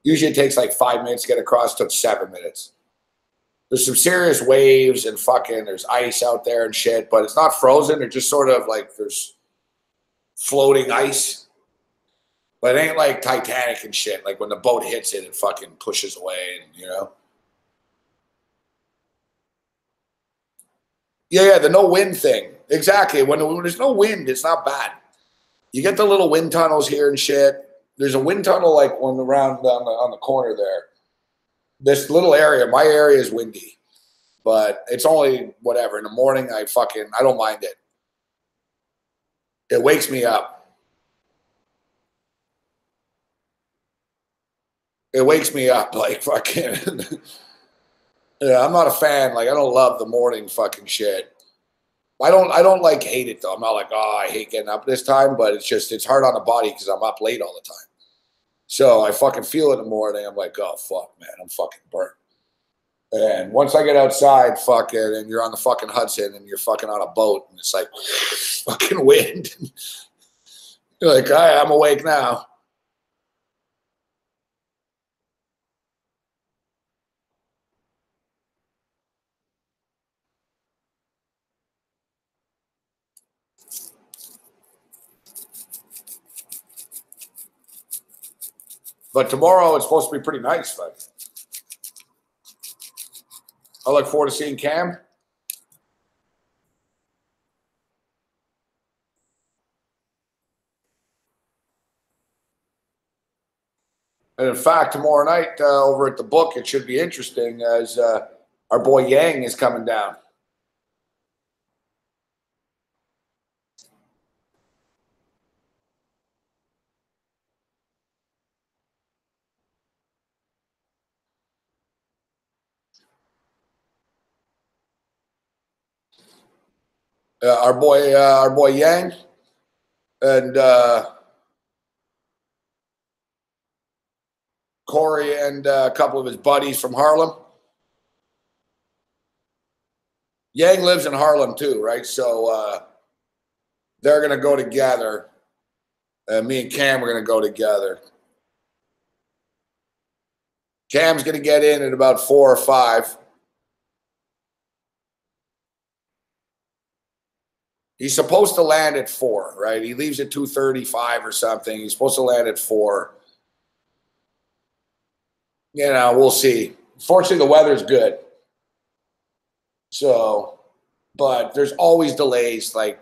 usually it takes like 5 minutes to get across. It took 7 minutes. There's some serious waves and fucking there's ice out there and shit, but it's not frozen. It's just sort of like there's floating ice. But it ain't like Titanic and shit. Like when the boat hits it, it fucking pushes away and Yeah, the no wind thing. Exactly. When there's no wind, it's not bad. You get the little wind tunnels here and shit. There's a wind tunnel like on the corner there. This little area, my area is windy, but it's only whatever. In the morning, I don't mind it. It wakes me up. It wakes me up like fucking. Yeah, I'm not a fan. Like I don't love the morning fucking shit. I don't like hate it though. I'm not like, oh, I hate getting up this time, but it's hard on the body because I'm up late all the time. So I fucking feel it in the morning. I'm like, oh, fuck, man, I'm fucking burnt. And once I get outside, fucking, and you're on the fucking Hudson and you're fucking on a boat and it's like fucking wind. You're like, all right, I'm awake now. But tomorrow it's supposed to be pretty nice, but I look forward to seeing Cam. And in fact, tomorrow night over at the Book, it should be interesting as our boy Yang is coming down. Our boy Yang, and Corey and a couple of his buddies from Harlem. Yang lives in Harlem too, right? So they're going to go together. Me and Cam are going to go together. Cam's going to get in at about 4 or 5. He's supposed to land at 4, right? He leaves at 2:35 or something. He's supposed to land at 4. You know, we'll see. Fortunately, the weather's good. So, but there's always delays. Like,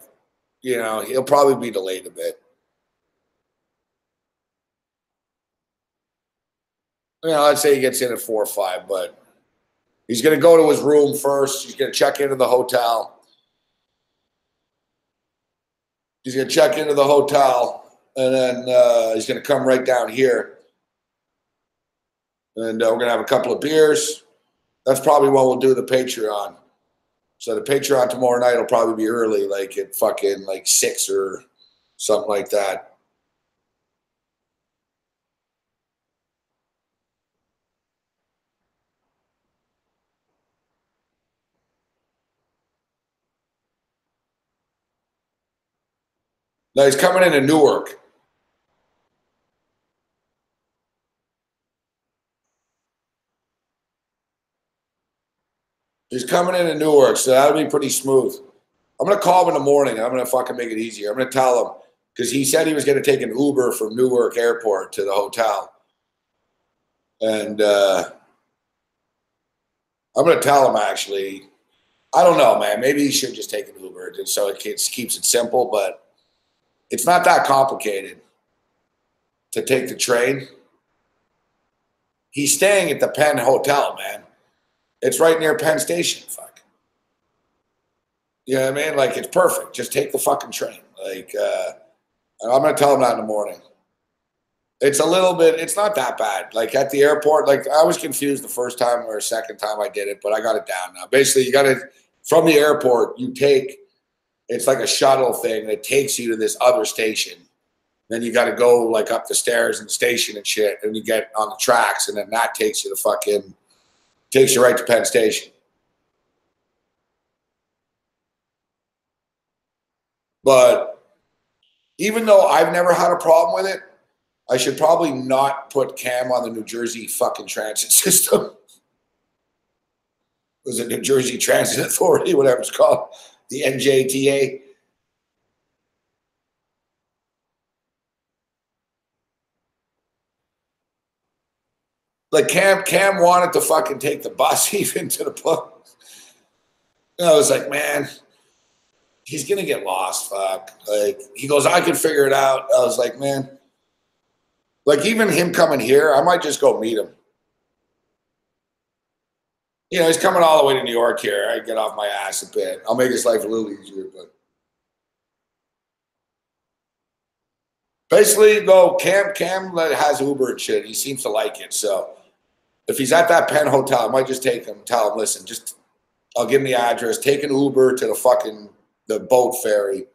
you know, he'll probably be delayed a bit. You know, let's say he gets in at 4 or 5, but he's going to go to his room first. He's going to check into the hotel. He's going to check into the hotel, and then he's going to come right down here. And we're going to have a couple of beers. That's probably when we'll do the Patreon. So the Patreon tomorrow night will probably be early, like at fucking like 6 or something like that. No, he's coming into Newark. He's coming into Newark, so that'll be pretty smooth. I'm going to call him in the morning. I'm going to fucking make it easier. I'm going to tell him, because he said he was going to take an Uber from Newark Airport to the hotel. And I'm going to tell him, actually, I don't know, man. Maybe he should just take an Uber so it keeps it simple, but it's not that complicated to take the train. He's staying at the Penn Hotel, man. It's right near Penn Station. Fuck. You know what I mean? Like, it's perfect. Just take the fucking train. Like, I'm going to tell him that in the morning. It's a little bit, it's not that bad. Like, at the airport, like, I was confused the first time or second time I did it, but I got it down now. Basically, you got to, from the airport, you take, it's like a shuttle thing that takes you to this other station. Then you got to go, like, up the stairs in the station and shit, and you get on the tracks, and then that takes you to fucking, takes you right to Penn Station. But even though I've never had a problem with it, I should probably not put Cam on the New Jersey fucking transit system. Was it New Jersey Transit Authority, whatever it's called, the NJTA? Like Cam wanted to fucking take the bus even to the Book. And I was like, man, he's gonna get lost. Fuck. Like, he goes, I can figure it out. I was like, man, like, even him coming here, I might just go meet him. You know, he's coming all the way to New York here. I get off my ass a bit. I'll make his life a little easier, but basically, though, Cam has Uber and shit. He seems to like it. So if he's at that Penn Hotel, I might just take him, tell him, listen, just, I'll give him the address, take an Uber to the boat ferry.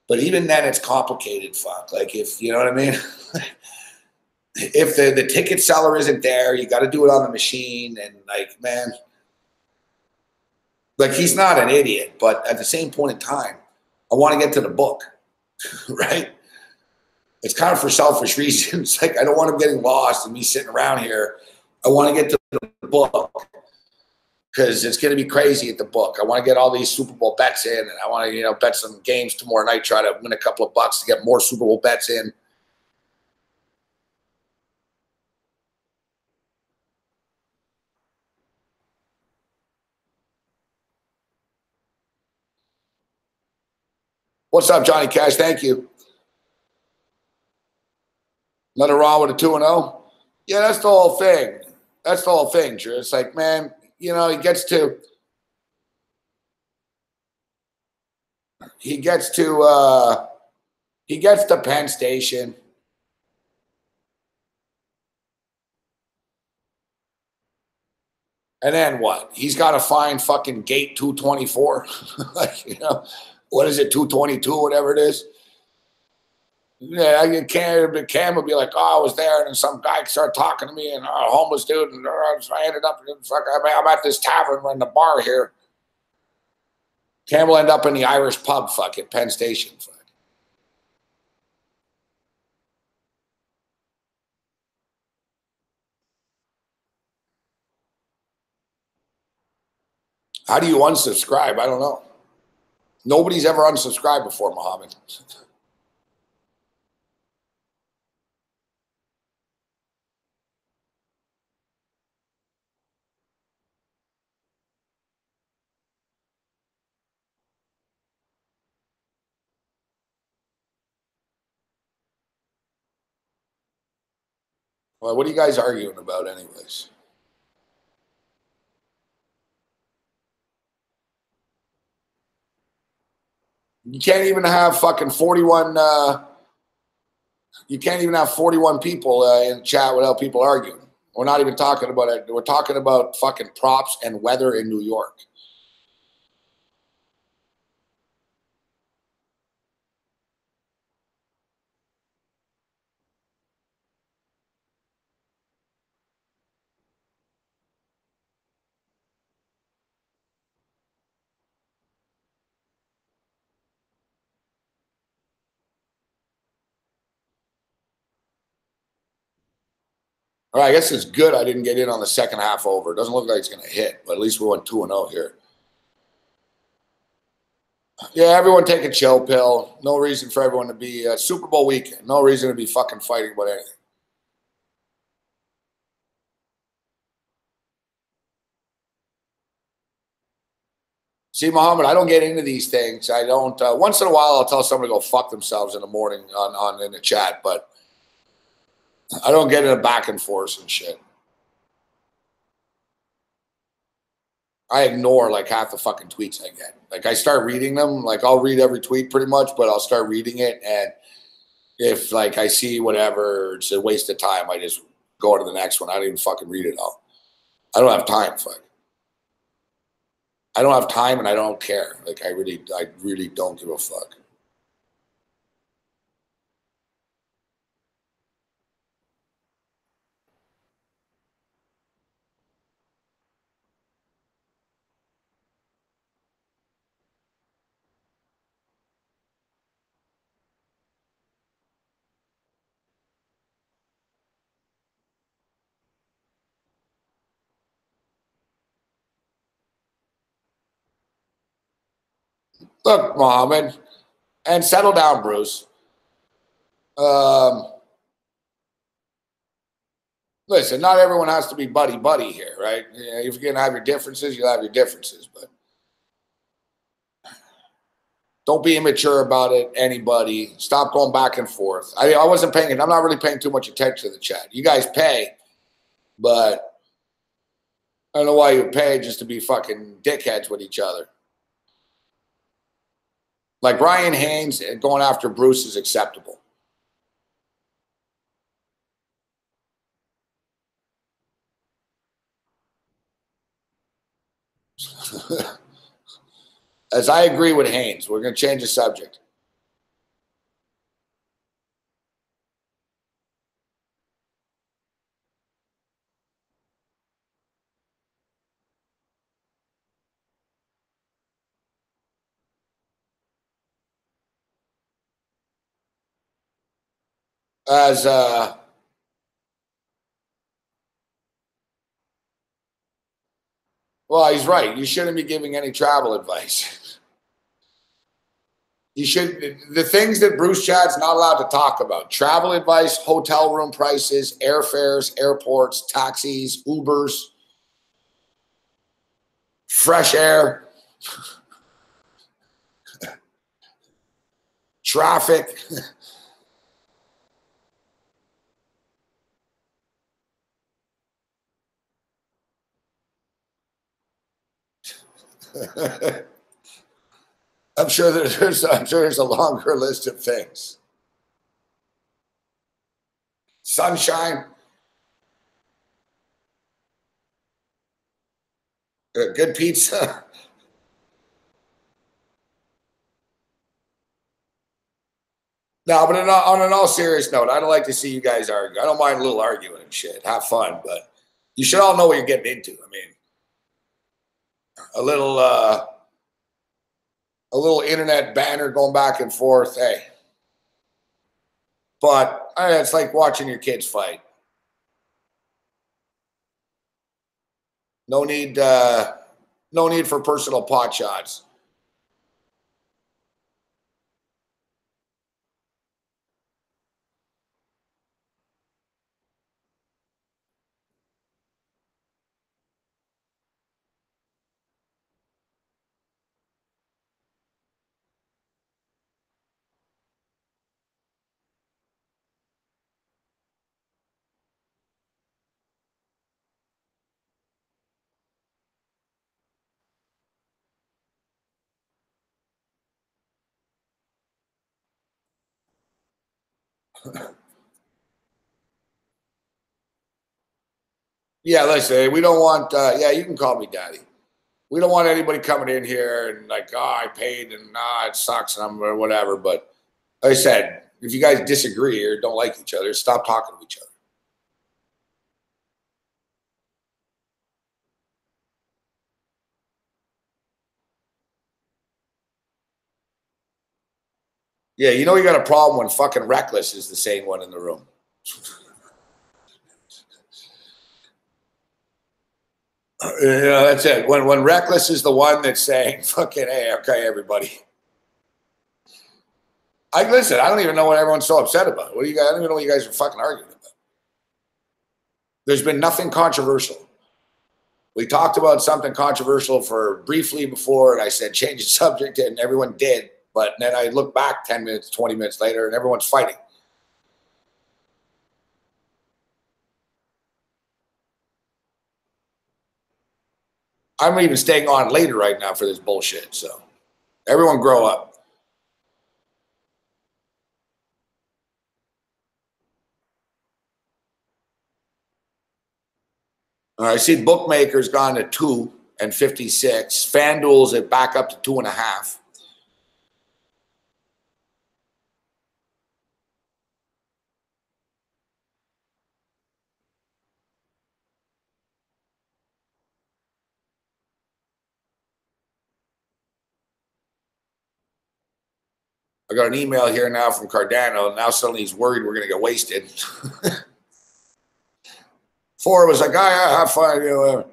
But even then, it's complicated, fuck. Like, if, you know what I mean? if the ticket seller isn't there, you got to do it on the machine. And like, man, like he's not an idiot, but at the same point in time, I want to get to the book, right? It's kind of for selfish reasons. Like I don't want him getting lost and me sitting around here. I want to get to the book because it's going to be crazy at the book. I want to get all these Super Bowl bets in, and I want to, bet some games tomorrow night, try to win a couple of bucks to get more Super Bowl bets in. What's up, Johnny Cash? Thank you. Nothing wrong with a 2-0. Yeah, that's the whole thing. That's the whole thing, Drew. It's like, man, he gets to Penn Station. And then what? He's got to find fucking gate 224. Like, what is it, 222, whatever it is? Yeah, Cam would be like, oh, I was there, and then some guy started talking to me, and a homeless dude, and I ended up, I'm at this tavern, we're in the bar here. Cam will end up in the Irish pub, fucking Penn Station. Fuck. How do you unsubscribe? I don't know. Nobody's ever unsubscribed before, Muhammad. Well, what are you guys arguing about anyways? You can't even have fucking 41, you can't even have 41 people in chat without people arguing. We're not even talking about it. We're talking about fucking props and weather in New York. All right, I guess it's good I didn't get in on the second half over. It doesn't look like it's going to hit, but at least we went 2-0 here. Yeah, everyone take a chill pill. No reason for everyone to be Super Bowl weekend. No reason to be fucking fighting about anything. See, Muhammad, I don't get into these things. I don't. Once in a while, I'll tell someone to go fuck themselves in the morning in the chat, but I don't get into back and forth and shit. I ignore like half the fucking tweets I get. Like I start reading them. Like I'll read every tweet pretty much, but I'll start reading it, and if like I see whatever, it's a waste of time, I just go to the next one. I don't even fucking read it all. I don't have time. Fuck. I don't have time, and I don't care. Like I really don't give a fuck. Look, Mohammed, and settle down, Bruce. Listen, not everyone has to be buddy here, right? If you're gonna have your differences, you'll have your differences, but don't be immature about it. Anybody, stop going back and forth. I wasn't paying. I'm not really paying too much attention to the chat. You guys pay, but I don't know why you pay just to be fucking dickheads with each other. Like Ryan Haynes going after Bruce is acceptable. As I agree with Haynes, we're going to change the subject. as well, he's right. You shouldn't be giving any travel advice. You should, the things that Bruce Chad's not allowed to talk about: travel advice, hotel room prices, airfares, airports, taxis, Ubers, fresh air, traffic. I'm sure there's a longer list of things. Sunshine, good pizza. No, but on an all serious note, I don't like to see you guys argue. I don't mind a little arguing and shit. Have fun, but you should all know what you're getting into. I mean, a little internet banner going back and forth. Hey, but it's like watching your kids fight. No need, no need for personal pot shots. Yeah, listen, we don't want. Yeah, you can call me daddy. We don't want anybody coming in here and like, oh, I paid and it sucks and I'm or whatever. But like I said, if you guys disagree or don't like each other, stop talking to each other. Yeah, you know you got a problem when fucking Reckless is the same one in the room. Yeah, that's it. When Reckless is the one that's saying, fucking, hey, okay, everybody. I listen, I don't even know what everyone's so upset about. What do you guys? I don't even know what you guys are fucking arguing about. There's been nothing controversial. We talked about something controversial for briefly before, and I said change the subject, and everyone did. But then I look back 10 minutes, 20 minutes later, and everyone's fighting. I'm even staying on later right now for this bullshit. So everyone grow up. I see bookmakers gone to 2.56. FanDuel's at back up to 2.5. I got an email here now from Cardano. Now suddenly he's worried we're going to get wasted. Four was like, I have fun. You know,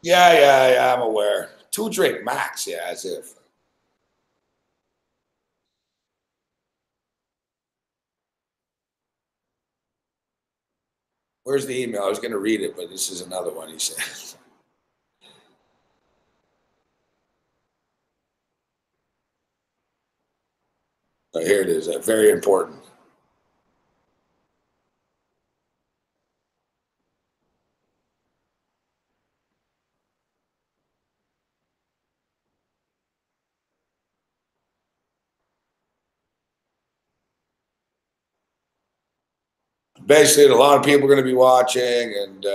yeah, I'm aware. 2 drink max, yeah, as if. Where's the email? I was going to read it, but this is another one, he said. Oh, here it is. Very important. basically, a lot of people are going to be watching, and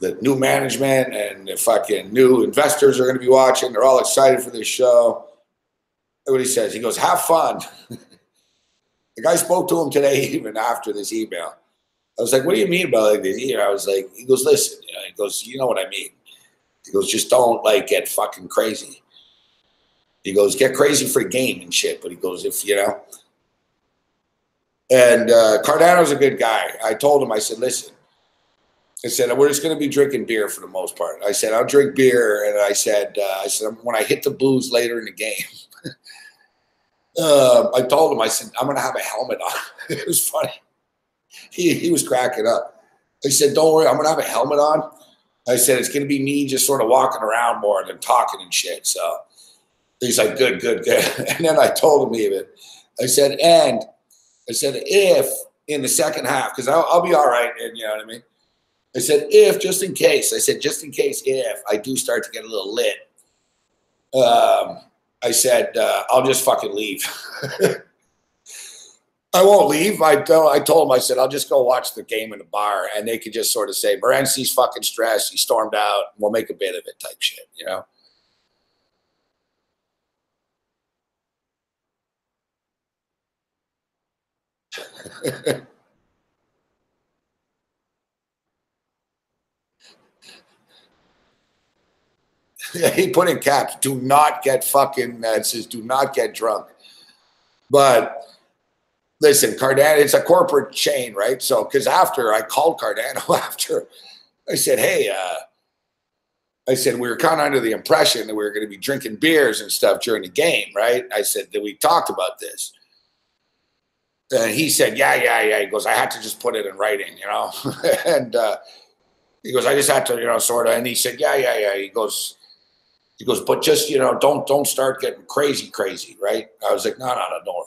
the new management and the fucking new investors are going to be watching. They're all excited for this show. That's what he says. He goes, have fun. The guy spoke to him today, even after this email. I was like, what do you mean by like this? I was like, he goes, listen, he goes, you know what I mean? He goes, just don't like get fucking crazy. He goes, get crazy for the game and shit. But he goes, if and Cardano's a good guy. I told him, I said, listen, I said, we're just going to be drinking beer for the most part. I said, I'll drink beer. And I said, when I hit the booze later in the game, I told him, I said, I'm going to have a helmet on. It was funny. He was cracking up. I said, don't worry, I'm going to have a helmet on. I said, it's going to be me just sort of walking around more than talking and shit. So he's like, good. And then I told him even, I said, if in the second half, because I'll be all right. And you know what I mean? I said, just in case, if I do start to get a little lit, I said, I'll just fucking leave. I won't leave. I told him, I said, I'll just go watch the game in the bar, and they could just sort of say, Morency's fucking stressed. He stormed out. We'll make a bit of it type shit, you know? He put in caps, do not get fucking, it says, do not get drunk. But listen, Cardano, it's a corporate chain, right? So, because after I called Cardano after, I said, hey, I said, we were kind of under the impression that we were going to be drinking beers and stuff during the game, right? I said, that we talked about this. And he said, yeah. He goes, I had to just put it in writing, you know? And he goes, I just had to, you know, sort of. And he said, yeah. He goes, but just, you know, don't start getting crazy, right? I was like, no, don't worry.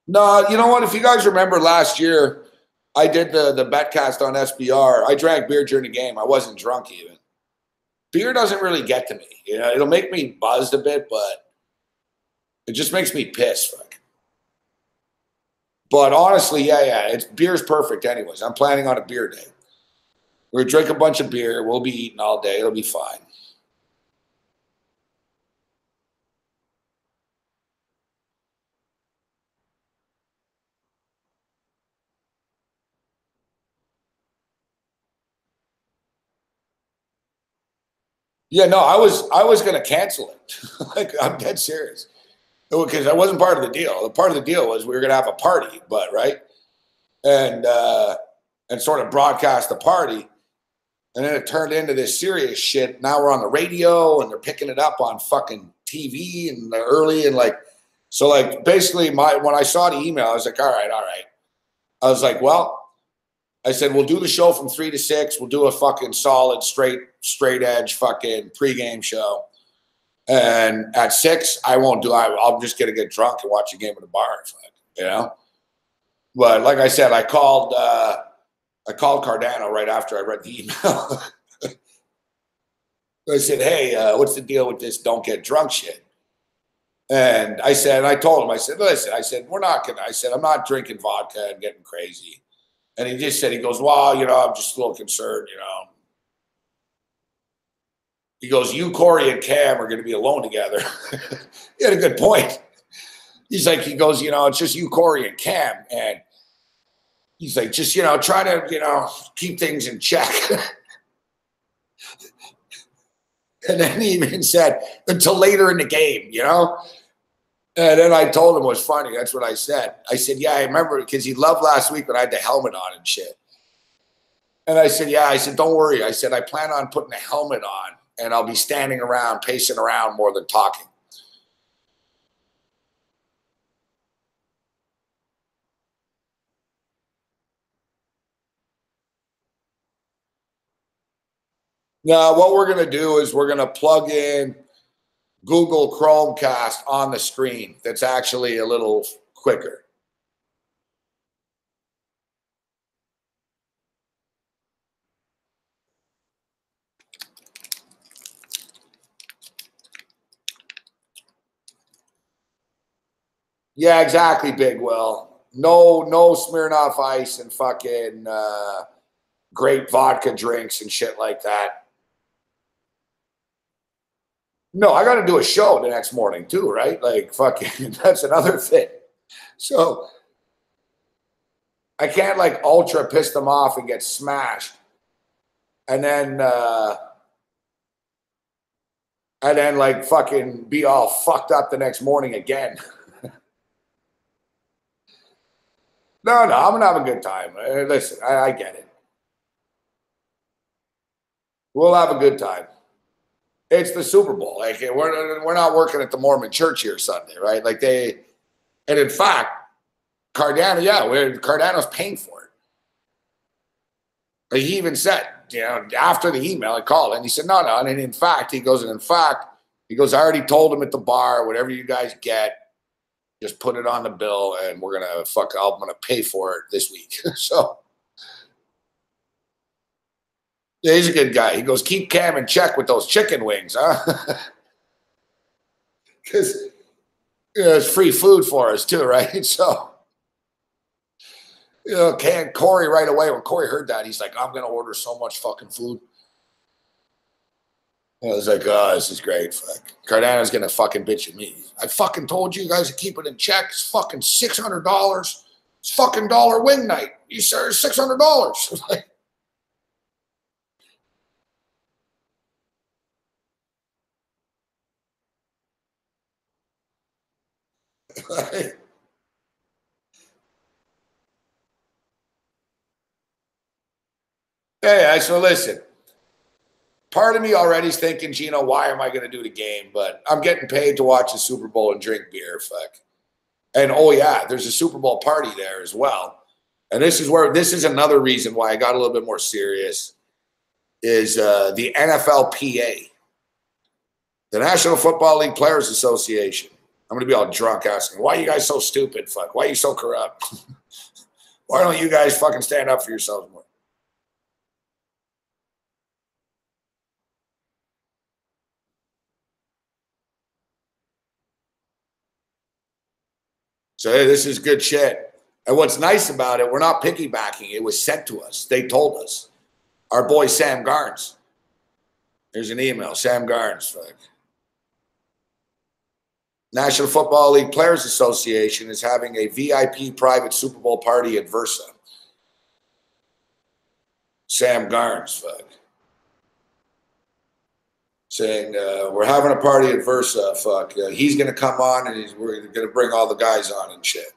No, you know what? If you guys remember last year, I did the betcast on SBR. I drank beer during the game. I wasn't drunk even. Beer doesn't really get to me. You know, it'll make me buzzed a bit, but it just makes me pissed. But honestly, yeah, beer's perfect anyways. I'm planning on a beer day. We're gonna drink a bunch of beer. We'll be eating all day. It'll be fine. Yeah, no, I was gonna cancel it. Like, I'm dead serious. Because that wasn't part of the deal. The part of the deal was we were gonna have a party, but right? And sort of broadcast the party. And then it turned into this serious shit. Now we're on the radio and they're picking it up on fucking TV and early and like, so like basically when I saw the email, I was like, all right. I was like, well, I said, we'll do the show from 3 to 6. We'll do a fucking solid, straight edge fucking pregame show. And at 6, I'm just going to get drunk and watch a game at the bar, you know? But like I said, I called Cardano right after I read the email. I said, hey, what's the deal with this don't get drunk shit? And I told him, I said, listen, I said, I'm not drinking vodka and getting crazy. And he just said, he goes, well, you know, I'm just a little concerned, you know. He goes, you, Corey, and Cam are going to be alone together. He had a good point. He goes, you know, it's just you, Corey, and Cam. And he's like, just, you know, try to, you know, keep things in check. And then he even said, until later in the game, you know? And then I told him it was funny. That's what I said. I said, yeah, I remember because he loved last week when I had the helmet on and shit. And I said, yeah, I said, don't worry. I said, I plan on putting a helmet on and I'll be standing around, pacing around more than talking. Now, what we're going to do is we're going to plug in Google Chromecast on the screen that's actually a little quicker. Yeah, exactly, Big Will. No Smirnoff Ice and fucking great vodka drinks and shit like that. No, I got to do a show the next morning too, right? Like fucking, that's another thing. So I can't like ultra piss them off and get smashed. And then like fucking be all fucked up the next morning again. No, I'm gonna have a good time. Listen, I get it. We'll have a good time. It's the Super Bowl. Like we're not working at the Mormon church here Sunday, right? Like and in fact, Cardano, Cardano's paying for it. Like he even said, after the email, I called and he said, no. And in fact, he goes, I already told him at the bar, whatever you guys get, just put it on the bill and we're going to I'm going to pay for it this week. So yeah, he's a good guy. He goes, keep Cam in check with those chicken wings, huh? Because it's free food for us too, right? So, Corey right away, when Corey heard that, he's like, I'm going to order so much fucking food. I was like, oh, this is great. Fuck. Cardano's going to fucking bitch at me. I fucking told you guys to keep it in check. It's fucking $600. It's fucking dollar wing night. You said $600. Like, hey, so listen. Part of me already is thinking, Gino, why am I going to do the game? But I'm getting paid to watch the Super Bowl and drink beer. Fuck. And oh yeah, there's a Super Bowl party there as well. And this is another reason why I got a little bit more serious is the NFLPA, the National Football League Players Association. I'm going to be all drunk asking, why are you guys so stupid? Fuck. Why are you so corrupt? Why don't you guys fucking stand up for yourselves more? So hey, this is good shit. And what's nice about it, we're not piggybacking. It was sent to us. They told us. Our boy Sam Garnes. Here's an email. Sam Garnes. Fuck. National Football League Players Association is having a VIP private Super Bowl party at Versa. Sam Garnes. Fuck. Saying we're having a party at Versa. Fuck. He's going to come on and we're going to bring all the guys on and shit.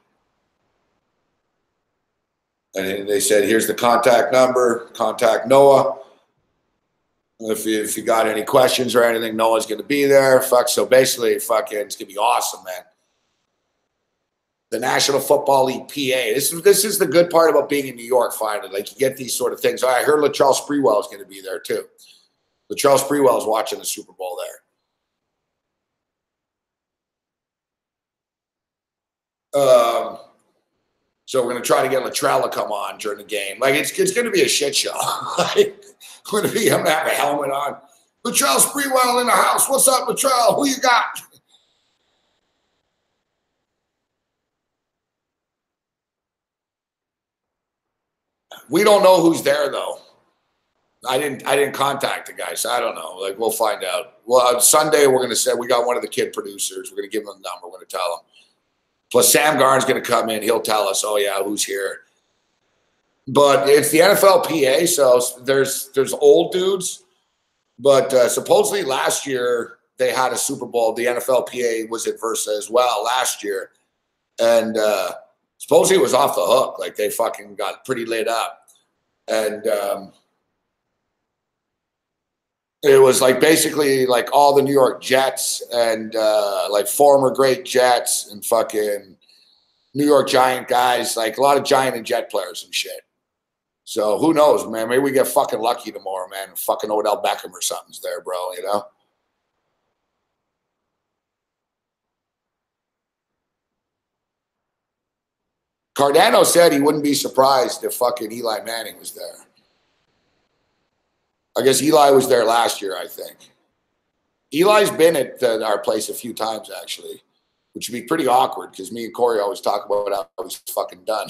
And they said, here's the contact number. Contact Noah. If you got any questions or anything, Noah's going to be there. Fuck. So basically, fucking, it's going to be awesome, man. The National Football League PA. This is the good part about being in New York, finally. Like, you get these sort of things. I heard Latrell Sprewell is going to be there, too. Latrell Sprewell is watching the Super Bowl there. So we're going to try to get Latrell to come on during the game. Like, it's going to be a shit show. Like, I'm going to have a helmet on. Latrell Sprewell in the house. What's up, Latrell? Who you got? We don't know who's there, though. I didn't contact the guy, so I don't know. Like, we'll find out. Well, on Sunday, we're going to say we got one of the kid producers. We're going to give him the number. We're going to tell him. Plus, Sam Garnes going to come in. He'll tell us, oh, yeah, who's here. But it's the NFLPA, so there's old dudes. But supposedly last year they had a Super Bowl. The NFLPA was at Versa as well last year. And supposedly it was off the hook. Like, they fucking got pretty lit up. And it was like basically like all the New York Jets and like former great Jets and fucking New York Giant guys, like a lot of Giant and Jet players and shit. So who knows, man? Maybe we get fucking lucky tomorrow, man. Fucking Odell Beckham or something's there, bro, you know? Cardano said he wouldn't be surprised if fucking Eli Manning was there. I guess Eli was there last year, I think. Eli's been at our place a few times, actually, which would be pretty awkward because me and Corey always talk about how he's fucking done.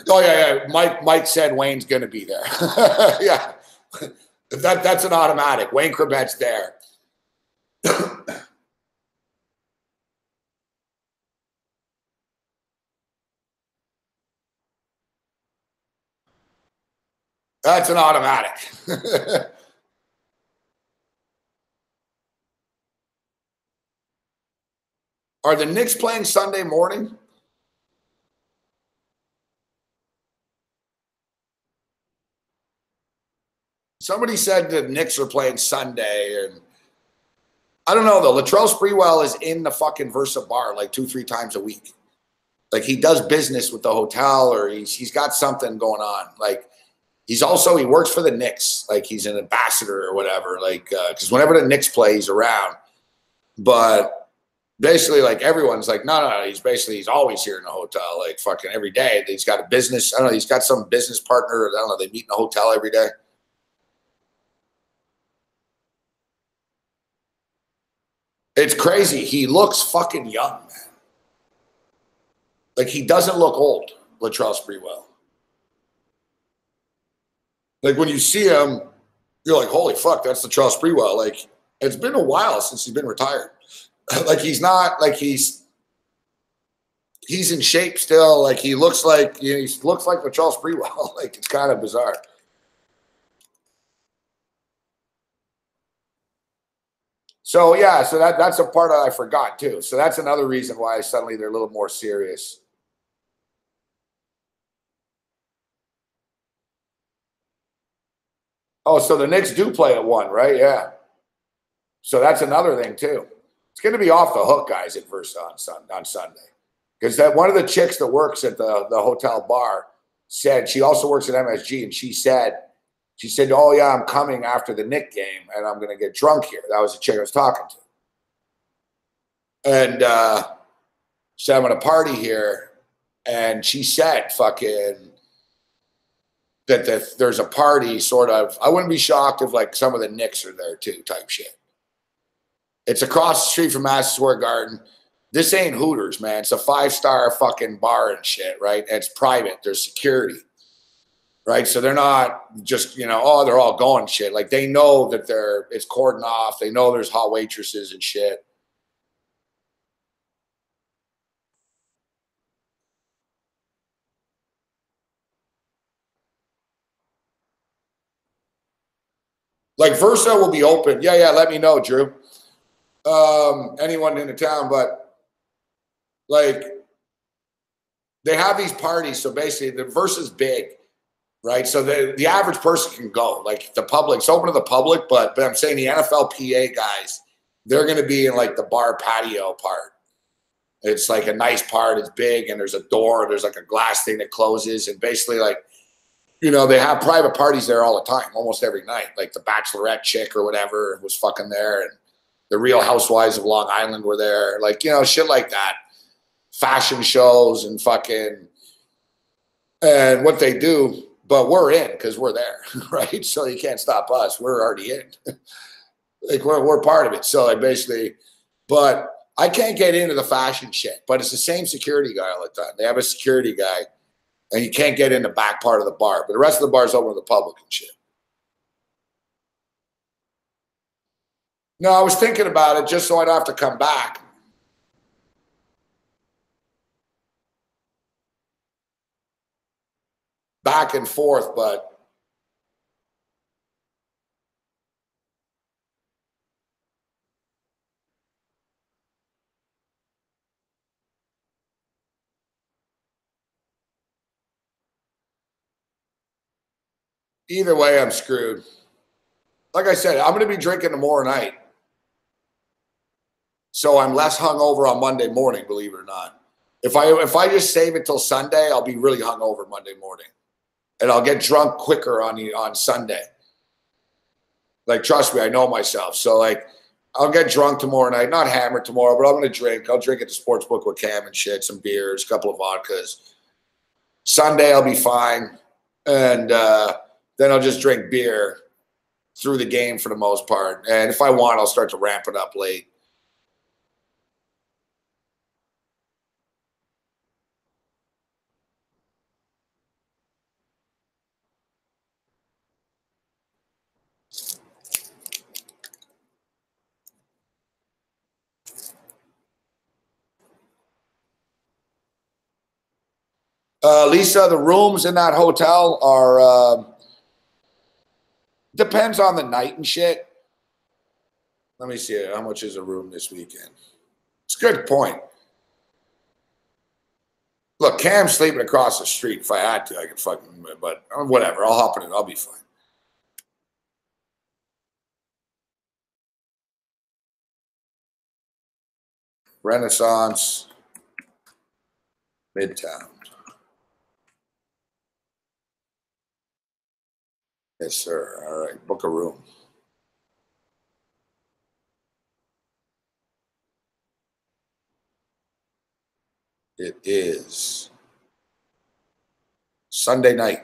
Oh, yeah. Mike said Wayne's going to be there. Yeah. That's an automatic. Wayne Krabet's there. That's an automatic. Are the Knicks playing Sunday morning? Somebody said the Knicks are playing Sunday, and I don't know though. Latrell Sprewell is in the fucking Versa bar like 2-3 times a week. Like he does business with the hotel, or he's got something going on. Like he works for the Knicks. Like he's an ambassador or whatever. Like because whenever the Knicks play, he's around. But basically, like everyone's like, no. He's always here in the hotel, like fucking every day. He's got a business. I don't know. He's got some business partner. I don't know. They meet in the hotel every day. It's crazy. He looks fucking young, man. Like he doesn't look old, Latrell Sprewell. Like when you see him, you're like, holy fuck, that's Latrell Sprewell. Like it's been a while since he's been retired. Like he's not like he's in shape still. Like he looks like he looks like Latrell Sprewell. Like it's kind of bizarre. So yeah, so that's a part I forgot too. So that's another reason why suddenly they're a little more serious. Oh, so the Knicks do play at 1, right? Yeah. So that's another thing too. It's going to be off the hook, guys, at Versa on Sunday, because that one of the chicks that works at the hotel bar said she also works at MSG, and she said, "Oh yeah, I'm coming after the Knick game, and I'm going to get drunk here." That was the chick I was talking to, and she said, "I'm going to party here," and she said, "Fucking." That there's a party sort of. I wouldn't be shocked if like some of the Knicks are there too, type shit. It's across the street from Madison Square Garden. This ain't Hooters, man. It's a 5-star fucking bar and shit, right? And it's private. There's security, right? So they're not just, they're all going shit. Like they know that it's cordoned off. They know there's hot waitresses and shit. Like Versa will be open. Yeah, let me know, Drew. Anyone in the town, but like they have these parties. So basically the Versa's big, right? So the average person can go. Like the public, it's open to the public, but I'm saying the NFLPA guys, they're going to be in like the bar patio part. It's like a nice part. It's big, and there's a door. There's like a glass thing that closes, and basically like, they have private parties there all the time, almost every night. Like the Bachelorette chick or whatever was fucking there, and the Real Housewives of Long Island were there. Like, shit like that. Fashion shows and fucking, and what they do, but we're in because we're there, right? So you can't stop us. We're already in. Like we're part of it. So like basically, but I can't get into the fashion shit, but it's the same security guy all the time. They have a security guy, and you can't get in the back part of the bar, but the rest of the bar is open to the public and shit. No, I was thinking about it just so I'd have to come back. Back and forth, but either way, I'm screwed. Like I said, I'm going to be drinking tomorrow night. So I'm less hungover on Monday morning, believe it or not. If I just save it till Sunday, I'll be really hungover Monday morning. And I'll get drunk quicker on Sunday. Like, trust me, I know myself. So, like, I'll get drunk tomorrow night. Not hammered tomorrow, but I'm going to drink. I'll drink at the sports book with Cam and shit, some beers, a couple of vodkas. Sunday, I'll be fine. And then I'll just drink beer through the game for the most part. And if I want, I'll start to ramp it up late. Lisa, the rooms in that hotel are depends on the night and shit. Let me see how much is a room this weekend. It's a good point. Look, Cam's sleeping across the street. If I had to, I could fucking, but whatever. I'll hop in it. I'll be fine. Renaissance, Midtown. Yes, sir. All right. Book a room. It is Sunday night.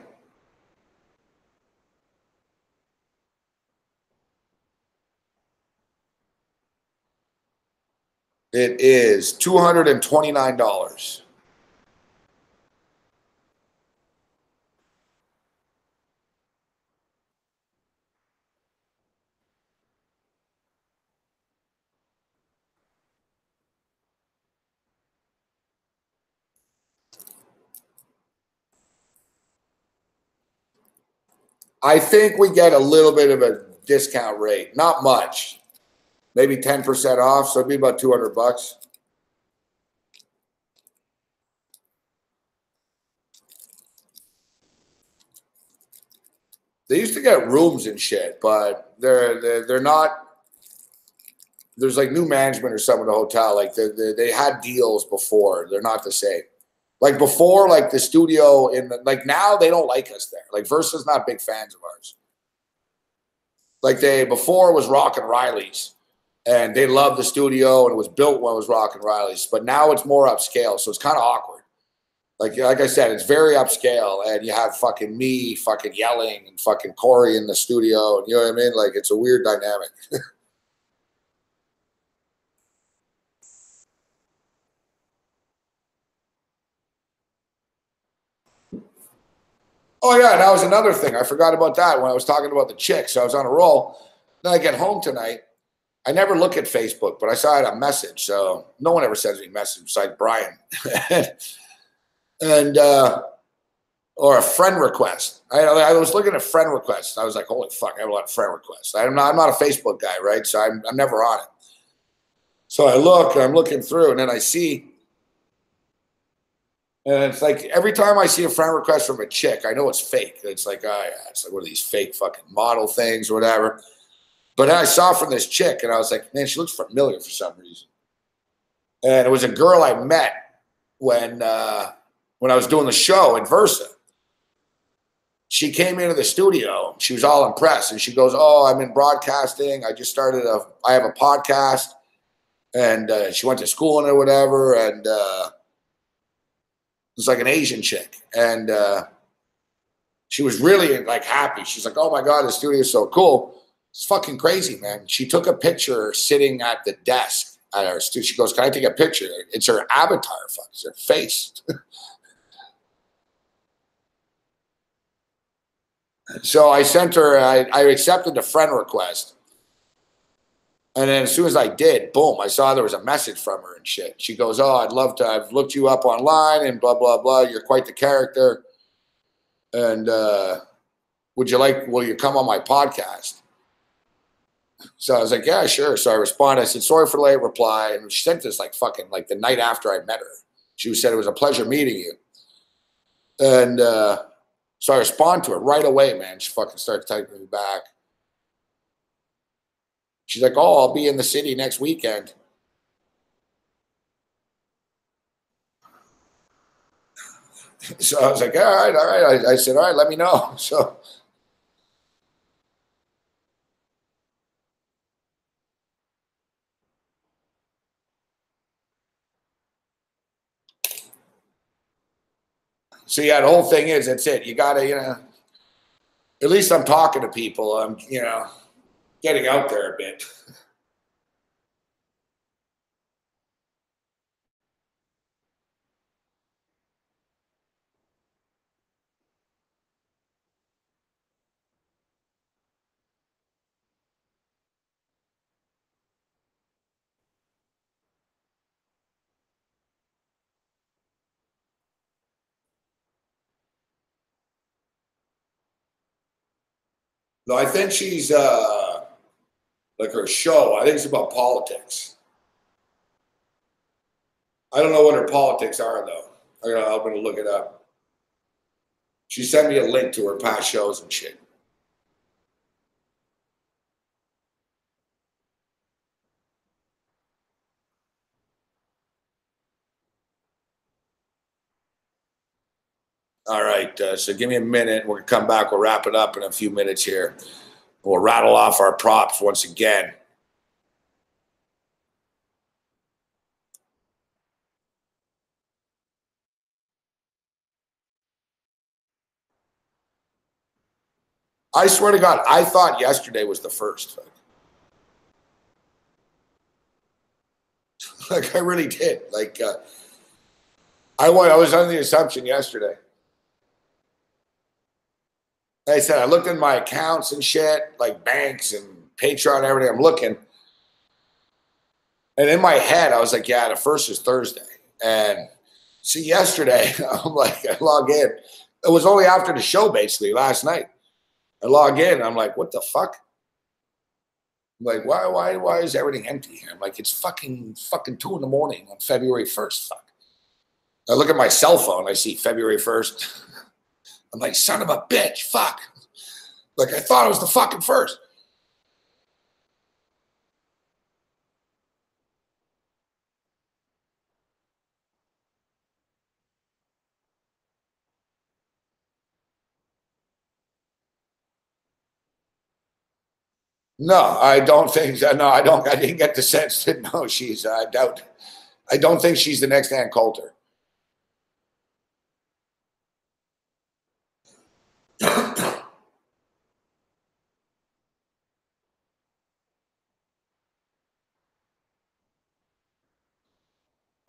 It is $229. I think we get a little bit of a discount rate. Not much. Maybe 10% off. So it'd be about $200. They used to get rooms and shit, but they're not. There's like new management or something in the hotel. Like they had deals before. They're not the same. Like before, like the studio like now they don't like us there. Like Versa's not big fans of ours. Like before it was Rock and Riley's, and they loved the studio and it was built when it was Rock and Riley's. But now it's more upscale, so it's kind of awkward. Like I said, it's very upscale, and you have fucking me fucking yelling and fucking Corey in the studio, and you know what I mean? Like it's a weird dynamic. Oh yeah, that was another thing. I forgot about that when I was talking about the chicks. I was on a roll. Then I get home tonight. I never look at Facebook, but I saw it a message. So no one ever sends me a message besides Brian. and or a friend request. I was looking at friend requests. I was like, holy fuck, I have a lot of friend requests. I'm not a Facebook guy, right? So I'm never on it. So I look, I'm looking through, and then I see. And it's like every time I see a friend request from a chick, I know it's fake. It's like, oh yeah, it's like one of these fake fucking model things or whatever. But then I saw from this chick, and I was like, man, she looks familiar for some reason. And it was a girl I met when I was doing the show in Versa. She came into the studio. She was all impressed, and she goes, "Oh, I'm in broadcasting. I just started I have a podcast." And she went to school and or whatever, and it's like an Asian chick, and she was really like happy. She's like, "Oh my god, the studio is so cool." It's fucking crazy, man. She took a picture sitting at the desk at our studio. She goes, "Can I take a picture?" It's her avatar, fuck, it's her face. So I sent her. I accepted the friend request, and then as soon as I did, boom, I saw there was a message from her and shit. She goes, "Oh, I'd love to. I've looked you up online and blah blah blah. You're quite the character. And will you come on my podcast?" So I was like, "Yeah, sure." So I responded. I said, "Sorry for the late reply." And she sent this like fucking like the night after I met her. She said, "It was a pleasure meeting you." And so I respond to her right away, man. She fucking started typing me back. She's like, "Oh, I'll be in the city next weekend." So I was like, all right. I said, all right, let me know. So So yeah, the whole thing is, that's it. You gotta, at least I'm talking to people. I'm, getting out there a bit. No, I think she's like her show. I think it's about politics. I don't know what her politics are though. I'm gonna look it up. She sent me a link to her past shows and shit. All right, so give me a minute. We're gonna come back. We'll wrap it up in a few minutes here. We'll rattle off our props once again. I swear to God, I thought yesterday was the first. Like I really did. Like I was under the assumption yesterday. Like I said, I looked in my accounts and shit, like banks and Patreon and everything. I'm looking. And in my head, I was like, yeah, the first is Thursday. And see, yesterday, I'm like, I log in. It was only after the show, basically, last night. I log in. I'm like, what the fuck? I'm like, why is everything empty? I'm like, it's fucking 2 in the morning on February 1st. Fuck. I look at my cell phone. I see February 1st. I'm like, son of a bitch. Fuck. Like, I thought it was the fucking first. No, I don't think so. No, I don't. I didn't get the sense that no, she's. I doubt. I don't think she's the next Ann Coulter.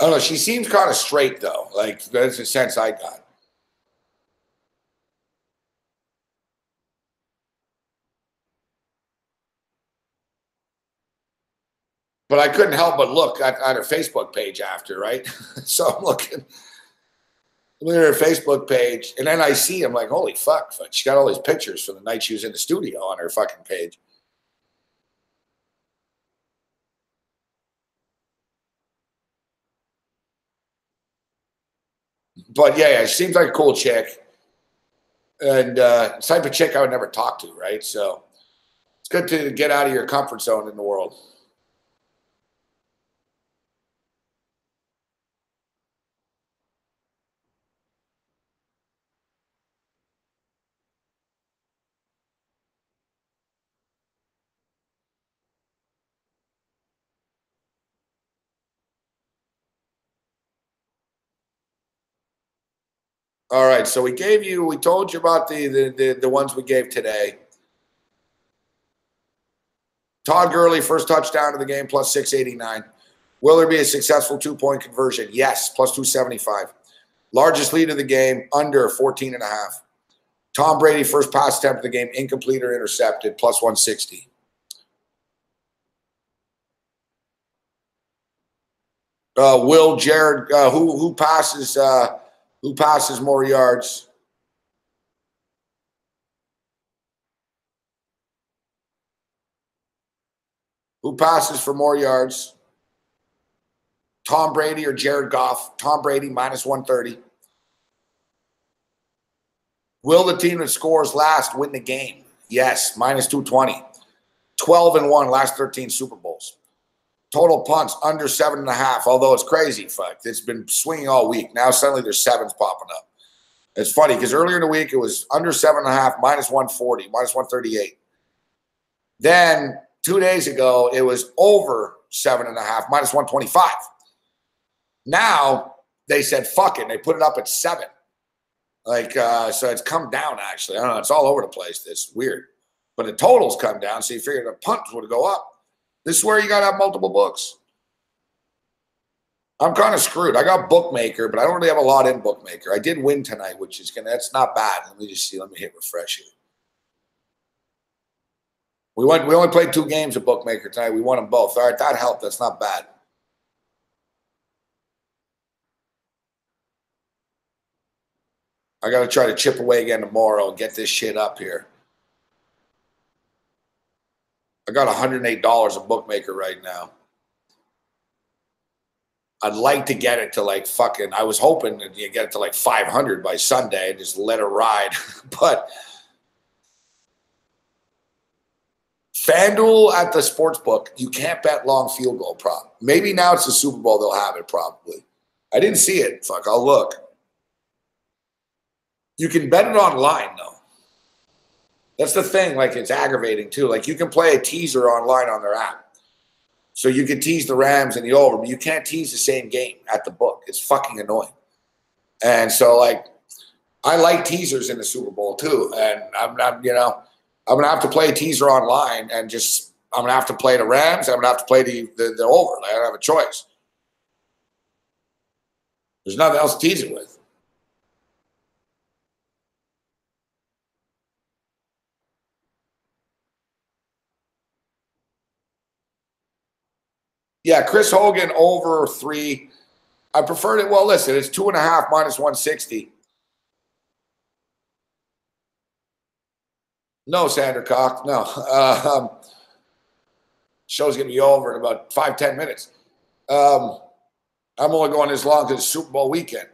I don't know. She seems kind of straight though. Like that's the sense I got. But I couldn't help but look at her Facebook page after, right? So I'm looking at her Facebook page, and then I see, I'm like, holy fuck. She got all these pictures from the night she was in the studio on her fucking page. But yeah, she seems like a cool chick. And type of chick I would never talk to, right? So it's good to get out of your comfort zone in the world. All right, so we told you about the ones we gave today. Todd Gurley, first touchdown of the game, plus 689. Will there be a successful 2-point conversion? Yes, plus 275. Largest lead of the game, under 14.5. Tom Brady, first pass attempt of the game, incomplete or intercepted, plus 160. Will Jared, who passes more yards? Who passes for more yards? Tom Brady or Jared Goff? Tom Brady, minus 130. Will the team that scores last win the game? Yes, minus 220. 12-1 last 13 Super Bowls. Total punts under 7.5, although it's crazy. Fuck, it's been swinging all week. Now suddenly there's 7s popping up. It's funny because earlier in the week it was under 7.5, minus 140, minus 138. Then 2 days ago it was over 7.5, minus 125. Now they said fuck it, and they put it up at 7. Like, so it's come down, actually. I don't know. It's all over the place. It's weird. But the totals come down, so you figure the punts would go up. This is where you got to have multiple books. I'm kind of screwed. I got Bookmaker, but I don't really have a lot in Bookmaker. I did win tonight, which is that's not bad. Let me just see. Let me hit refresh here. We only played 2 games of Bookmaker tonight. We won them both. All right, that helped. That's not bad. I got to try to chip away again tomorrow and get this shit up here. I got $108 a Bookmaker right now. I'd like to get it to like fucking, I was hoping that you get it to like 500 by Sunday and just let it ride. But FanDuel at the sports book, you can't bet long field goal prop. Maybe now it's the Super Bowl, they'll have it probably. I didn't see it. Fuck, I'll look. You can bet it online though. That's the thing. Like, it's aggravating too. Like, you can play a teaser online on their app. So you can tease the Rams and the over, but you can't tease the same game at the book. It's fucking annoying. And so, like, I like teasers in the Super Bowl too. And I'm going to have to play a teaser online and just, I'm going to have to play the Rams. I'm going to have to play the over. I don't have a choice. There's nothing else to tease it with. Yeah, Chris Hogan over 3. I preferred it. Well, listen, it's 2.5 minus 160. No, Sandercock. No. Show's going to be over in about 5-10 minutes. I'm only going this long because it's Super Bowl weekend.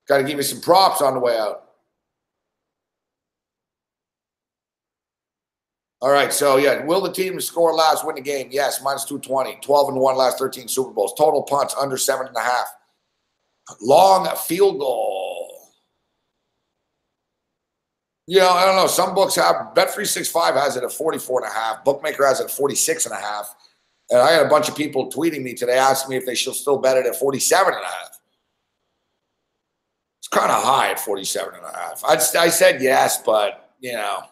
Got to give me some props on the way out. All right, so yeah, will the team score last win the game? Yes, minus 220. 12-1 last 13 Super Bowls. Total punts under 7.5. Long field goal. You know, I don't know. Some books have Bet365 has it at 44.5. Bookmaker has it at 46.5. And I had a bunch of people tweeting me today asking me if they should still bet it at 47.5. It's kind of high at 47.5. I said yes, but you know.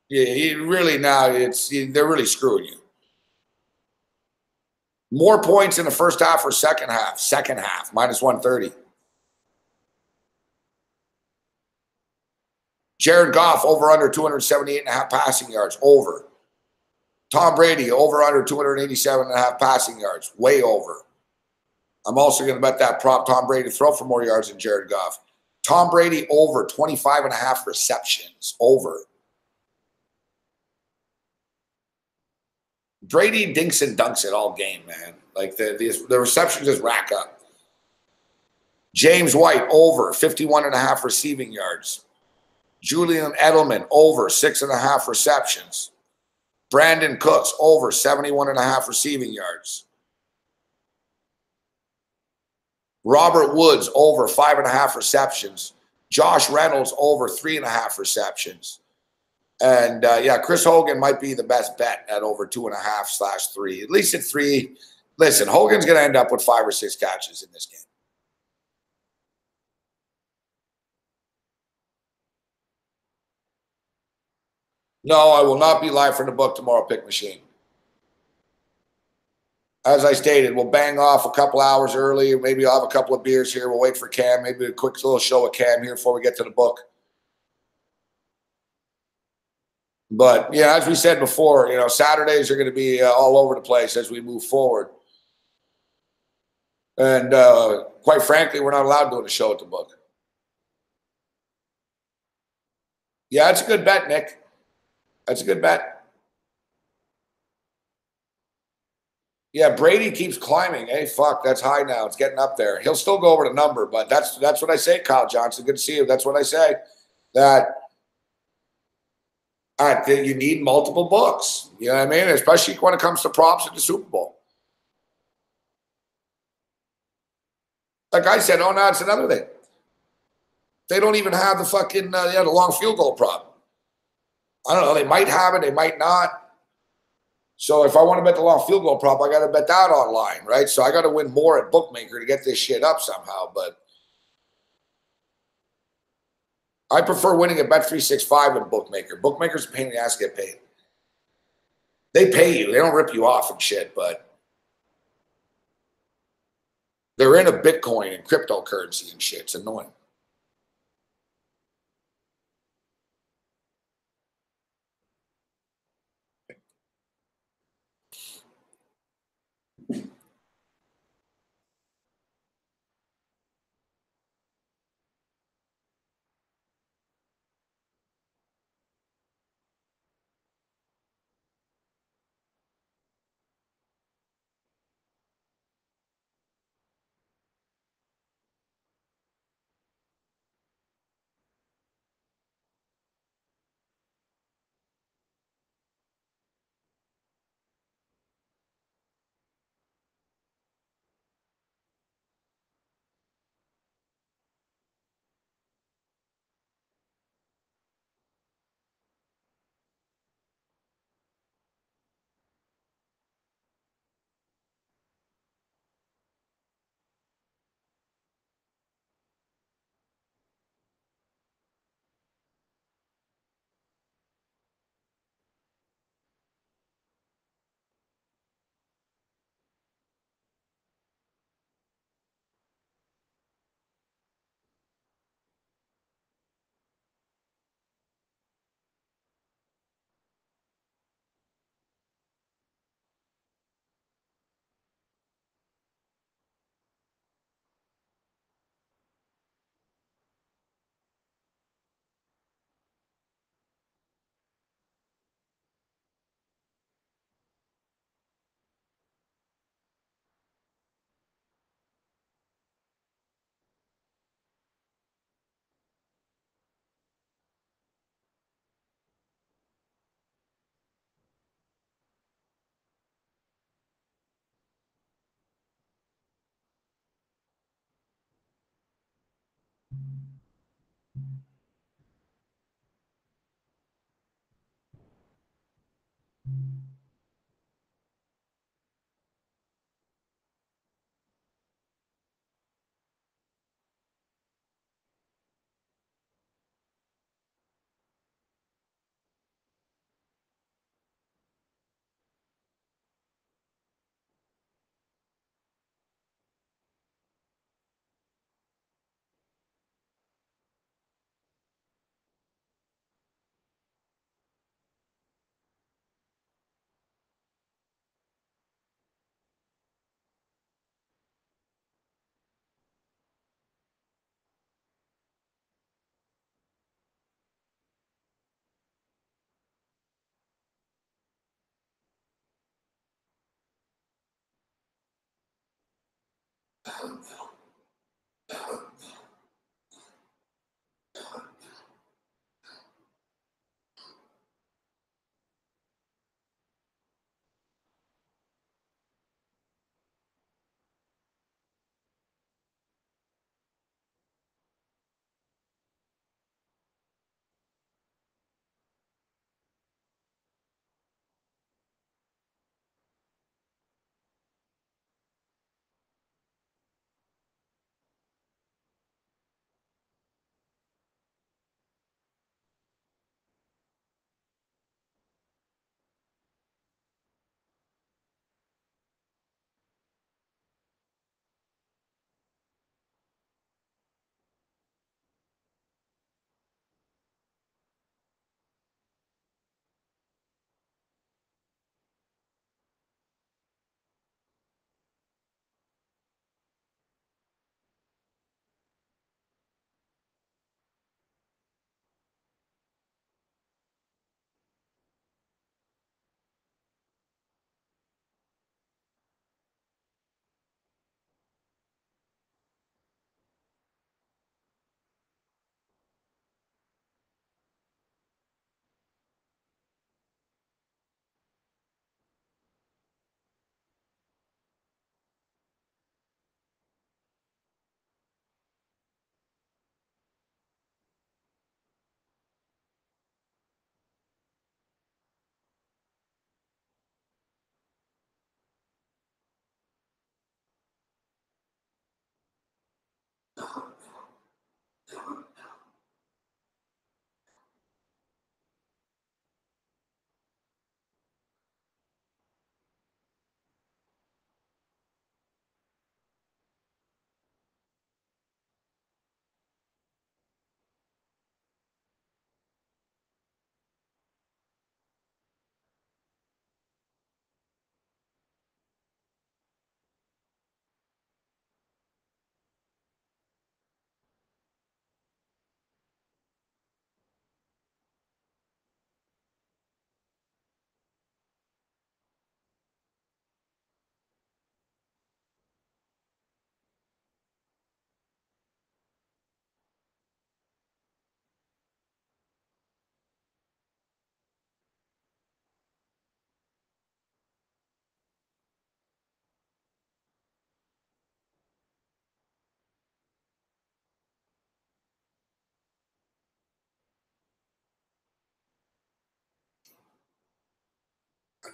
Yeah, really now they're really screwing you. More points in the first half or second half? Second half, minus 130. Jared Goff, over under 278.5 passing yards, over. Tom Brady, over under 287.5 passing yards, way over. I'm also going to bet that prop Tom Brady to throw for more yards than Jared Goff. Tom Brady, over 25.5 receptions, over. Brady dinks and dunks it all game, man. Like the receptions just rack up. James White, over 51.5 receiving yards. Julian Edelman, over 6.5 receptions. Brandon Cooks, over 71.5 receiving yards. Robert Woods, over 5.5 receptions. Josh Reynolds, over 3.5 receptions. And, yeah, Chris Hogan might be the best bet at over 2.5/3. At least at 3. Listen, Hogan's going to end up with 5 or 6 catches in this game. No, I will not be live for the book tomorrow, Pick Machine. As I stated, we'll bang off a couple hours early. Maybe I'll have a couple of beers here. We'll wait for Cam. Maybe a quick little show with Cam here before we get to the book. But, yeah, as we said before, you know, Saturdays are going to be all over the place as we move forward. And quite frankly, we're not allowed doing a show at the book. Yeah, that's a good bet, Nick. That's a good bet. Yeah, Brady keeps climbing. Hey, fuck, that's high now. It's getting up there. He'll still go over the number, but that's what I say, Kyle Johnson. Good to see you. That's what I say. That you need multiple books. You know what I mean? Especially when it comes to props at the Super Bowl. Like I said, no, it's another thing. They don't even have the fucking the long field goal prop. I don't know. They might have it. They might not. So if I want to bet the long field goal prop, I got to bet that online, right? So I got to win more at Bookmaker to get this shit up somehow. But I prefer winning at Bet365 than bookmaker. Bookmakers are a pain in the ass to get paid. They pay you. They don't rip you off and shit, but they're into Bitcoin and cryptocurrency and shit. It's annoying.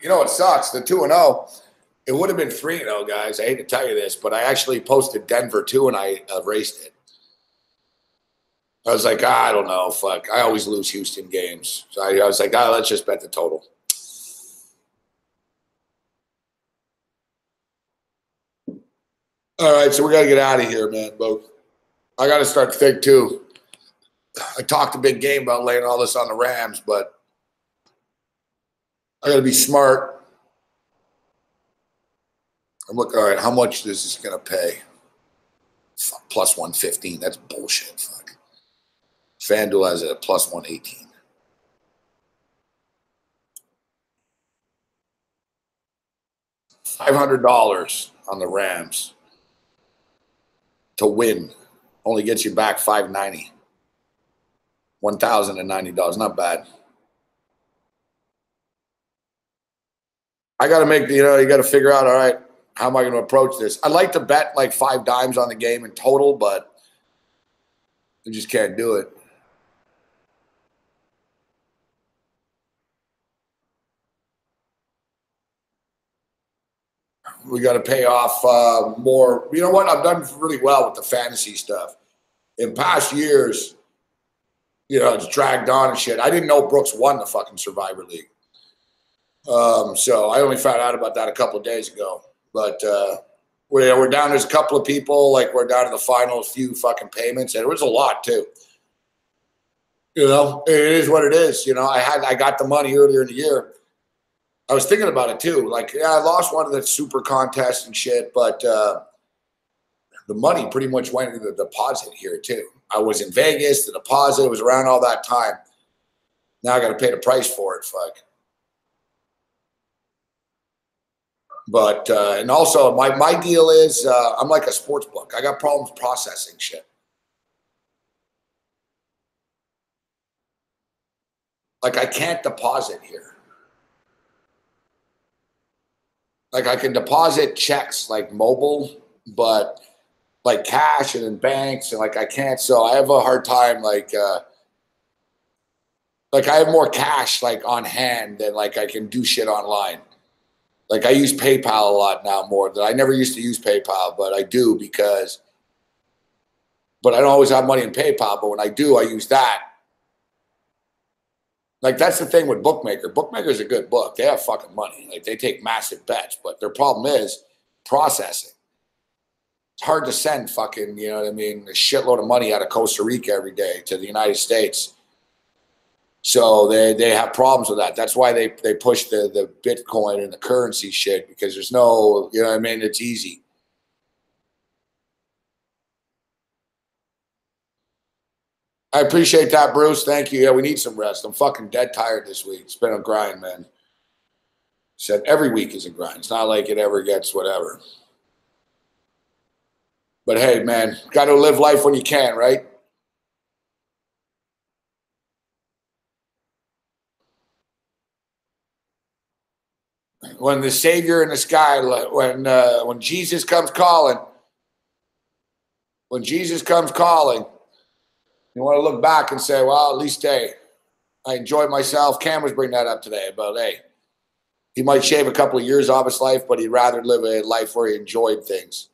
You know what sucks? The 2-0. It would have been 3-0, guys. I hate to tell you this, but I actually posted Denver too, and I erased it. I was like, I don't know. Fuck. I always lose Houston games. So I was like, let's just bet the total. All right, so we got to get out of here, man. But I got to start to think too. I talked a big game about laying all this on the Rams, but I got to be smart. I'm looking, all right, how much this is going to pay? Fuck, plus 115. That's bullshit. Fuck. FanDuel has it at plus 118. $500 on the Rams to win only gets you back $590. $1,090. Not bad. I got to make the, you got to figure out, all right, how am I going to approach this? I'd like to bet like 5 dimes on the game in total, but I just can't do it. We got to pay off more. You know what? I've done really well with the fantasy stuff. In past years, it's dragged on and shit. I didn't know Brooks won the fucking Survivor League. So I only found out about that a couple of days ago. But we're down. There's a couple of people, like we're down to the final few fucking payments, and it was a lot too. It is what it is. I got the money earlier in the year. I was thinking about it too. Like, yeah, I lost one of the super contests and shit, but the money pretty much went into the deposit here too. I was in Vegas. The deposit was around all that time. Now I got to pay the price for it. Fuck. But and also my deal is I'm like a sports book. I got problems processing shit. Like I can't deposit here. Like I can deposit checks like mobile, but like cash and in banks and like I can't. So I have a hard time like I have more cash like on hand than like I can do shit online. Like I use PayPal a lot now more than I never used to use PayPal, but I do but I don't always have money in PayPal. But when I do, I use that. Like that's the thing with Bookmaker. Bookmaker's a good book. They have fucking money. Like they take massive bets, but their problem is processing. It's hard to send fucking, a shitload of money out of Costa Rica every day to the United States. So they have problems with that. That's why they push the Bitcoin and the currency shit because there's no, it's easy. I appreciate that, Bruce. Thank you. Yeah, we need some rest. I'm fucking dead tired this week. It's been a grind, man. Said every week is a grind. It's not like it ever gets whatever. But hey, man, got to live life when you can, right? When the Savior in the sky, when Jesus comes calling, you want to look back and say, well, at least, hey, I enjoyed myself. Cam was bringing that up today, but hey, he might shave a couple of years off his life, but he'd rather live a life where he enjoyed things.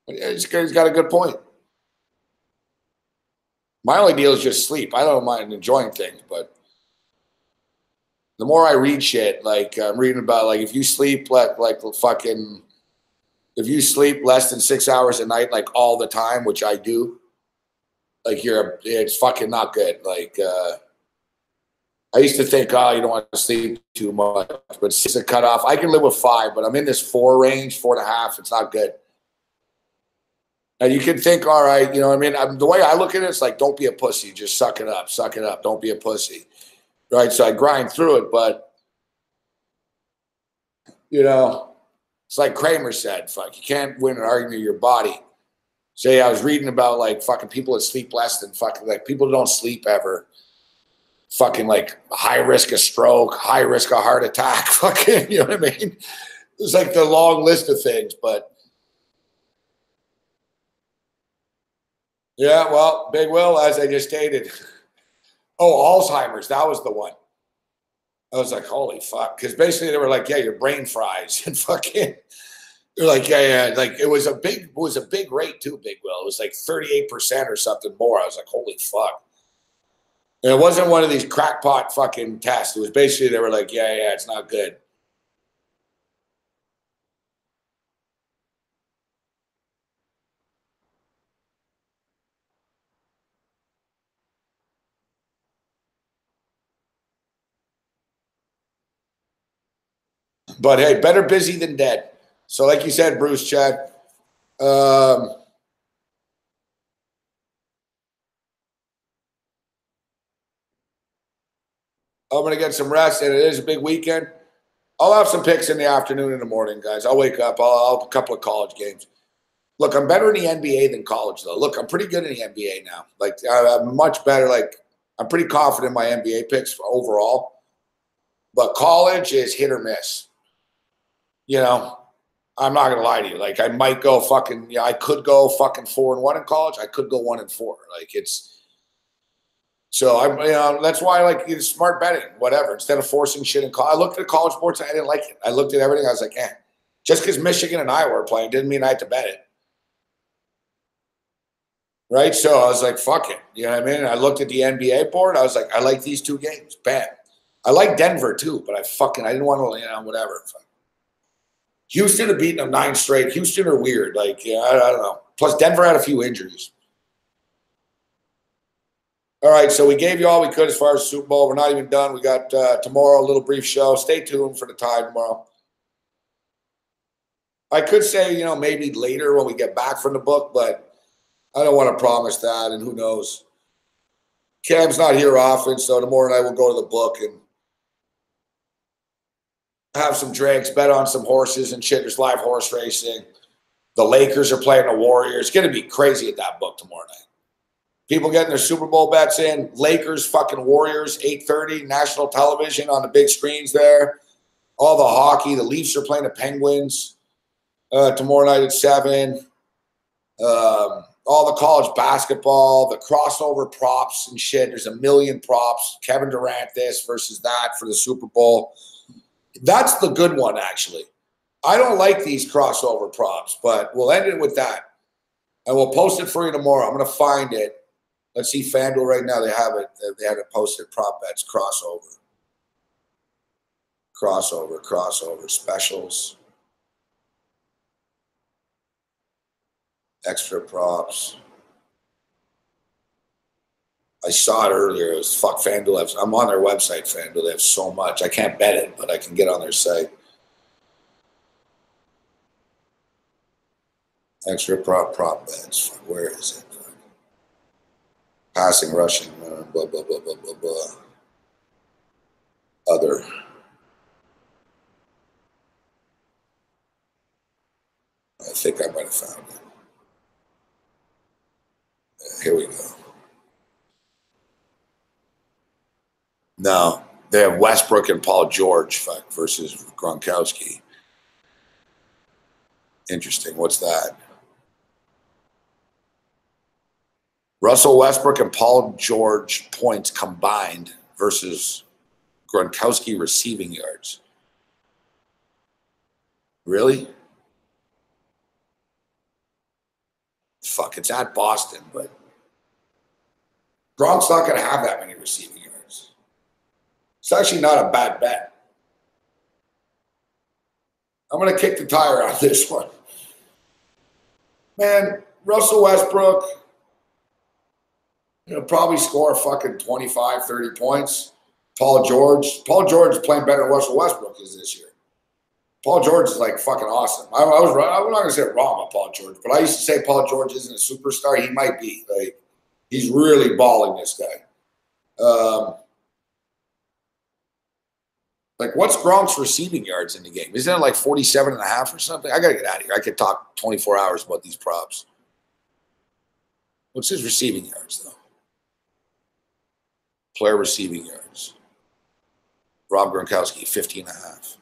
He's got a good point. My only deal is just sleep. I don't mind enjoying things, but the more I read shit, like I'm reading about, like if you sleep if you sleep less than 6 hours a night, like all the time, which I do, like it's fucking not good. Like I used to think, you don't want to sleep too much, but it's a cutoff. I can live with 5, but I'm in this 4 range, 4.5. It's not good. And you can think, all right, the way I look at it, it's like, don't be a pussy. Just suck it up. Don't be a pussy. Right? So I grind through it, but, it's like Kramer said, fuck, you can't win an argument with your body. Say, I was reading about like fucking people that sleep less than fucking, like people who don't sleep ever. Fucking like high risk of stroke, high risk of heart attack. Fucking, you know what I mean? It's like the long list of things, but. Yeah, well, Big Will, as I just stated. Oh, Alzheimer's. That was the one. I was like, holy fuck. Because basically they were like, yeah, your brain fries. And fucking, they're like, yeah. Like it was a big rate too, Big Will. It was like 38% or something more. I was like, holy fuck. And it wasn't one of these crackpot fucking tests. It was basically, they were like, yeah, it's not good. But hey, better busy than dead. So like you said, Bruce, Chad, I'm going to get some rest, and it is a big weekend. I'll have some picks in the afternoon and the morning, guys. I'll wake up. I'll have a couple of college games. Look, I'm better in the NBA than college, though. Look, I'm pretty good in the NBA now. Like, I'm much better. Like, I'm pretty confident in my NBA picks overall. But college is hit or miss. You know, I'm not going to lie to you. Like, I might go fucking, yeah, I could go fucking 4-1 in college. I could go 1-4. Like, it's, so I'm, you know, that's why I like smart betting, whatever. Instead of forcing shit in college, I looked at college sports and I didn't like it. I looked at everything. I was like, just because Michigan and Iowa were playing didn't mean I had to bet it. Right. So I was like, fuck it. You know what I mean? And I looked at the NBA board. I was like, I like these two games. Bam. I like Denver too, but I didn't want to, you know, whatever. Houston had beaten them 9 straight. Houston are weird. Like, yeah, I don't know. Plus, Denver had a few injuries. All right, so we gave you all we could as far as Super Bowl. We're not even done. We got tomorrow a little brief show. Stay tuned for the Tide tomorrow. I could say, you know, maybe later when we get back from the book, but I don't want to promise that, and who knows. Cam's not here often, so tomorrow night we'll go to the book and have some drinks, bet on some horses and shit. There's live horse racing. The Lakers are playing the Warriors. It's going to be crazy at that book tomorrow night. People getting their Super Bowl bets in. Lakers, fucking Warriors, 8:30, national television on the big screens there. All the hockey. The Leafs are playing the Penguins tomorrow night at 7. All the college basketball, the crossover props and shit. There's a million props. Kevin Durant this versus that for the Super Bowl. That's the good one, actually. I don't like these crossover props, but we'll end it with that. And we'll post it for you tomorrow. I'm going to find it. Let's see, FanDuel right now, they have it. They had it posted, prop bets, crossover, specials, extra props. I saw it earlier. It was fuck FanDuel. I'm on their website, FanDuel. They have so much. I can't bet it, but I can get on their site. Extra prop bets. Where is it? Passing, rushing, blah, blah, blah, blah, blah, blah. Other. I think I might have found it. Here we go. No, they have Westbrook and Paul George versus Gronkowski. Interesting. What's that? Russell Westbrook and Paul George points combined versus Gronkowski receiving yards. Really? Fuck, it's at Boston, but Gronk's not going to have that many receiving yards. It's actually not a bad bet. I'm going to kick the tire on this one. Man, Russell Westbrook, he'll probably score fucking 25, 30 points. Paul George is playing better than Russell Westbrook is this year. Paul George is like fucking awesome. I'm not going to say wrong about Paul George, but I used to say Paul George isn't a superstar. He might be. Like, he's really balling, this guy. Like, what's Gronk's receiving yards in the game? Isn't it like 47.5 or something? I got to get out of here. I could talk 24 hours about these props. What's his receiving yards, though? Player receiving yards. Rob Gronkowski, 50.5.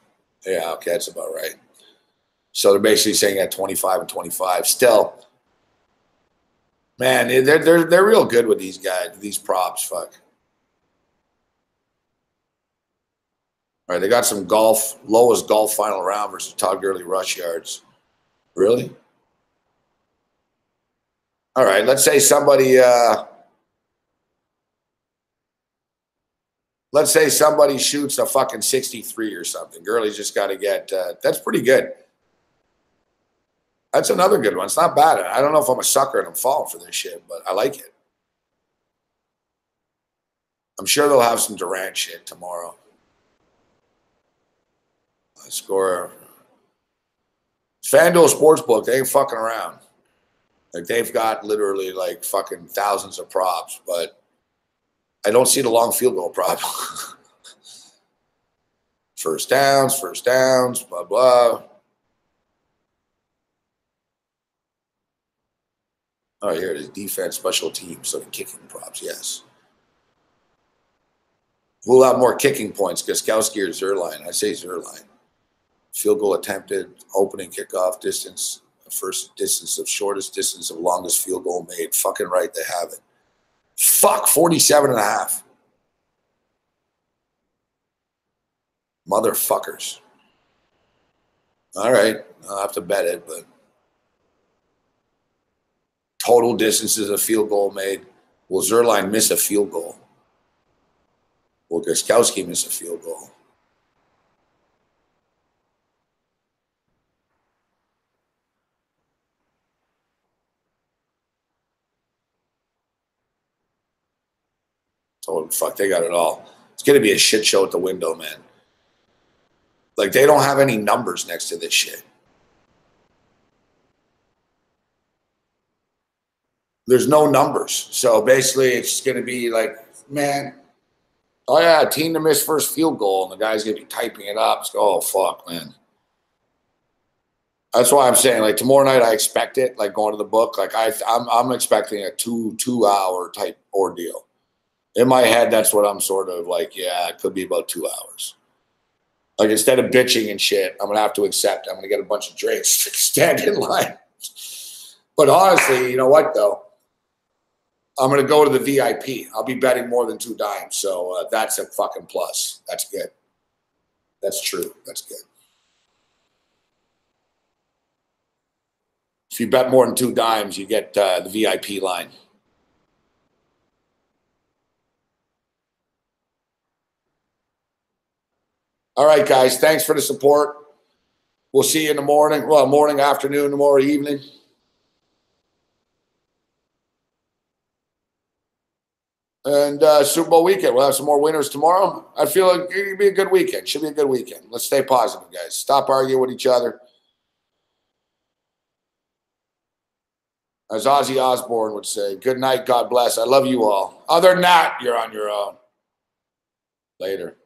Yeah, okay, that's about right. So they're basically saying at 25 and 25. Still, man, they're real good with these guys, these props. Fuck. All right, they got some golf, lowest golf final round versus Todd Gurley rush yards. Really? All right, let's say somebody shoots a fucking 63 or something. Gurley's just got to get that's pretty good. That's another good one. It's not bad. I don't know if I'm a sucker and I'm falling for this shit, but I like it. I'm sure they'll have some Durant shit tomorrow. Score. FanDuel Sportsbook, they ain't fucking around. Like, they've got literally like fucking thousands of props, but I don't see the long field goal prop. First downs, blah, blah. Oh, here it is. Defense, special teams, so the kicking props, yes. We'll have more kicking points, Gostkowski or Zuerlein. I say Zuerlein. Field goal attempted, opening kickoff distance, first distance of shortest distance of longest field goal made. Fucking right, they have it. Fuck, 47.5. Motherfuckers. All right, I'll have to bet it, but total distances of field goal made. Will Zuerlein miss a field goal? Will Gostkowski miss a field goal? Oh, fuck, they got it all. It's going to be a shit show at the window, man. Like, they don't have any numbers next to this shit. There's no numbers. So basically, it's going to be like, man, oh, yeah, team to miss first field goal. And the guy's going to be typing it up. It's, oh, fuck, man. That's why I'm saying, like, tomorrow night, I expect it, like, going to the book. Like, I'm expecting a two-hour type ordeal. In my head, that's what I'm sort of like, yeah, it could be about 2 hours. Like, instead of bitching and shit, I'm going to have to accept. I'm going to get a bunch of drinks, stand in line. But honestly, you know what, though? I'm going to go to the VIP. I'll be betting more than 2 dimes. So that's a fucking plus. That's good. That's true. That's good. If you bet more than 2 dimes, you get the VIP line. All right, guys. Thanks for the support. We'll see you in the morning. Well, morning, afternoon, tomorrow evening. And Super Bowl weekend. We'll have some more winners tomorrow. I feel like it'll be a good weekend. Should be a good weekend. Let's stay positive, guys. Stop arguing with each other. As Ozzy Osbourne would say, good night, God bless. I love you all. Other than that, you're on your own. Later.